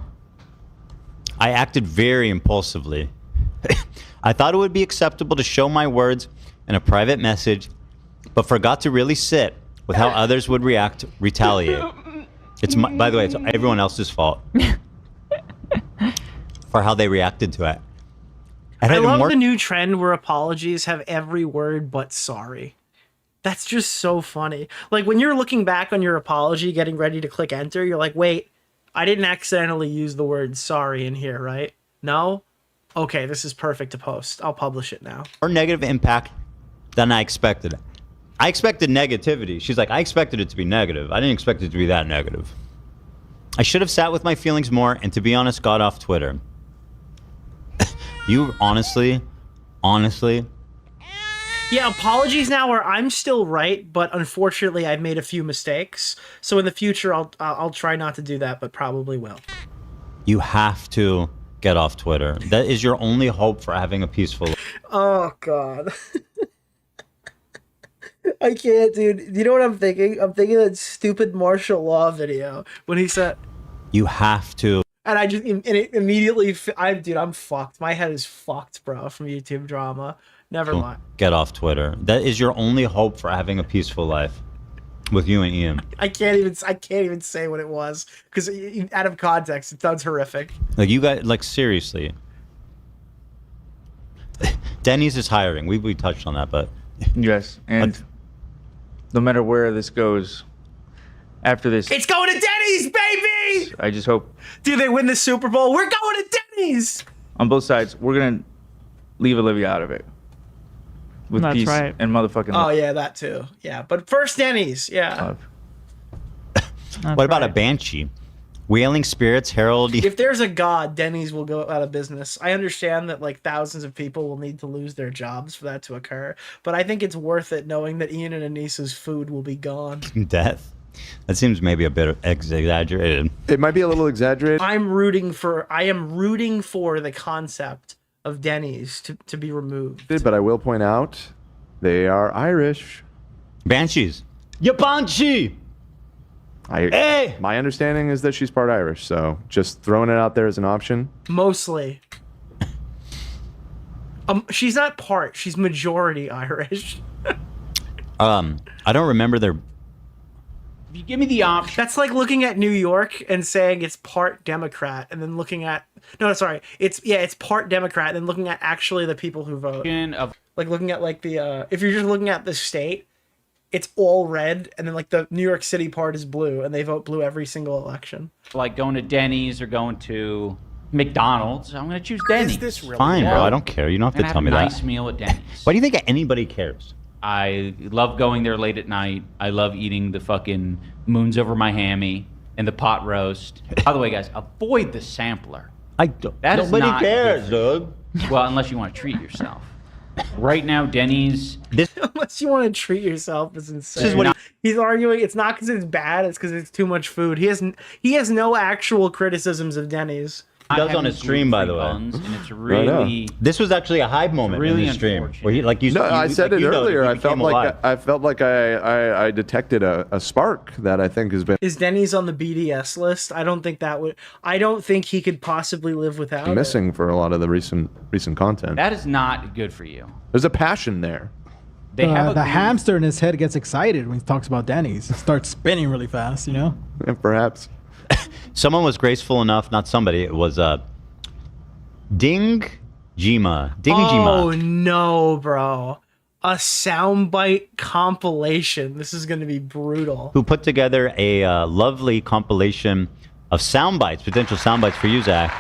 Speaker 1: I acted very impulsively. I thought it would be acceptable to show my words in a private message, but forgot to really sit with how others would retaliate. By the way, it's everyone else's fault for how they reacted to it.
Speaker 2: I love the new trend where apologies have every word but sorry. That's just so funny. Like when you're looking back on your apology, getting ready to click enter, you're like, wait, I didn't accidentally use the word sorry in here, right? No? Okay, this is perfect to post. I'll publish it now.
Speaker 1: More negative impact than I expected. I expected negativity. She's like, I expected it to be negative. I didn't expect it to be that negative. I should have sat with my feelings more and, to be honest, got off Twitter. You honestly...
Speaker 2: Yeah, apologies now where I'm still right, but unfortunately I've made a few mistakes. So in the future, I'll try not to do that, but probably will.
Speaker 1: You have to get off Twitter. That is your only hope for having a peaceful life.
Speaker 2: Oh, God. I can't, dude. You know what I'm thinking? I'm thinking that stupid martial law video when he said...
Speaker 1: You have to...
Speaker 2: And I just immediately... I'm fucked. My head is fucked, bro, from YouTube drama. Never mind.
Speaker 1: Get off Twitter. That is your only hope for having a peaceful life with you and Ian.
Speaker 2: I can't even say what it was because out of context, it sounds horrific.
Speaker 1: Like you guys, like seriously. Denny's is hiring. We touched on that, but
Speaker 13: yes, and no matter where this goes, after this,
Speaker 2: it's going to Denny's, baby.
Speaker 13: I just hope.
Speaker 2: Do they win the Super Bowl? We're going to Denny's.
Speaker 13: On both sides, we're gonna leave Olivia out of it. With
Speaker 15: That's
Speaker 13: peace
Speaker 15: right.
Speaker 13: and motherfucking.
Speaker 2: Oh yeah, that too. Yeah, but first Denny's. Yeah.
Speaker 1: What about a banshee? Wailing spirits herald.
Speaker 2: If there's a god, Denny's will go out of business. I understand that like thousands of people will need to lose their jobs for that to occur, but I think it's worth it knowing that Ian and Anisa's food will be gone.
Speaker 1: Death. That seems maybe a bit exaggerated.
Speaker 12: It might be a little exaggerated.
Speaker 2: I am rooting for the concept of Denny's to be removed.
Speaker 12: But I will point out, they are Irish.
Speaker 1: Banshees. Ya banshee! Hey!
Speaker 12: My understanding is that she's part Irish, so just throwing it out there as an option.
Speaker 2: Mostly. She's not part. She's majority Irish.
Speaker 1: I don't remember their...
Speaker 8: If you give me the option...
Speaker 2: That's like looking at New York and saying it's part Democrat, and then looking at... No, sorry. It's part Democrat, and then looking at actually the people who vote. Like looking at like the... if you're just looking at the state, it's all red, and then like the New York City part is blue, and they vote blue every single election.
Speaker 8: Like going to Denny's or going to McDonald's, I'm going to choose Denny's.
Speaker 1: Is this really Fine, bro. I don't care. You don't have to tell me that.
Speaker 8: Nice meal at Denny's.
Speaker 1: Why do you think anybody cares?
Speaker 8: I love going there late at night. I love eating the fucking moons over my hammy and the pot roast. By the way, guys, avoid the sampler.
Speaker 1: Nobody cares, dude.
Speaker 8: Well, unless you want to treat yourself. Right now, Denny's...
Speaker 2: Unless you want to treat yourself, is insane. This is what he's arguing. It's not because it's bad. It's because it's too much food. He has no actual criticisms of Denny's.
Speaker 1: He does on his stream, by the way.
Speaker 8: And it's really...
Speaker 1: This was actually a high moment in the stream. Where he, like you,
Speaker 12: no, I said it earlier. I felt
Speaker 1: alive.
Speaker 12: like I detected a spark that I think has been...
Speaker 2: Is Denny's on the BDS list? I don't think that would... I don't think he could possibly live without
Speaker 12: missing for a lot of the recent content.
Speaker 8: That is not good for you.
Speaker 12: There's a passion there.
Speaker 20: The hamster in his head gets excited when he talks about Denny's. It starts spinning really fast, you know?
Speaker 12: Yeah, perhaps.
Speaker 1: Someone was graceful enough, not somebody, it was Jomha.
Speaker 2: Oh no, bro. A soundbite compilation. This is going to be brutal.
Speaker 1: Who put together a lovely compilation of soundbites, potential soundbites for you, Zach,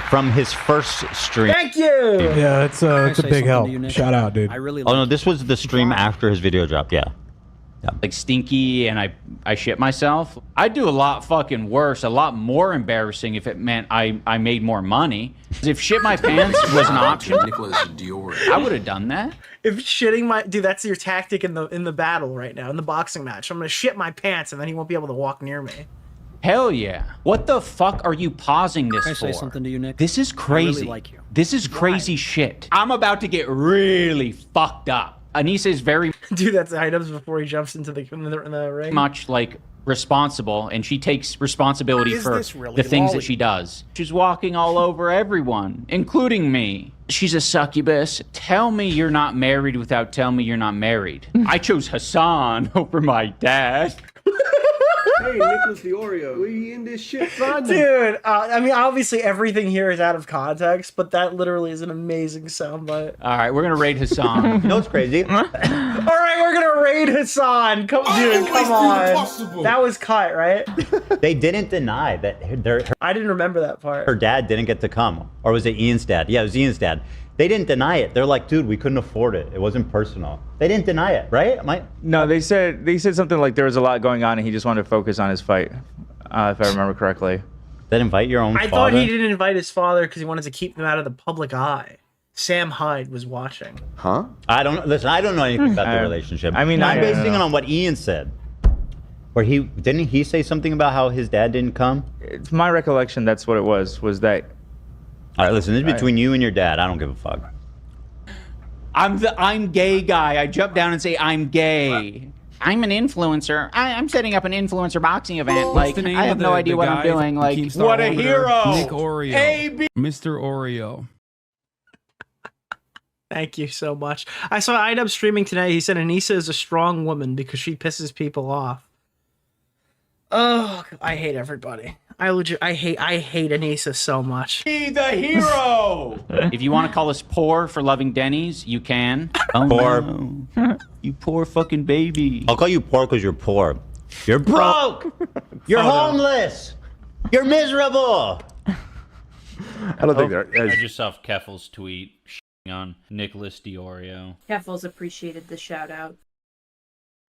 Speaker 1: from his first stream.
Speaker 2: Thank you!
Speaker 18: Yeah, it's a big help. Shout out, dude.
Speaker 1: Oh no, this was the stream after his video dropped, yeah.
Speaker 8: Like stinky and I shit myself. I'd do a lot fucking worse, a lot more embarrassing if it meant I made more money. If shit my pants was an option,
Speaker 4: Nicholas DeOrio.
Speaker 8: I would have done that.
Speaker 2: If shitting my... Dude, that's your tactic in the battle right now, in the boxing match. I'm going to shit my pants and then he won't be able to walk near me.
Speaker 8: Hell yeah. What the fuck are you pausing this
Speaker 4: Can I
Speaker 8: for?
Speaker 4: say something to you, Nick?
Speaker 8: This is
Speaker 4: I
Speaker 8: crazy.
Speaker 4: really like you.
Speaker 8: This is crazy shit. I'm about to get really fucked up. Anisa is very
Speaker 2: Dude, that's iDubbbz before he jumps into the ring.
Speaker 8: much like responsible, and she takes responsibility
Speaker 4: Is
Speaker 8: for
Speaker 4: this really
Speaker 8: the things that
Speaker 4: lolly?
Speaker 8: she does. She's walking all over everyone, including me. She's a succubus. Tell me you're not married without telling me you're not married. I chose Hasan over my dad.
Speaker 17: Hey, Nicholas DeOrio, we in this shit, son?
Speaker 2: Dude, I mean, obviously everything here is out of context, but that literally is an amazing soundbite.
Speaker 8: All right, we're gonna raid Hasan.
Speaker 1: You know what's crazy?
Speaker 2: All right, we're gonna raid Hasan. Come on. That was cut, right?
Speaker 1: They didn't deny that
Speaker 2: I didn't remember that part.
Speaker 1: her dad didn't get to come. Or was it Ian's dad? Yeah, it was Ian's dad. They didn't deny it. They're like, dude, we couldn't afford it. It wasn't personal. They didn't deny it, right?
Speaker 13: No, they said something like there was a lot going on and he just wanted to focus on his fight, if I remember correctly.
Speaker 1: Then invite your own
Speaker 2: I thought he didn't invite his father because he wanted to keep them out of the public eye. Sam Hyde was watching.
Speaker 12: Huh?
Speaker 1: I don't know anything about the relationship. I'm basing it on what Ian said. Where didn't he say something about how his dad didn't come?
Speaker 13: It's my recollection that's what it was that.
Speaker 1: All right, listen, this is between you and your dad. I don't give a fuck.
Speaker 8: I'm gay guy. I jump down and say I'm gay. I'm an influencer. I'm setting up an influencer boxing event.
Speaker 16: What's
Speaker 8: Like,
Speaker 16: the name
Speaker 8: I
Speaker 16: of
Speaker 8: have no idea what I'm doing. Like,
Speaker 16: Keemstar
Speaker 8: what a
Speaker 16: Orbiter?
Speaker 8: hero!
Speaker 16: Nick Oreo.
Speaker 8: AB.
Speaker 16: Mr. Oreo.
Speaker 2: Thank you so much. I saw iDubbbz streaming tonight. He said Anisa is a strong woman because she pisses people off. Oh, I hate everybody. I hate Anisa so much.
Speaker 8: Be the hero. If you want to us poor for loving Denny's, you can. Oh,
Speaker 1: Poor.
Speaker 8: no. You poor fucking baby.
Speaker 1: I'll call you poor because you're poor. You're broke. You're homeless. You're miserable.
Speaker 12: I don't think they're.
Speaker 6: I just saw Keffel's tweet on Nicholas DeOrio.
Speaker 9: Keffels appreciated the shout out.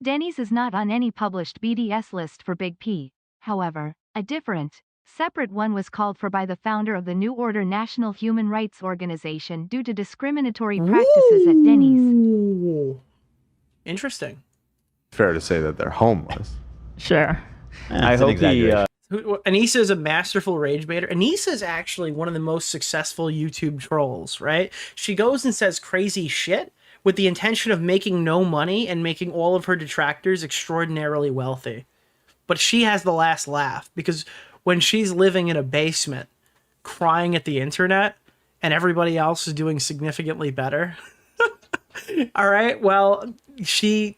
Speaker 7: Denny's is not on any published BDS list for Big P. However, a different, separate one was called for by the founder of the New Order National Human Rights Organization due to discriminatory practices at Denny's.
Speaker 2: Interesting.
Speaker 12: Fair to say that they're homeless.
Speaker 15: Sure.
Speaker 13: I hope he.
Speaker 2: Anisa is a masterful rage baiter. Anisa is actually one of the most successful YouTube trolls, right? She goes and says crazy shit with the intention of making no money and making all of her detractors extraordinarily wealthy. But she has the last laugh because when she's living in a basement crying at the internet and everybody else is doing significantly better. All right, well, she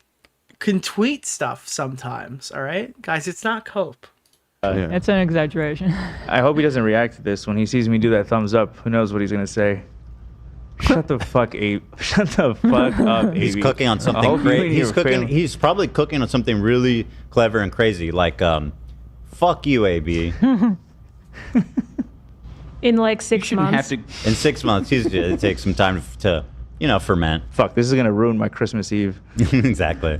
Speaker 2: can tweet stuff sometimes, all right? Guys, it's not cope.
Speaker 15: It's an exaggeration.
Speaker 13: I hope he doesn't react to this when he sees me do that thumbs up. Who knows what he's gonna say? Shut the fuck Abe. Shut the fuck up, Abe.
Speaker 1: He's cooking on something crazy. He's probably cooking on something really clever and crazy, like fuck you, AB.
Speaker 14: In like 6 months.
Speaker 1: In 6 months, it takes some time to ferment.
Speaker 13: Fuck, this is gonna ruin my Christmas Eve.
Speaker 1: Exactly.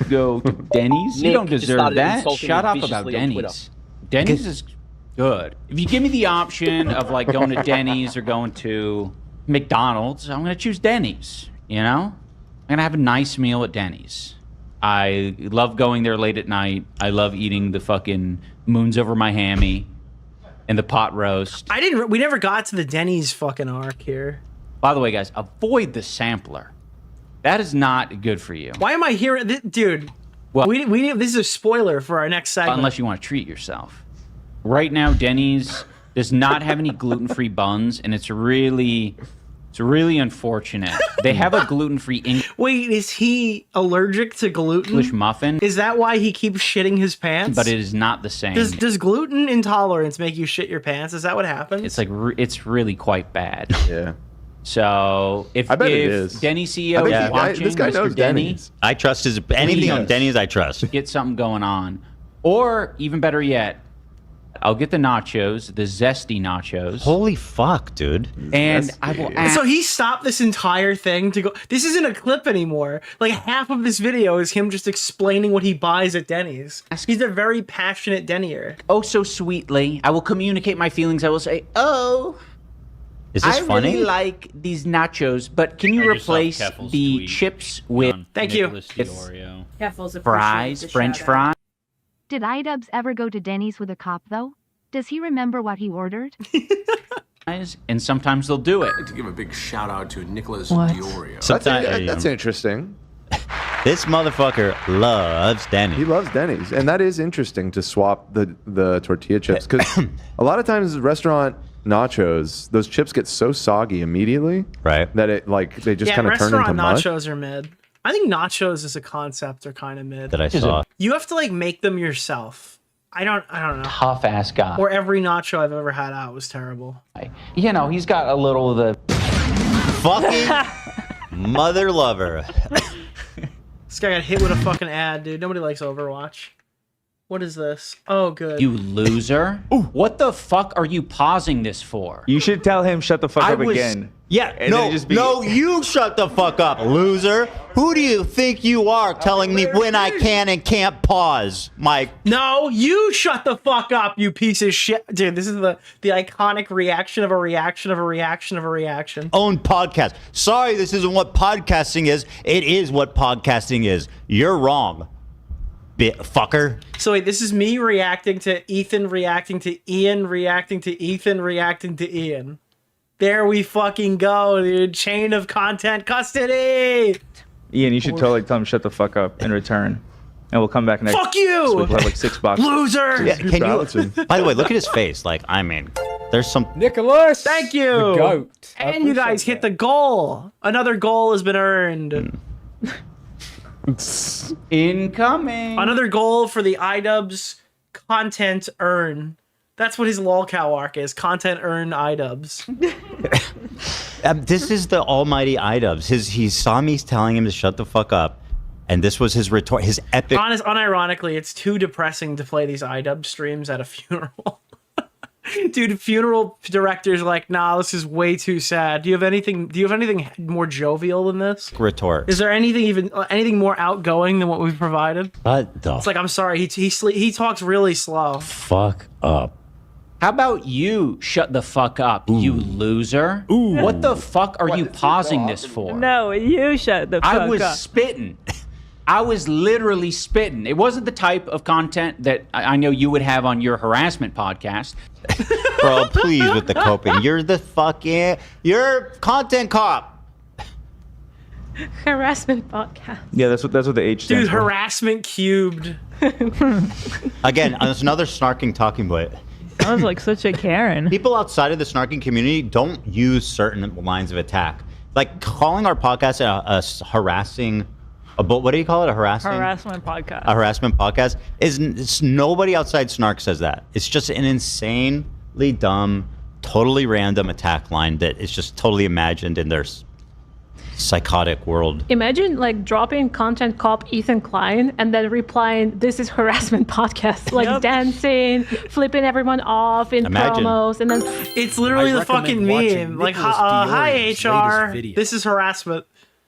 Speaker 8: Go to Denny's? You
Speaker 11: Nick
Speaker 8: don't
Speaker 11: just
Speaker 8: deserve
Speaker 11: started
Speaker 8: that.
Speaker 11: insulting
Speaker 8: Shut
Speaker 11: me
Speaker 8: up
Speaker 11: viciously
Speaker 8: about
Speaker 11: on
Speaker 8: Denny's. Denny's is good. If you give me the option of like going to Denny's or going to McDonald's, I'm gonna choose Denny's. You know, I'm gonna have a nice meal at Denny's. I love going there late at night. I love eating the fucking moons over my hammy and the pot roast.
Speaker 2: We never got to the Denny's fucking arc here.
Speaker 8: By the way, guys, avoid the sampler. That is not good for you.
Speaker 2: Why am I hearing this? Dude,
Speaker 8: well,
Speaker 2: this is a spoiler for our next segment.
Speaker 8: Unless you want to treat yourself. Right now, Denny's does not have any gluten-free buns, and it's really unfortunate. They have a gluten-free
Speaker 2: Wait, is he allergic to gluten?
Speaker 8: English muffin.
Speaker 2: Is that why he keeps shitting his pants?
Speaker 8: But it is not the same.
Speaker 2: Does gluten intolerance make you shit your pants? Is that what happens?
Speaker 8: It's like it's really quite bad.
Speaker 12: Yeah.
Speaker 8: So if Denny CEO is watching,
Speaker 12: this guy
Speaker 8: Mr.
Speaker 12: knows
Speaker 8: Denny,
Speaker 12: Denny's.
Speaker 1: I trust anything on Denny's. I trust.
Speaker 8: Get something going on, or even better yet, I'll get the nachos, the zesty nachos.
Speaker 1: Holy fuck, dude!
Speaker 8: And I will.
Speaker 2: So he stopped this entire thing to go. This isn't a clip anymore. Like half of this video is him just explaining what he buys at Denny's. He's a very passionate Dennyer.
Speaker 8: Oh, so sweetly, I will communicate my feelings. I will say, "Oh,
Speaker 1: is this funny?
Speaker 8: I really like these nachos, but can you replace the chips with
Speaker 2: Thank you
Speaker 8: Keffels
Speaker 9: appreciated
Speaker 8: fries,
Speaker 9: the
Speaker 8: French
Speaker 9: shout-out.
Speaker 8: fries?"
Speaker 7: Did iDubbbz ever go to Denny's with a cop, though? Does he remember what he ordered?
Speaker 8: And sometimes they'll do it.
Speaker 4: I'd like to give a big shout out to Nicholas
Speaker 7: What?
Speaker 4: DeOrio.
Speaker 12: That's interesting.
Speaker 1: This motherfucker loves Denny.
Speaker 12: He loves Denny's, and that is interesting to swap the tortilla chips because a lot of times restaurant nachos, those chips get so soggy immediately,
Speaker 1: right?
Speaker 12: That it they just kind of turn into
Speaker 2: restaurant
Speaker 12: mush.
Speaker 2: nachos are mid. I think nachos as a concept are kind of mid.
Speaker 1: That I saw.
Speaker 2: You have to like make them yourself. I don't know.
Speaker 8: Tough ass guy.
Speaker 2: Or every nacho I've ever had out was terrible.
Speaker 8: You know, he's got a little of the
Speaker 1: fucking mother lover.
Speaker 2: This guy got hit with a fucking ad, dude. Nobody likes Overwatch. What is this? Oh, good.
Speaker 8: You loser. What the fuck are you pausing this for?
Speaker 13: You should tell him shut the fuck up again.
Speaker 1: Yeah,
Speaker 13: And then just be-
Speaker 1: no, you shut the fuck up, loser. Who do you think you are telling me when I can and can't pause, Mike?
Speaker 2: No, you shut the fuck up, you piece of shit. Dude, this is the iconic reaction of a reaction of a reaction of a reaction.
Speaker 1: Own podcast. Sorry, this isn't what podcasting is. It is what podcasting is. You're wrong, fucker.
Speaker 2: So wait, this is me reacting to Ethan reacting to Ian reacting to Ethan reacting to Ian. There we fucking go, dude. Chain of content custody.
Speaker 13: Ian, you should totally tell him shut the fuck up in return. And we'll come back next
Speaker 2: Fuck you!
Speaker 13: week. We'll have like 6 boxes.
Speaker 2: Loser!
Speaker 1: Yeah, can you, by the way, look at his face. Like, I mean, there's some...
Speaker 2: Nicholas! Thank you!
Speaker 1: The
Speaker 2: GOAT. And you guys hit the goal. Another goal has been earned.
Speaker 8: Incoming.
Speaker 2: Another goal for the iDubbbz content earn. That's what his lolcow arc is. Content earn iDubbbz.
Speaker 1: This is the almighty iDubbbz. He saw me telling him to shut the fuck up, and this was his retort. His epic.
Speaker 2: Unironically, it's too depressing to play these iDubbbz streams at a funeral. Dude, funeral directors are like, nah, this is way too sad. Do you have anything more jovial than this?
Speaker 1: retort.
Speaker 2: Is there anything more outgoing than what we've provided?
Speaker 1: What the
Speaker 2: It's like, I'm sorry, he talks really slow.
Speaker 1: fuck up?
Speaker 8: How about you shut the fuck up, you loser? What the fuck are you pausing this for?
Speaker 15: No, you shut the fuck up.
Speaker 8: I was spitting. I was literally spitting. It wasn't the type of content that I know you would have on your harassment podcast.
Speaker 1: Bro, please with the coping. You're you're content cop.
Speaker 14: Harassment podcast.
Speaker 13: Yeah, that's what the H stands
Speaker 2: Dude,
Speaker 13: for.
Speaker 2: harassment cubed.
Speaker 1: Again, there's another snarking talking point.
Speaker 15: I was like such a Karen.
Speaker 1: People outside of the snarking community don't use certain lines of attack. Like calling our podcast a harassing, what do you call it? A
Speaker 15: Harassment podcast.
Speaker 1: A harassment podcast is nobody outside snark says that. It's just an insanely dumb, totally random attack line that is just totally imagined in their psychotic world.
Speaker 14: Imagine like dropping content cop Ethan Klein and then replying, "This is harassment podcast," like dancing, flipping everyone off in promos, and then
Speaker 2: it's literally the fucking meme. Like, hi HR, this is harassment.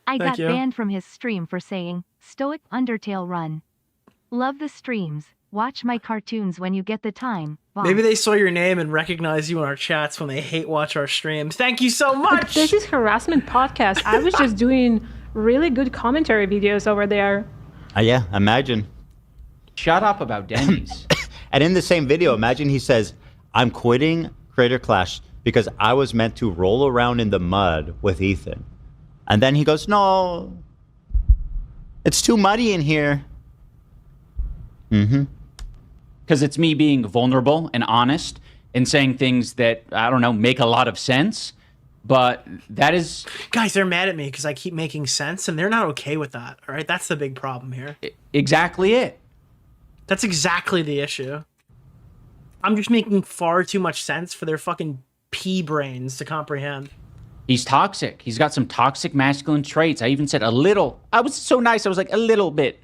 Speaker 7: I
Speaker 2: Thank
Speaker 7: got
Speaker 2: you.
Speaker 7: banned from his stream for saying, "Stoic Undertale run. Love the streams. Watch my cartoons when you get the time." Boss.
Speaker 2: Maybe they saw your name and recognize you in our chats when they hate watch our streams. Thank you so much.
Speaker 14: This is harassment podcast. I was just doing really good commentary videos over there.
Speaker 1: Yeah, imagine.
Speaker 8: Shut up about Denny's.
Speaker 1: And in the same video, imagine he says, "I'm quitting Creator Clash because I was meant to roll around in the mud with Ethan." And then he goes, "No, it's too muddy in here." Mm-hmm.
Speaker 8: Because it's me being vulnerable and honest and saying things that, I don't know, make a lot of sense. But that is...
Speaker 2: Guys, they're mad at me because I keep making sense, and they're not okay with that, all right? That's the big problem here.
Speaker 8: Exactly it.
Speaker 2: That's exactly the issue. I'm just making far too much sense for their fucking pea brains to comprehend.
Speaker 8: He's toxic. He's got some toxic masculine traits. I even said a little. I was so nice. I was like, a little bit.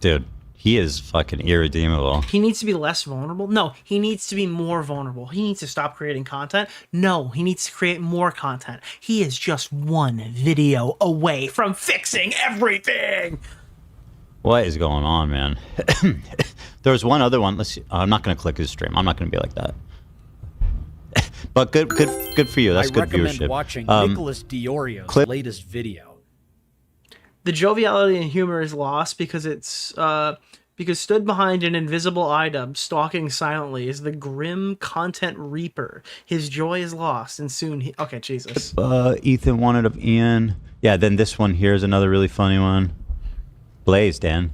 Speaker 1: Dude, he is fucking irredeemable.
Speaker 2: He needs to be less vulnerable? No, he needs to be more vulnerable. He needs to stop creating content? No, he needs to create more content. He is just one video away from fixing everything.
Speaker 1: What is going on, man? There was one other one. Let's see. I'm not going to click his stream. I'm not going to be like that. But good for you. That's good viewership.
Speaker 22: I recommend watching Nicholas DeOrio's latest video.
Speaker 2: The joviality and humor is lost because it's because stood behind an invisible iDubbbz, stalking silently, is the grim content reaper. His joy is lost, and soon he... Okay, Jesus.
Speaker 1: Ethan wanted of Ian. Yeah, then this one here is another really funny one. Blaze, Dan.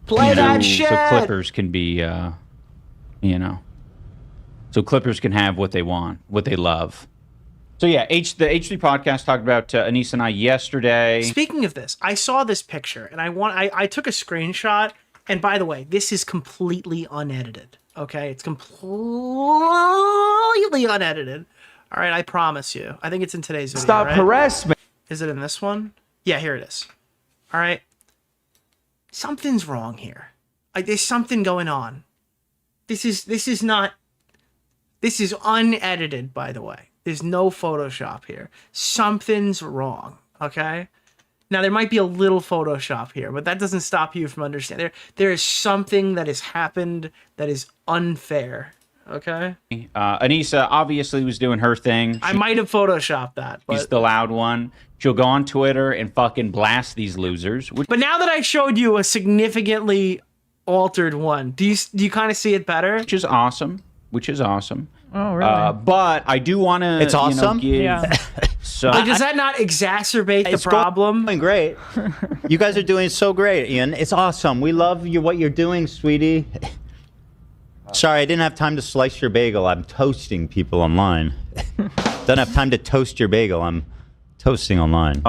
Speaker 2: Play that shit!
Speaker 8: So Clippers can be, you know... So Clippers can have what they want, what they love. So yeah, the H3 podcast talked about Anisa and I yesterday.
Speaker 2: Speaking of this, I saw this picture, and I took a screenshot, and by the way, this is completely unedited, okay? It's completely unedited. All right, I promise you. I think it's in today's video,
Speaker 13: Stop
Speaker 2: right?
Speaker 13: harassment.
Speaker 2: Is it in this one? Yeah, here it is. All right. Something's wrong here. There's something going on. This is not... This is unedited, by the way. There's no Photoshop here. Something's wrong, okay? Now, there might be a little Photoshop here, but that doesn't stop you from understanding. There is something that has happened that is unfair, okay?
Speaker 8: Anisa obviously was doing her thing.
Speaker 2: I might have Photoshopped that, but...
Speaker 8: She's the loud one. She'll go on Twitter and fucking blast these losers.
Speaker 2: But now that I showed you a significantly altered one, do you kind of see it better?
Speaker 8: Which is awesome.
Speaker 15: Oh, really?
Speaker 8: But I do want to.
Speaker 1: It's awesome.
Speaker 8: So
Speaker 2: does that not exacerbate the problem?
Speaker 1: Going great. You guys are doing so great, Ian. It's awesome. We love what you're doing, sweetie. Sorry, I didn't have time to slice your bagel. I'm toasting people online. Don't have time to toast your bagel. I'm toasting online.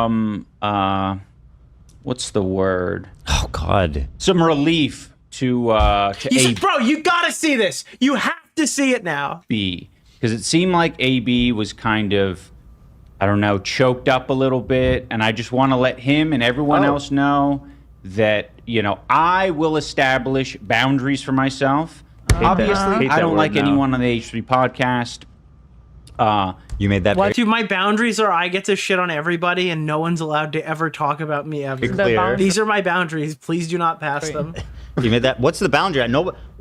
Speaker 8: What's the word?
Speaker 1: Oh God.
Speaker 8: Some relief to
Speaker 2: Bro, you gotta see this. You have to see it now.
Speaker 8: B, because it seemed like AB was kind of, I don't know, choked up a little bit, and I just want to let him and everyone else know that, you know, I will establish boundaries for myself. Obviously, I don't like anyone on the H3 podcast.
Speaker 1: You made that.
Speaker 2: Dude, my boundaries are I get to shit on everybody, and no one's allowed to ever talk about me ever. These are my boundaries. Please do not pass them.
Speaker 1: You made that. What's the boundary?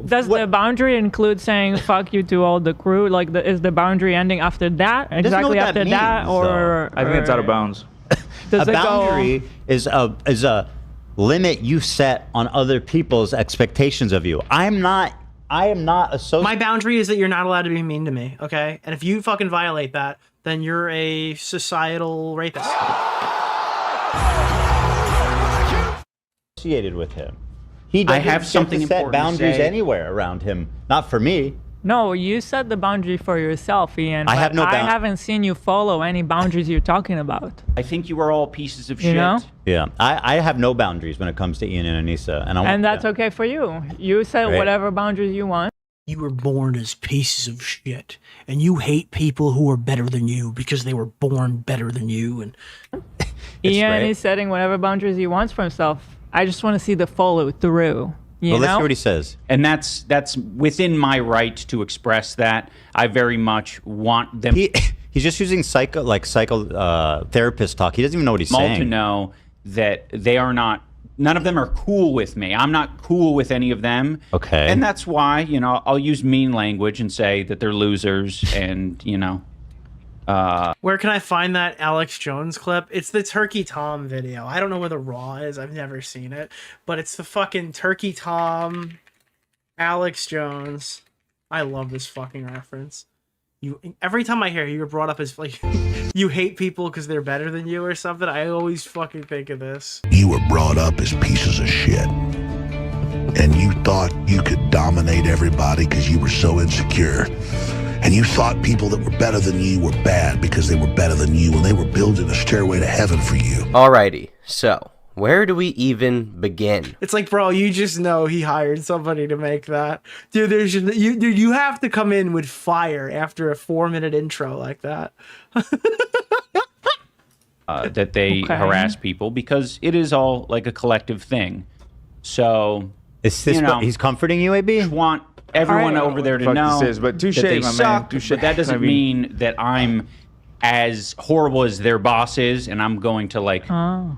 Speaker 15: Does the boundary include saying "fuck you" to all the crew? Like, is the boundary ending after that? Exactly after that, or
Speaker 13: I think it's out of bounds.
Speaker 1: A boundary is a limit you set on other people's expectations of you. I am not associated.
Speaker 2: My boundary is that you're not allowed to be mean to me, okay? And if you fucking violate that, then you're a societal rapist.
Speaker 1: Associated with him. He doesn't
Speaker 8: have something
Speaker 1: get to set
Speaker 8: important to
Speaker 1: boundaries
Speaker 8: say.
Speaker 1: anywhere around him. Not for me.
Speaker 15: No, you set the boundary for yourself, Ian.
Speaker 1: I have no
Speaker 15: I haven't seen you follow any boundaries you're talking about.
Speaker 8: I think you are all pieces of
Speaker 15: You
Speaker 8: shit.
Speaker 15: know?
Speaker 1: Yeah, I have no boundaries when it comes to Ian and Anisa,
Speaker 15: And that's okay for you. You set
Speaker 1: Right.
Speaker 15: whatever boundaries you want.
Speaker 2: You were born as pieces of shit, and you hate people who are better than you because they were born better than you. And
Speaker 15: Ian is setting whatever boundaries he wants for himself. I just want to see the follow through. You know?
Speaker 1: Let's see what he says.
Speaker 8: And that's within my right to express that. I very much want them.
Speaker 1: He's just using therapist talk. He doesn't even know what he's saying.
Speaker 8: to know that they are not. None of them are cool with me. I'm not cool with any of them.
Speaker 1: Okay.
Speaker 8: And that's why, you know, I'll use mean language and say that they're losers and, you know.
Speaker 2: where can I find that Alex Jones clip? It's the Turkey Tom video. I don't know where the Raw is. I've never seen it. But it's the fucking Turkey Tom, Alex Jones. I love this fucking reference. Every time I hear you're brought up as like you hate people because they're better than you or something, I always fucking think of this.
Speaker 5: You were brought up as pieces of shit. And you thought you could dominate everybody because you were so insecure. And you thought people that were better than you were bad because they were better than you, and they were building a stairway to heaven for you.
Speaker 11: Alrighty, so where do we even begin?
Speaker 2: It's like, bro, you just know he hired somebody to make that. Dude, you have to come in with fire after a 4-minute intro like that.
Speaker 8: That they harass people because it is all like a collective thing. So,
Speaker 1: is this he's comforting you, AB?
Speaker 8: Want everyone over there to know
Speaker 13: but touche,
Speaker 8: that they
Speaker 13: my
Speaker 8: suck,
Speaker 13: man. Touche.
Speaker 8: but that doesn't mean that I'm as horrible as their boss is, and I'm going to like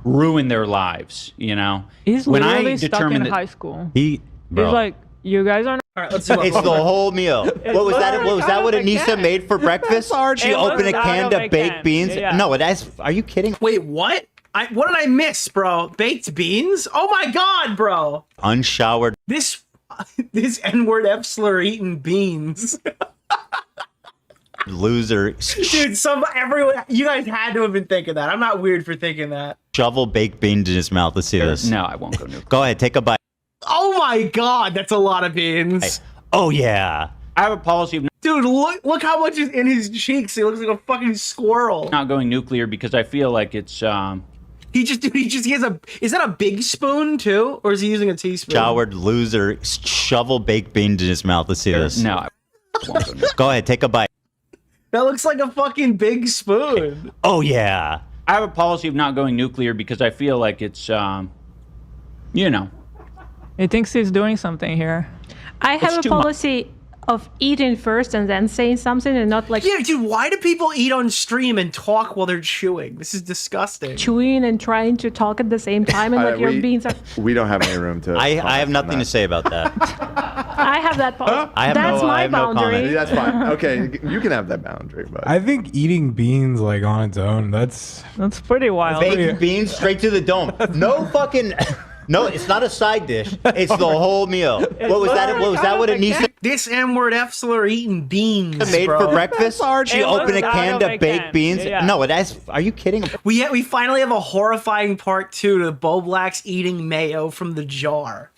Speaker 8: ruin their lives. You know,
Speaker 15: He's
Speaker 8: when
Speaker 15: literally
Speaker 8: I
Speaker 15: stuck
Speaker 8: determine
Speaker 15: in
Speaker 8: that
Speaker 15: high school.
Speaker 1: He's
Speaker 15: like, you guys are.
Speaker 2: All right, let's do
Speaker 1: It's the whole meal. What was that? What was that? What Anisa made for breakfast? She opened a can of baked beans.
Speaker 15: Yeah.
Speaker 1: No, that's. Are you kidding?
Speaker 2: Wait, what? What did I miss, bro? Baked beans? Oh my god, bro!
Speaker 1: Unshowered.
Speaker 2: This N-word F slur eating beans.
Speaker 1: Loser.
Speaker 2: Dude, everyone, you guys had to have been thinking that. I'm not weird for thinking that.
Speaker 1: Shovel baked beans in his mouth. Let's see this.
Speaker 8: No, I won't go nuclear.
Speaker 1: Go ahead, take a bite.
Speaker 2: Oh my god, that's a lot of beans.
Speaker 1: Hey. Oh yeah.
Speaker 8: I have a policy of
Speaker 2: dude, look how much is in his cheeks. He looks like a fucking squirrel.
Speaker 8: not going nuclear because I feel like it's
Speaker 2: He has a. Is that a big spoon too, or is he using a teaspoon?
Speaker 1: Showered loser. Shovel baked beans in his mouth. Let's see this.
Speaker 8: No, I won't go nuclear.
Speaker 1: Go ahead, take a bite.
Speaker 2: That looks like a fucking big spoon.
Speaker 1: Oh yeah.
Speaker 8: I have a policy of not going nuclear because I feel like it's you know.
Speaker 15: He thinks he's doing something here.
Speaker 14: I have a policy of eating first and then saying something, and not like
Speaker 2: yeah, dude. Why do people eat on stream and talk while they're chewing? This is disgusting.
Speaker 14: Chewing and trying to talk at the same time, and like your beans are.
Speaker 12: We don't have any room to.
Speaker 1: I have nothing to say about that.
Speaker 14: I have that policy. That's my boundary.
Speaker 12: That's fine. Okay, you can have that boundary, but
Speaker 18: I think eating beans like on its own, that's
Speaker 15: pretty wild.
Speaker 1: Baked beans straight to the dome. No fucking. No, it's not a side dish. It's the whole meal. What was that? What was that? What Anisa?
Speaker 2: This N-word F slur eating beans.
Speaker 1: Made
Speaker 2: bro.
Speaker 1: for breakfast. She opened a can of baked beans.
Speaker 15: Yeah.
Speaker 1: No, that's. Are you kidding?
Speaker 2: We finally have a horrifying part 2 to Bo Black's eating mayo from the jar.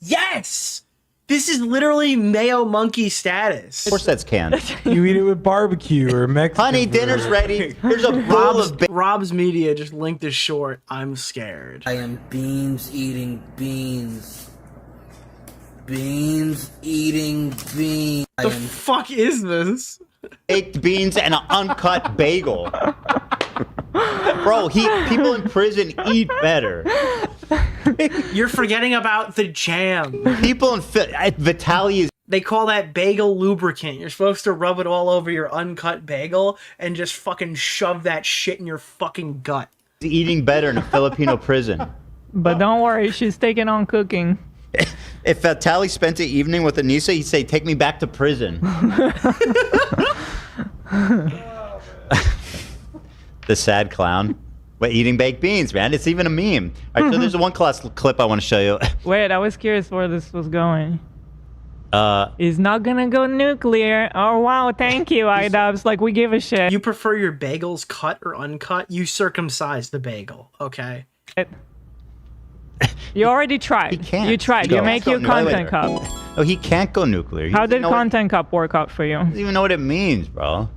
Speaker 2: Yes. This is literally mayo monkey status.
Speaker 1: Of course, that's canned.
Speaker 18: You eat it with barbecue or Mexican.
Speaker 1: Honey, dinner's ready. Here's a bowl of.
Speaker 2: Rob's Media just linked this short. I'm scared.
Speaker 21: I am beans eating beans. Beans eating beans.
Speaker 2: The fuck is this?
Speaker 1: Baked beans and an uncut bagel. Bro, people in prison eat better.
Speaker 2: You're forgetting about the jam.
Speaker 1: People in Vitaly.
Speaker 2: They call that bagel lubricant. You're supposed to rub it all over your uncut bagel and just fucking shove that shit in your fucking gut.
Speaker 1: Eating better in a Filipino prison.
Speaker 15: But don't worry, she's taking on cooking.
Speaker 1: If Vitaly spent the evening with Anisa, he'd say, "Take me back to prison." The sad clown. But eating baked beans, man. It's even a meme. All right, so there's one class clip I want to show you.
Speaker 15: Wait, I was curious where this was going. He's not gonna go nuclear. Oh, wow, thank you, iDubbbz. Like, we give a shit.
Speaker 2: You prefer your bagels cut or uncut? You circumcise the bagel, okay?
Speaker 15: You already tried.
Speaker 1: He can't.
Speaker 15: You tried. You make your content cup.
Speaker 1: Oh, he can't go nuclear.
Speaker 15: How did content cup work out for you?
Speaker 1: He doesn't even know what it means, bro.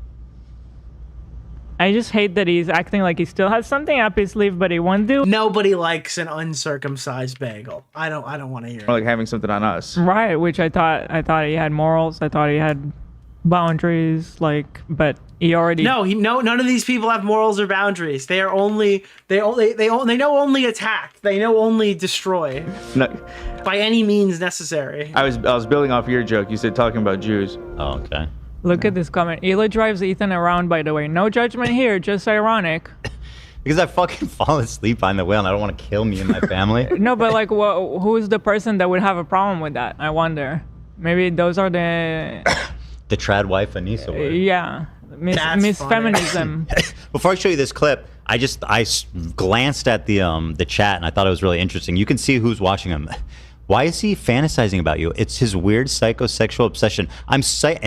Speaker 15: I just hate that he's acting like he still has something up his sleeve, but he won't do.
Speaker 2: Nobody likes an uncircumcised bagel. I don't want to hear it.
Speaker 13: Or like having something on us.
Speaker 15: Right, which I thought he had morals. I thought he had boundaries, like, but he already.
Speaker 2: No, none of these people have morals or boundaries. They know only attack. They know only destroy.
Speaker 13: No,
Speaker 2: by any means necessary.
Speaker 13: I was building off your joke. You said talking about Jews.
Speaker 1: Oh, okay.
Speaker 15: Look at this comment. Eli drives Ethan around, by the way. No judgment here, just ironic.
Speaker 1: Because I fucking fall asleep on the wheel and I don't want to kill me and my family.
Speaker 15: No, but like, who's the person that would have a problem with that? I wonder. Maybe those are the...
Speaker 1: The trad wife Anisa word.
Speaker 15: Yeah. Miss Feminism.
Speaker 1: Before I show you this clip, I glanced at the chat and I thought it was really interesting. You can see who's watching him. Why is he fantasizing about you? It's his weird psychosexual obsession. And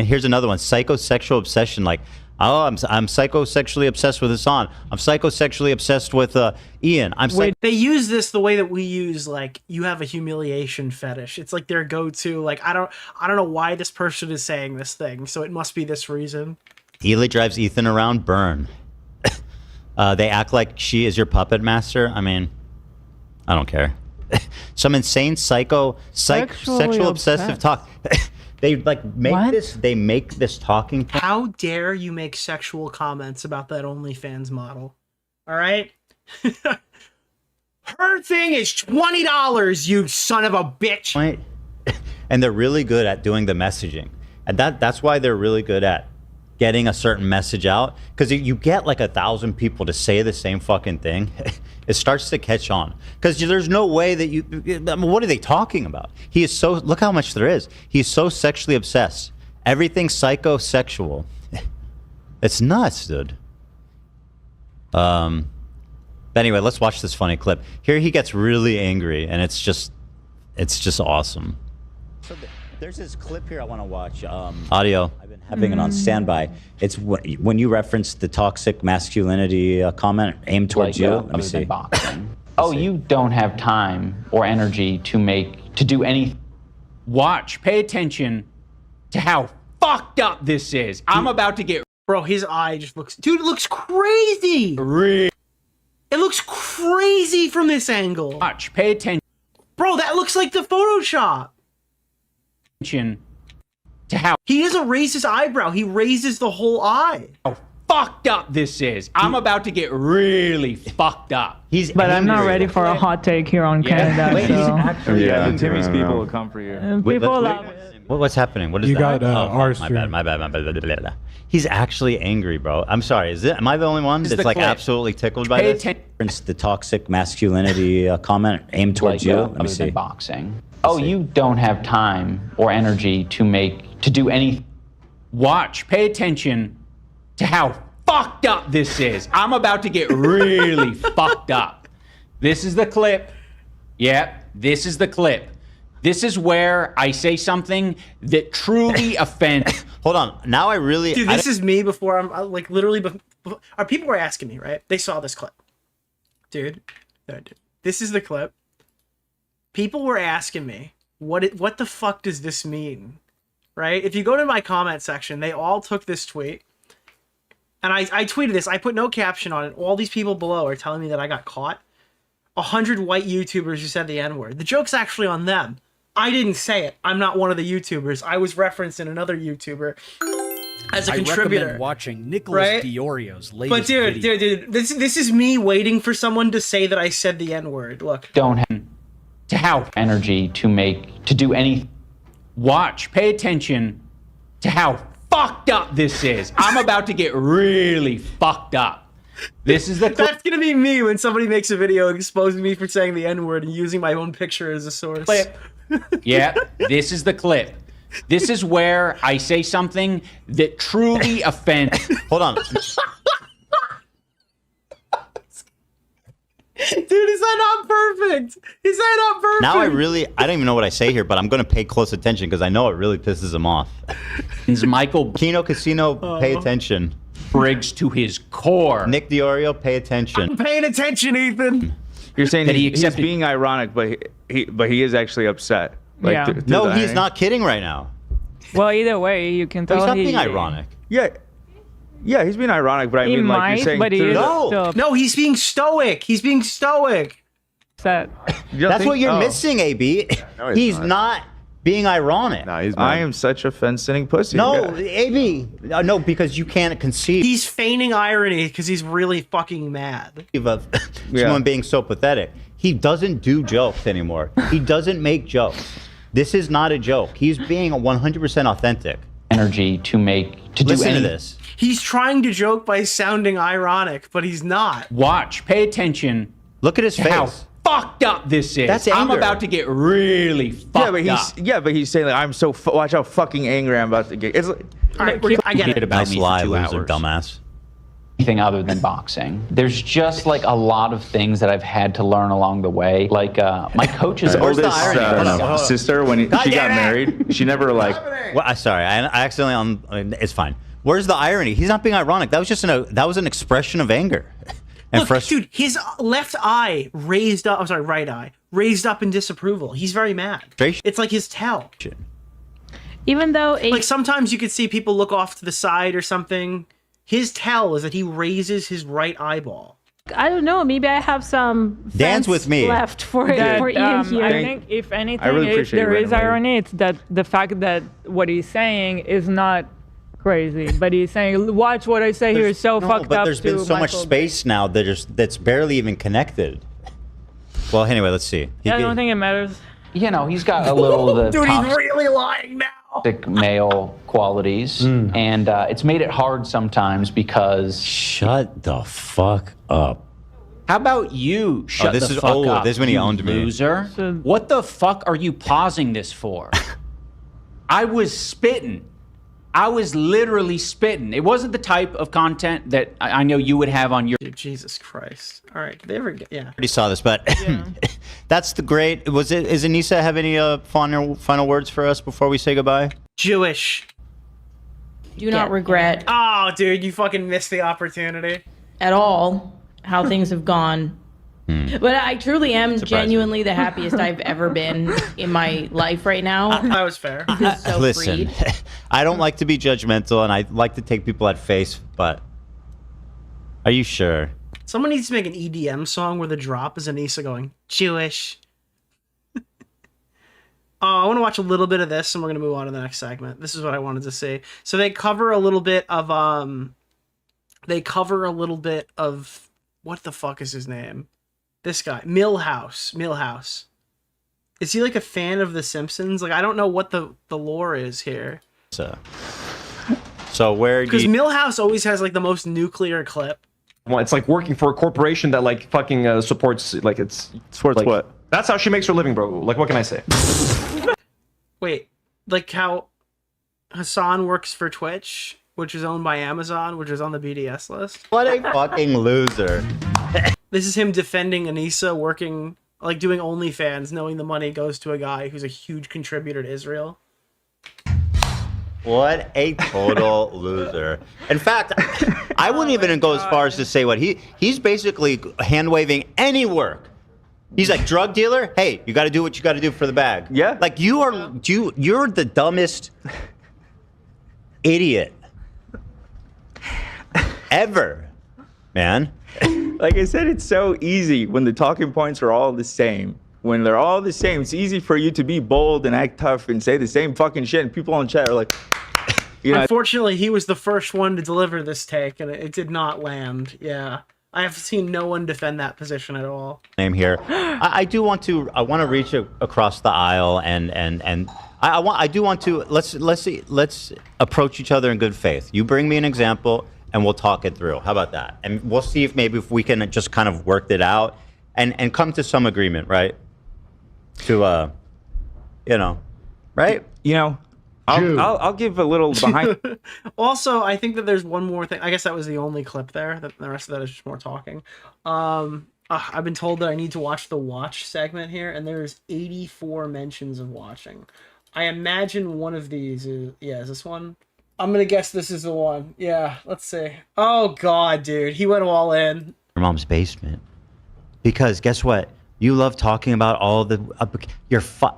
Speaker 1: here's another one, psychosexual obsession. Like, oh, I'm psychosexually obsessed with Hasan. I'm psychosexually obsessed with Ian.
Speaker 2: They use this the way that we use, like, you have a humiliation fetish. It's like their go-to. Like, I don't know why this person is saying this thing, so it must be this reason.
Speaker 1: Eli drives Ethan around. Burn. They act like she is your puppet master. I mean, I don't care. Some insane sexual obsessive talk. They like make this. They make this talking.
Speaker 2: How dare you make sexual comments about that OnlyFans model? All right. Her thing is $20. You son of a bitch.
Speaker 1: Right. And they're really good at doing the messaging, and that's why they're really good at getting a certain message out. Because you get like 1,000 people to say the same fucking thing. It starts to catch on because there's no way that I mean, what are they talking about? He is so, look how much there is. He's so sexually obsessed. Everything's psychosexual. It's nuts, dude. But anyway, let's watch this funny clip. Here he gets really angry, and it's just awesome. So there's this clip here I want to watch. Audio. I've been having it on standby. It's when you reference the toxic masculinity comment aimed towards you. Let me see.
Speaker 8: Oh, you don't have time or energy to do anything. Watch, pay attention to how fucked up this is. I'm about to get...
Speaker 2: Bro, his eye just looks... Dude, it looks crazy! It looks crazy from this angle.
Speaker 8: Watch, pay attention.
Speaker 2: Bro, that looks like the Photoshop.
Speaker 8: To how...
Speaker 2: He doesn't raise his eyebrow. He raises the whole eye.
Speaker 8: How fucked up this is. I'm about to get really fucked up.
Speaker 15: But I'm not ready for a hot take here on Canada.
Speaker 13: Yeah, Timmy's people will come for you.
Speaker 15: People love it.
Speaker 1: What's happening? What is
Speaker 18: You
Speaker 1: that?
Speaker 18: got our stream.
Speaker 1: My bad. He's actually angry, bro. I'm sorry. Am I the only one that's like absolutely tickled by this? The toxic masculinity comment aimed towards you. Let me see.
Speaker 8: Boxing. Oh, you don't have time or energy to do anything. Watch, pay attention to how fucked up this is. I'm about to get really fucked up. This is the clip. Yep, this is the clip. This is where I say something that truly offends.
Speaker 1: Hold on. Now I really...
Speaker 2: Dude, this is me before I'm like literally... Our people were asking me, right? They saw this clip. Dude. This is the clip. People were asking me, what the fuck does this mean? Right? If you go to my comment section, they all took this tweet. And I tweeted this. I put no caption on it. All these people below are telling me that I got caught. 100 white YouTubers who said the N-word. The joke's actually on them. I didn't say it. I'm not one of the YouTubers. I was referenced in another YouTuber as a contributor.
Speaker 22: I recommend watching Nicholas DeOrio's latest
Speaker 2: But dude,
Speaker 22: video.
Speaker 2: this is me waiting for someone to say that I said the N-word. Look.
Speaker 8: Don't have to have energy to do anything. Watch, pay attention to how fucked up this is. I'm about to get really fucked up. This is the clip.
Speaker 2: That's gonna be me when somebody makes a video exposing me for saying the N-word and using my own picture as a source.
Speaker 8: Yeah, this is the clip. This is where I say something that truly offends.
Speaker 1: Hold on.
Speaker 2: Dude, is that not perfect? Is that not perfect?
Speaker 1: Now I don't even know what I say here, but I'm going to pay close attention because I know it really pisses him off.
Speaker 8: Is Michael
Speaker 1: Kino Casino, pay attention.
Speaker 8: Briggs to his core.
Speaker 1: Nick DeOrio, pay attention.
Speaker 2: I'm paying attention, Ethan.
Speaker 13: You're saying
Speaker 8: that
Speaker 13: he's being ironic, but he is actually upset. Like,
Speaker 15: Yeah.
Speaker 1: No, he's not kidding right now.
Speaker 15: Well, either way, you can tell
Speaker 1: He's not being ironic.
Speaker 13: Yeah, he's being ironic, but I
Speaker 15: He
Speaker 13: mean, like
Speaker 15: might,
Speaker 13: you're saying,
Speaker 15: but he is
Speaker 2: No,
Speaker 15: still
Speaker 2: no, he's being stoic. He's being stoic.
Speaker 15: upset.
Speaker 1: That's what you're missing, AB.
Speaker 12: No,
Speaker 1: he's not being ironic.
Speaker 12: No, he's
Speaker 13: I am such a fence-sitting pussy.
Speaker 1: No,
Speaker 13: Yeah.
Speaker 1: AB. No, because you can't conceive
Speaker 2: He's feigning irony because he's really fucking mad.
Speaker 1: of someone being so pathetic. He doesn't do jokes anymore. He doesn't make jokes. This is not a joke. He's being 100% authentic.
Speaker 8: Energy to
Speaker 1: Listen to this.
Speaker 2: He's trying to joke by sounding ironic, but he's not.
Speaker 8: Watch, pay attention.
Speaker 1: Look at his face.
Speaker 8: How fucked up this is.
Speaker 1: That's
Speaker 8: I'm
Speaker 1: anger.
Speaker 8: about to get really fucked up.
Speaker 13: But he's saying like I'm so watch how fucking angry I'm about to get. It's like,
Speaker 2: All right, I get it.
Speaker 8: About
Speaker 1: Nice
Speaker 8: me for
Speaker 1: lie,
Speaker 8: 2
Speaker 1: loser,
Speaker 8: hours.
Speaker 1: dumbass.
Speaker 8: Anything other than boxing. There's just like a lot of things that I've had to learn along the way. Like my coach's
Speaker 1: Where's the
Speaker 8: oldest
Speaker 1: irony?
Speaker 13: sister when she got married, she never like.
Speaker 1: Well, sorry, I accidentally. It's fine. Where's the irony? He's not being ironic. That was just that was an expression of anger. And
Speaker 2: Look, dude, his left eye raised up. I'm sorry, right eye raised up in disapproval. He's very mad. It's like his tell.
Speaker 14: Even though
Speaker 2: Like sometimes you could see people look off to the side or something. His tell is that he raises his right eyeball.
Speaker 14: I don't know, maybe I have some
Speaker 1: Dance
Speaker 14: fence
Speaker 1: with me.
Speaker 14: left for Ian here.
Speaker 15: I think if anything,
Speaker 13: really
Speaker 15: if
Speaker 13: appreciate
Speaker 15: there
Speaker 13: you
Speaker 15: is
Speaker 13: randomly.
Speaker 15: irony, it's that the fact that what he's saying is not crazy, but he's saying, watch what I say here is so fucked
Speaker 1: but
Speaker 15: up.
Speaker 1: there's been
Speaker 15: to
Speaker 1: so much
Speaker 15: Michael
Speaker 1: space now that's barely even connected. Well, anyway, let's see.
Speaker 15: Yeah, I don't think it matters.
Speaker 8: You know, he's got a little of the
Speaker 2: Dude, he's
Speaker 8: toxic
Speaker 2: really lying now.
Speaker 8: male qualities, and it's made it hard sometimes because.
Speaker 1: Shut the fuck up.
Speaker 8: How about you shut
Speaker 1: this
Speaker 8: the
Speaker 1: is-
Speaker 8: fuck
Speaker 1: oh,
Speaker 8: up,
Speaker 1: this is when he
Speaker 8: you
Speaker 1: owned me.
Speaker 8: loser?
Speaker 15: So-
Speaker 8: What the fuck are you pausing this for? I was spitting. I was literally spitting. It wasn't the type of content that I know you would have on your.
Speaker 2: Dude, Jesus Christ! All right, did they ever get? Yeah.
Speaker 1: Already saw this, but that's the great. Was it? Is Anisa have any final words for us before we say goodbye?
Speaker 2: Jewish.
Speaker 10: Do not regret
Speaker 2: Oh, dude, you fucking missed the opportunity.
Speaker 10: at all how things have gone. But I truly am genuinely the happiest I've ever been in my life right now.
Speaker 2: That was fair.
Speaker 10: So
Speaker 1: Listen,
Speaker 10: freed.
Speaker 1: I don't like to be judgmental, and I like to take people at face, but are you sure?
Speaker 2: Someone needs to make an EDM song where the drop is Anisa going, Jewish. I want to watch a little bit of this, and we're going to move on to the next segment. This is what I wanted to see. So they cover a little bit of, what the fuck is his name? This guy, Milhouse. Is he like a fan of The Simpsons? Like, I don't know what the lore is here.
Speaker 1: So where do
Speaker 2: Because
Speaker 1: you...
Speaker 2: Milhouse always has like the most nuclear clip.
Speaker 3: Well, it's like working for a corporation that like fucking supports like supports like, what? That's how she makes her living, bro. Like, what can I say?
Speaker 2: Wait, like how Hasan works for Twitch, which is owned by Amazon, which is on the BDS list.
Speaker 1: What a fucking loser.
Speaker 2: This is him defending Anisa, working, like doing OnlyFans, knowing the money goes to a guy who's a huge contributor to Israel.
Speaker 1: What a total loser. In fact, I wouldn't even go as far as to say what he's basically hand waving any work. He's like, drug dealer, hey, you got to do what you got to do for the bag.
Speaker 3: Yeah.
Speaker 1: Like you're the dumbest idiot ever, man.
Speaker 13: Like I said, it's so easy when the talking points are all the same. When they're all the same, it's easy for you to be bold and act tough and say the same fucking shit. And people on chat are like, you know.
Speaker 2: Unfortunately, he was the first one to deliver this take, and it did not land. Yeah. I have seen no one defend that position at all.
Speaker 1: Name here. I want to reach across the aisle and I do want to let's approach each other in good faith. You bring me an example and we'll talk it through. How about that? And we'll see if we can just kind of work it out and come to some agreement, right? To right?
Speaker 13: You know, I'll give a little behind.
Speaker 2: Also, I think that there's one more thing. I guess that was the only clip there. The rest of that is just more talking. I've been told that I need to watch the watch segment here, and there's 84 mentions of watching. I imagine one of these is this one? I'm gonna guess this is the one. Yeah, let's see. Oh god, dude, he went all in.
Speaker 1: Your mom's basement. Because guess what? You love talking about all the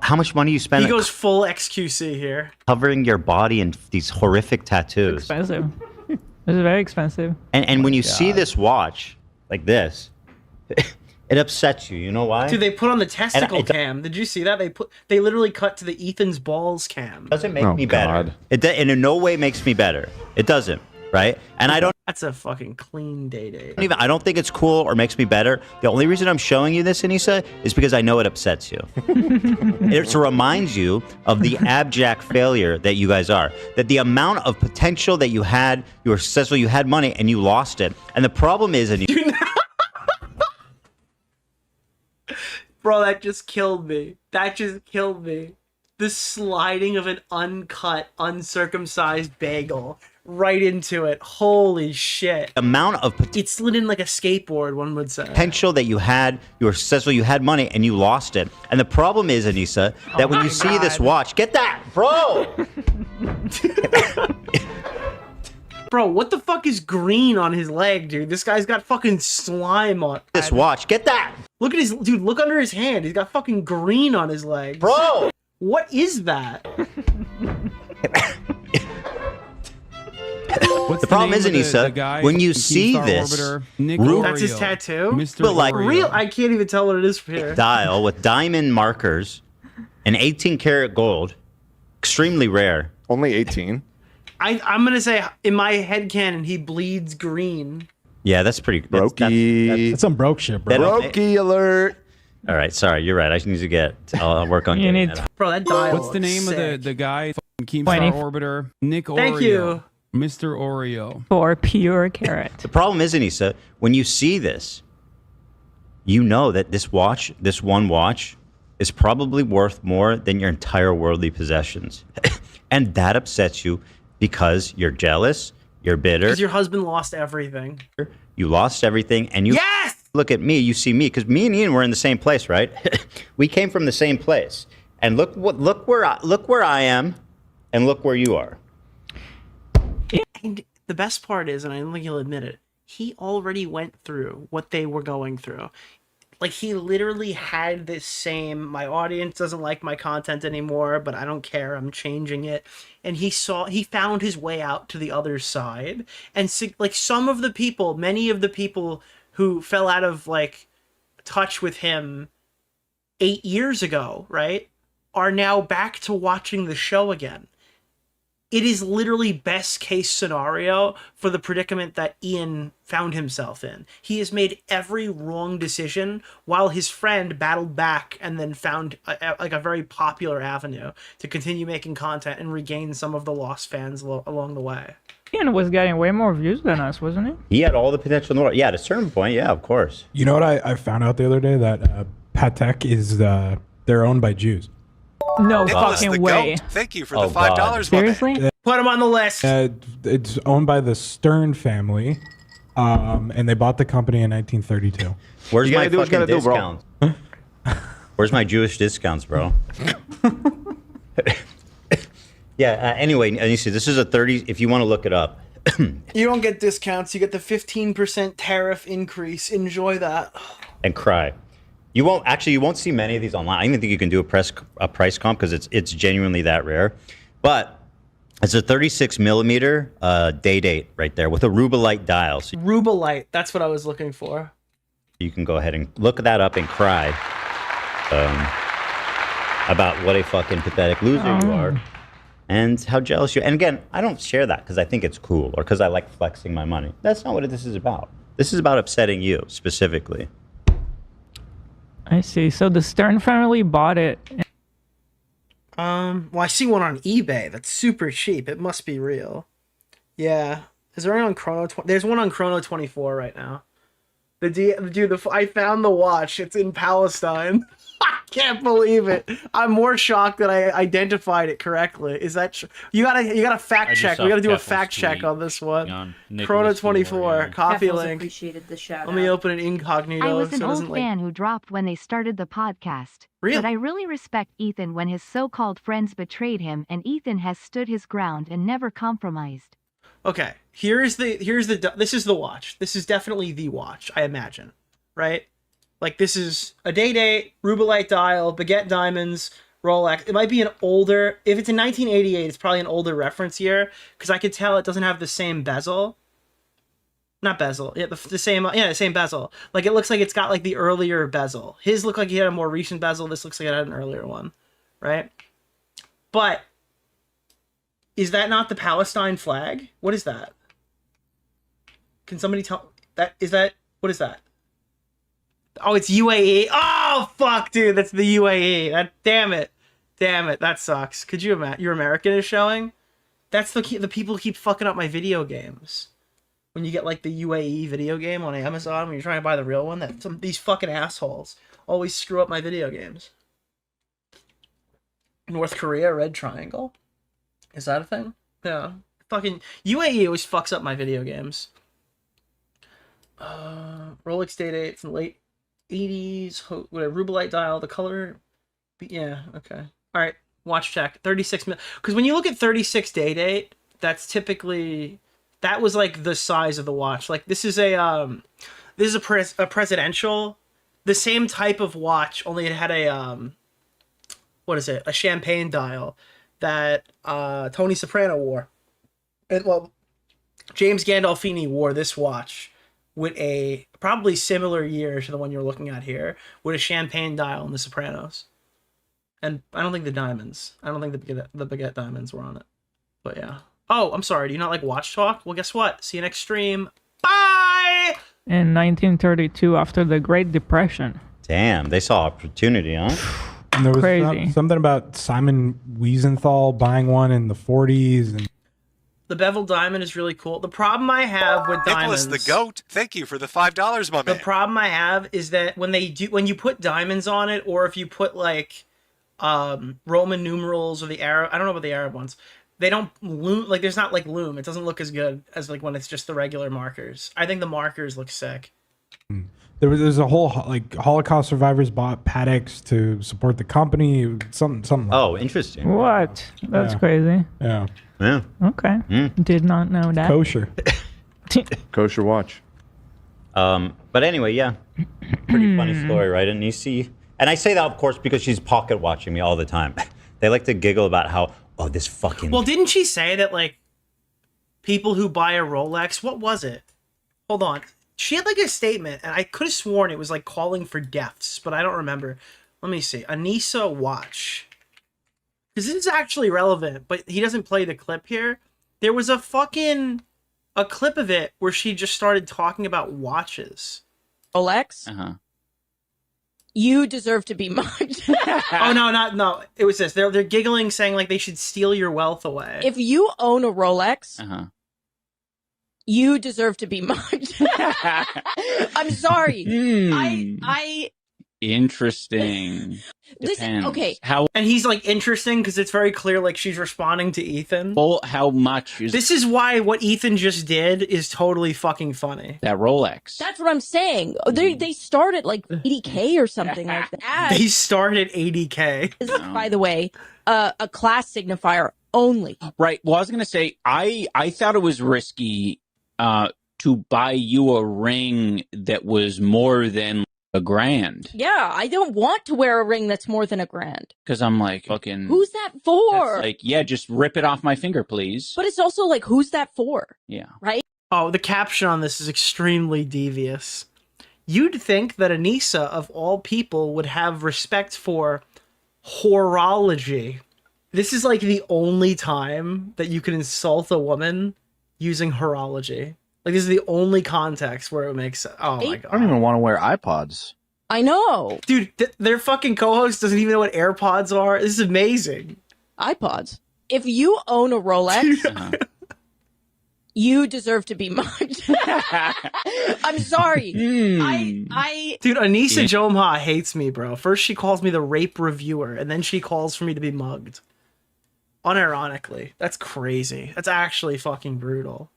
Speaker 1: how much money you spend.
Speaker 2: He goes full XQC here,
Speaker 1: covering your body in these horrific tattoos.
Speaker 15: Expensive. It's very expensive.
Speaker 1: And when you see this watch like this, it upsets you. You know why?
Speaker 2: Dude, they put on the testicle cam. Did you see that? They literally cut to the Ethan's balls cam.
Speaker 1: Doesn't make me better. It in no way makes me better. It doesn't. Right? And I don't.
Speaker 2: That's a fucking clean day.
Speaker 1: I don't think it's cool or makes me better. The only reason I'm showing you this, Anisa, is because I know it upsets you. It reminds you of the abject failure that you guys are. That the amount of potential that you had, you were successful, you had money, and you lost it. And the problem is,
Speaker 2: Bro, that just killed me. The sliding of an uncut, uncircumcised bagel right into it. Holy shit.
Speaker 1: Amount of
Speaker 2: it slid in like a skateboard, one would say.
Speaker 1: Potential that you had, you were successful, you had money, and you lost it. And the problem is, Anisa, that when you see this watch, get that, bro!
Speaker 2: Bro, what the fuck is green on his leg, dude? This guy's got fucking slime on
Speaker 1: this watch. Get that!
Speaker 2: Look at look under his hand. He's got fucking green on his legs.
Speaker 1: Bro!
Speaker 2: What is that?
Speaker 1: The problem is, Anisa, when you see this,
Speaker 2: that's his tattoo?
Speaker 1: But like
Speaker 2: real, I can't even tell what it is from here.
Speaker 1: Dial with diamond markers and 18 karat gold, extremely rare.
Speaker 12: Only 18.
Speaker 2: I'm gonna say in my headcanon he bleeds green.
Speaker 1: Yeah, that's pretty
Speaker 12: brokey.
Speaker 20: That's some broke shit, bro.
Speaker 12: Brokey alert.
Speaker 1: All right, sorry, you're right. I need to get. I'll work on.
Speaker 2: Bro, that dial.
Speaker 16: What's the name
Speaker 2: sick.
Speaker 16: of the guy? Keemstar Orbiter. Nick Oreo.
Speaker 2: Thank you,
Speaker 16: Mr. Oreo.
Speaker 15: For pure carrot.
Speaker 1: The problem is, Anisa, when you see this, you know that this one watch, is probably worth more than your entire worldly possessions, and that upsets you. because you're jealous, you're bitter.
Speaker 2: Because your husband lost everything.
Speaker 1: You lost everything, and you look at me. You see me, because me and Ian were in the same place, right? We came from the same place, and look where I am, and look where you are.
Speaker 2: And the best part is, and I don't think he'll admit it, he already went through what they were going through. Like, he literally had this same, my audience doesn't like my content anymore, but I don't care, I'm changing it. And he found his way out to the other side. And like, some of the people, many of the people who fell out of like touch with him 8 years ago, right, are now back to watching the show again. It is literally best case scenario for the predicament that Ian found himself in. He has made every wrong decision while his friend battled back and then found a very popular avenue to continue making content and regain some of the lost fans along the way.
Speaker 15: Ian was getting way more views than us, wasn't he?
Speaker 1: He had all the potential in the world. Yeah, at a certain point, yeah, of course.
Speaker 18: You know what I found out the other day? That Patek is, they're owned by Jews.
Speaker 15: No
Speaker 17: Nicholas
Speaker 15: fucking
Speaker 17: the
Speaker 15: way.
Speaker 17: Goat, thank you for the $5.
Speaker 15: Seriously?
Speaker 2: Put him on the list.
Speaker 18: It's owned by the Stern family, and they bought the company in 1932.
Speaker 1: Where's my fucking discounts? Where's my Jewish discounts, bro? Yeah, anyway, Anisa, this is a 30, if you want to look it up.
Speaker 2: You don't get discounts, you get the 15% tariff increase. Enjoy that.
Speaker 1: And cry. You won't see many of these online. I don't even think you can do a price comp because it's genuinely that rare. But it's a 36 millimeter day date right there with a Rubelite dial. So
Speaker 2: Rubelite, that's what I was looking for.
Speaker 1: you can go ahead and look that up and cry about what a fucking pathetic loser you are and how jealous you are. And again, I don't share that because I think it's cool or because I like flexing my money. That's not what this is about. This is about upsetting you specifically.
Speaker 15: I see. So the Stern family bought it.
Speaker 2: Well, I see one on eBay that's super cheap. It must be real. Yeah. Is there one on Chrono? There's one on Chrono 24 right now. I found the watch. It's in Palestine. I can't believe it. I'm more shocked that I identified it correctly. Is that you gotta fact check? We gotta do a fact check on this one. Chrono 24 copy link.
Speaker 9: Appreciated the shout
Speaker 2: Let me open it incognito.
Speaker 7: I was an
Speaker 2: so it
Speaker 7: old
Speaker 2: doesn't,
Speaker 7: fan who dropped when they started the podcast.
Speaker 2: Really?
Speaker 7: But I really respect Ethan when his so-called friends betrayed him, and Ethan has stood his ground and never compromised.
Speaker 2: Okay, this is the watch. This is definitely the watch, I imagine, right? Like, this is a date, Rubelite dial, baguette diamonds, Rolex. It might be an older, if it's in 1988, it's probably an older reference year, because I could tell it doesn't have the same bezel. Not bezel, yeah, the same bezel. Like, it looks like it's got, like, the earlier bezel. His looked like he had a more recent bezel, this looks like it had an earlier one, right? But is that not the Palestine flag? What is that? Can somebody tell what is that? Oh, it's UAE. Oh, fuck, dude, that's the UAE. Damn it, that sucks. Could you imagine? Your American is showing? That's the people who keep fucking up my video games. When you get, like, the UAE video game on Amazon, when you're trying to buy the real one, these fucking assholes always screw up my video games. North Korea, red triangle? Is that a thing? Yeah. Fucking UAE always fucks up my video games. Rolex date from late 80s. Rubelite dial. The color. Yeah. Okay. All right. Watch check. 36 mil. Because when you look at 36 day date, that's typically, that was like the size of the watch. Like, this is a presidential, the same type of watch, only it had a a champagne dial that Tony Soprano wore. And, well, James Gandolfini wore this watch with a probably similar year to the one you're looking at here, with a champagne dial in The Sopranos. And I don't think the diamonds. I don't think the baguette diamonds were on it. But yeah. Oh, I'm sorry. Do you not like watch talk? Well, guess what? See you next stream. Bye!
Speaker 15: In 1932, after the Great Depression.
Speaker 1: Damn, they saw opportunity, huh?
Speaker 18: And there was
Speaker 15: Crazy.
Speaker 18: something about Simon Wiesenthal buying one in the 40s. And
Speaker 2: The bevel diamond is really cool. The problem I have with
Speaker 17: Nicholas
Speaker 2: diamonds,
Speaker 17: the Goat, thank you for the $5, my man.
Speaker 2: the problem I have is that when you put diamonds on it, or if you put like Roman numerals or the Arab, I don't know about the Arab ones, they don't loom, like there's not like loom. It doesn't look as good as like when it's just the regular markers. I think the markers look sick.
Speaker 18: There's a whole like Holocaust survivors bought paddocks to support the company. Something.
Speaker 1: Oh, interesting.
Speaker 15: What? That's crazy.
Speaker 18: Yeah.
Speaker 1: Yeah.
Speaker 15: Okay. Did not know that.
Speaker 18: Kosher.
Speaker 12: Kosher watch.
Speaker 1: But anyway, yeah. Pretty funny story, right? And you see, and I say that of course because she's pocket watching me all the time. They like to giggle about how, oh, this fucking.
Speaker 2: Well, didn't she say that like people who buy a Rolex? What was it? Hold on. She had like a statement, and I could have sworn it was like calling for deaths, but I don't remember. Let me see. Anisa watch. Because this is actually relevant, but he doesn't play the clip here. There was a clip of it where she just started talking about watches.
Speaker 6: Rolex?
Speaker 1: Uh-huh.
Speaker 6: You deserve to be mugged.
Speaker 2: Oh, no. It was this. They're giggling, saying like they should steal your wealth away.
Speaker 6: If you own a Rolex,
Speaker 1: Uh-huh.
Speaker 6: you deserve to be mugged. I'm sorry. I
Speaker 8: Interesting. Depends.
Speaker 6: Okay.
Speaker 2: And he's like interesting because it's very clear like she's responding to Ethan.
Speaker 8: Well, how much is
Speaker 2: This is why what Ethan just did is totally fucking funny.
Speaker 8: that Rolex?
Speaker 6: That's what I'm saying. They start at like 80K or something like that.
Speaker 2: They start at 80K.
Speaker 6: Is, by the way, a class signifier only.
Speaker 8: Right. Well, I was going to say, I thought it was risky to buy you a ring that was more than $1,000.
Speaker 6: Yeah, I don't want to wear a ring that's more than $1,000.
Speaker 8: Because I'm like, fucking.
Speaker 6: Who's that for?
Speaker 8: Like, yeah, just rip it off my finger, please.
Speaker 6: But it's also like, who's that for?
Speaker 8: Yeah.
Speaker 6: Right?
Speaker 2: Oh, the caption on this is extremely devious. You'd think that Anisa, of all people, would have respect for horology. This is like the only time that you can insult a woman using horology. Like, this is the only context where it makes sense. Oh my god.
Speaker 19: I don't even want to wear iPods.
Speaker 6: I know.
Speaker 2: Dude, their fucking co-host doesn't even know what AirPods are. This is amazing.
Speaker 6: iPods. If you own a Rolex, you deserve to be mugged. I'm sorry.
Speaker 2: Dude, Anisa Jomha hates me, bro. First she calls me the rape reviewer, and then she calls for me to be mugged. Unironically. That's crazy. That's actually fucking brutal.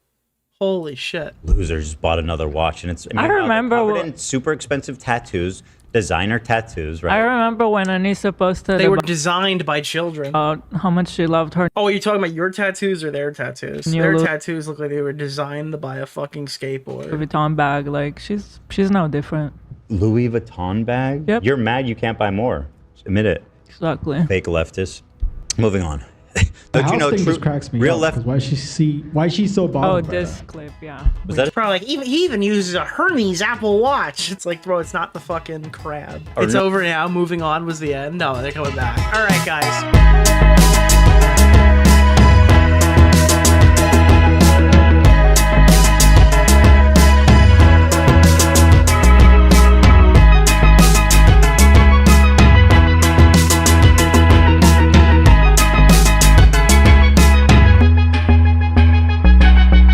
Speaker 2: Holy shit.
Speaker 1: Losers just bought another watch, and it's.
Speaker 15: I remember
Speaker 1: covered in super expensive tattoos, designer tattoos, right?
Speaker 15: I remember when Anisa posted
Speaker 2: They were designed by children.
Speaker 15: about how much she loved her.
Speaker 2: Oh, are you talking about your tattoos or their tattoos?
Speaker 15: New
Speaker 2: Their
Speaker 15: Louis-
Speaker 2: tattoos look like they were designed by a fucking skateboard.
Speaker 15: Louis Vuitton bag. Like she's no different.
Speaker 1: Louis Vuitton bag?
Speaker 15: Yep.
Speaker 1: You're mad you can't buy more. Just admit it.
Speaker 15: Exactly.
Speaker 1: Fake leftist. Moving on.
Speaker 20: The
Speaker 1: Don't you
Speaker 20: house
Speaker 1: know
Speaker 20: thing
Speaker 1: true
Speaker 20: just cracks me
Speaker 1: real
Speaker 20: up,
Speaker 1: left
Speaker 20: 'cause why she's so bothered by
Speaker 15: this
Speaker 20: that?
Speaker 15: clip, yeah.
Speaker 1: Was that
Speaker 2: Bro, like he even uses a Hermes Apple Watch. It's like, bro, it's not the fucking crab.
Speaker 1: Or
Speaker 2: It's
Speaker 1: no-
Speaker 2: over now. Moving on was the end. No, they're coming back. All right, guys.